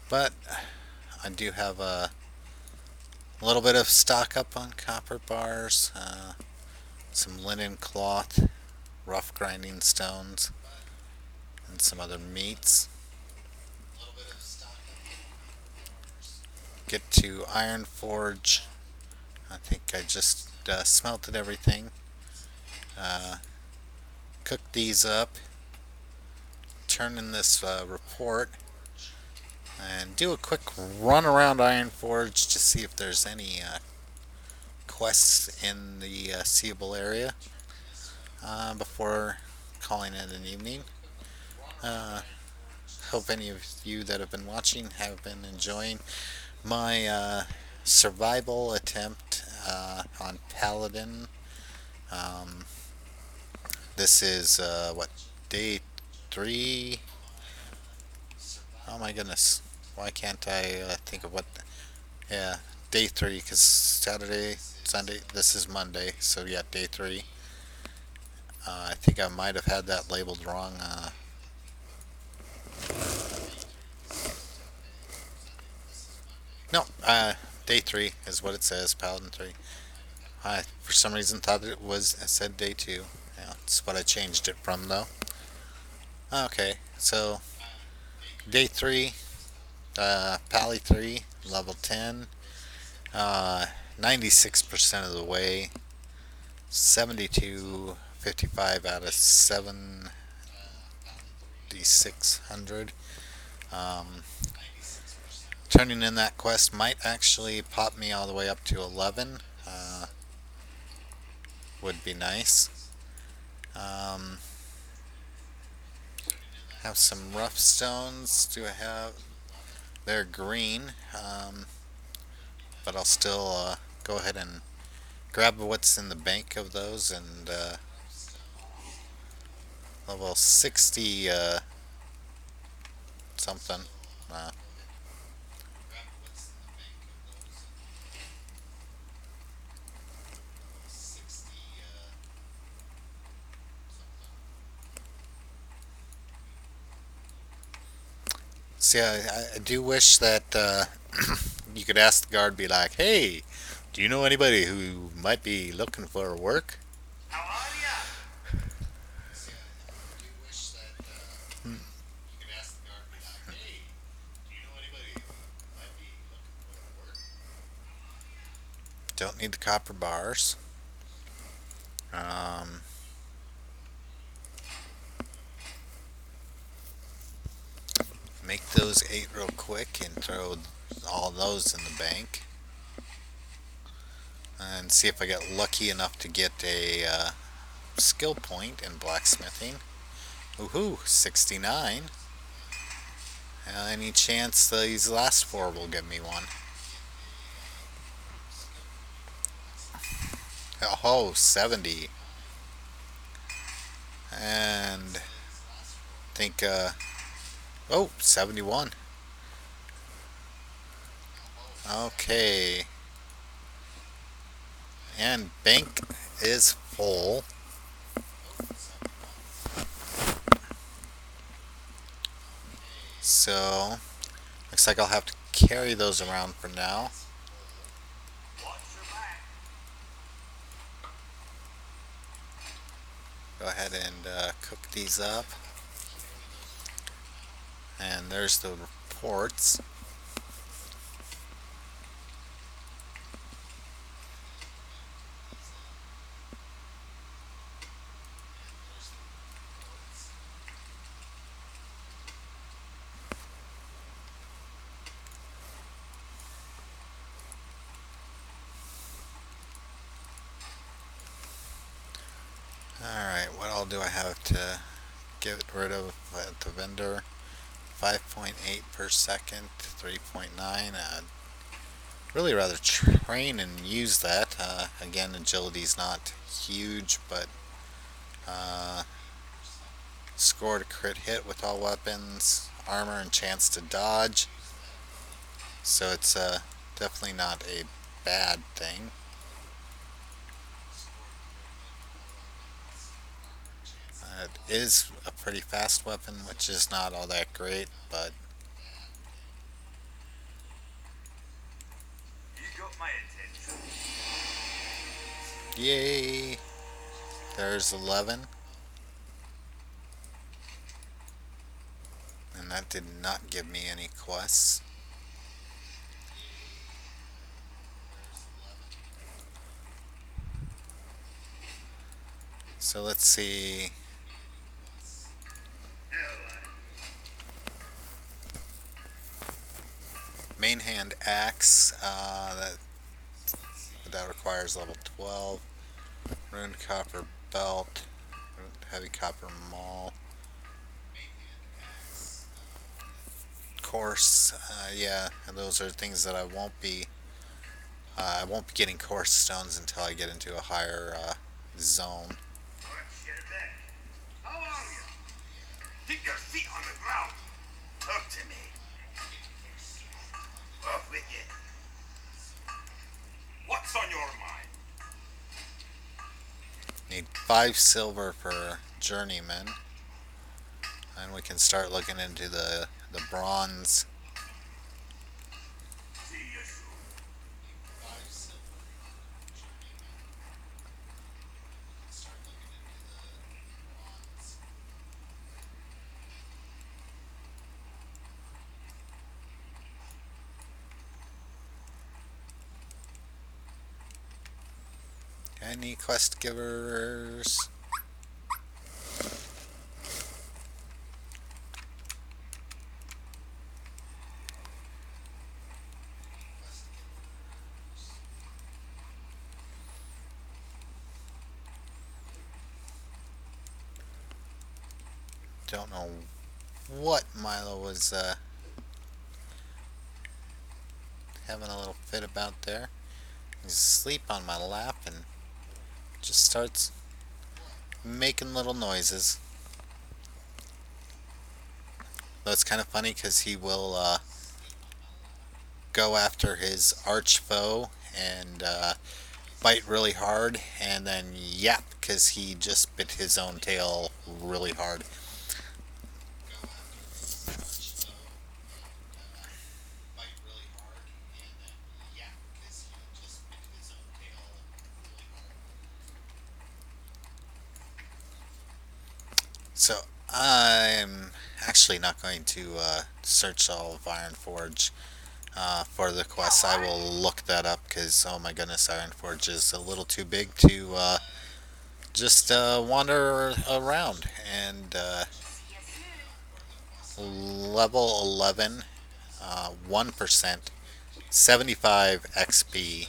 S1: But I do have a little bit of stock up on copper bars, some linen cloth, rough grinding stones, and some other meats. Get to Iron Forge. I think I just smelted everything. Cook these up. Turn in this report. and do a quick run around Ironforge to see if there's any quests in the seeable area before calling it an evening. Uh, Hope any of you that have been watching have been enjoying my survival attempt on Paladin. Um, this is what, day 3? Oh my goodness, why can't I think of what? Yeah, day 3, because Saturday, Sunday, this is Monday, so yeah, day 3. I think I might have had that labeled wrong. No, day 3 is what it says, Paladin 3. I, for some reason, thought it said day 2. Yeah, that's what I changed it from, though. Okay, so day 3, Pally 3, level 10, 96% of the way, 7255 out of 7600. Um, Turning in that quest might actually pop me all the way up to 11. Would be nice. Um, have some rough stones. Do I have? They're green, but I'll still go ahead and grab what's in the bank of those, and level 60 something. Uh, See, I do wish that you could ask the guard, be like, "Hey, do you know anybody who might be looking for work?"
S2: How are ya?
S1: Don't need the copper bars. Um, Make those 8 real quick and throw all those in the bank. And see if I get lucky enough to get a skill point in blacksmithing. Woohoo, 69. Any chance these last 4 will give me one? Oh, 70. And think, oh, 71. Okay. And bank is full. So, looks like I'll have to carry those around for now.
S2: Watch your back.
S1: Go ahead and cook these up. And there's the reports. Alright, what all do I have to get rid of at the vendor? 5.8 per second, 3.9. Really rather train and use that. Again, agility's not huge, but score to crit hit with all weapons, armor and chance to dodge. So it's definitely not a bad thing. It is a pretty fast weapon, which is not all that great, but
S2: You got my attention.
S1: yay! There's 11. And that did not give me any quests. So let's see. Main hand axe. That requires level 12. Rune copper belt. Heavy copper maul. Course. Yeah, those are things that I won't be. I won't be getting course stones until I get into a higher zone.
S2: What's your neck? How are you? Keep your feet on the ground. Talk to me. Off with you. What's on your mind?
S1: Need 5 silver for journeyman, and we can start looking into the bronze.
S2: See you soon.
S1: Any quest givers? Don't know what Milo was having a little fit about there. He's asleep on my lap and just starts making little noises. Though it's kind of funny because he will go after his arch foe and bite really hard and then yap because he just bit his own tail really hard. So I'm actually not going to search all of Ironforge for the quests. I will look that up because, oh my goodness, Ironforge is a little too big to just wander around. And level 11, 1%, 75 XP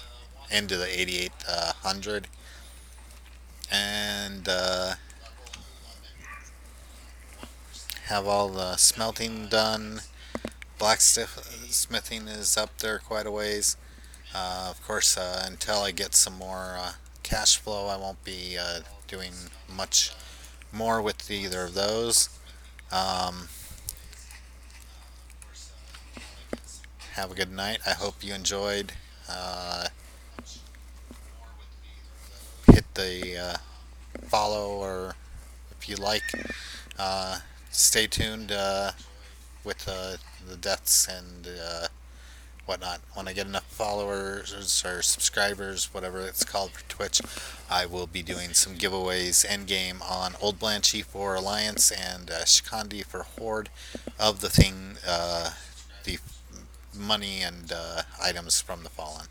S1: into the 8800. And have all the smelting done. Blacksmithing is up there quite a ways. Of course, until I get some more cash flow, I won't be doing much more with either of those. Have a good night. I hope you enjoyed. Hit the follow, or if you like, stay tuned with the deaths and whatnot. When I get enough followers or subscribers, whatever it's called for Twitch, I will be doing some giveaways endgame on Old Blanchy for Alliance and Askandi for Horde of the thing, the money and items from the Fallen.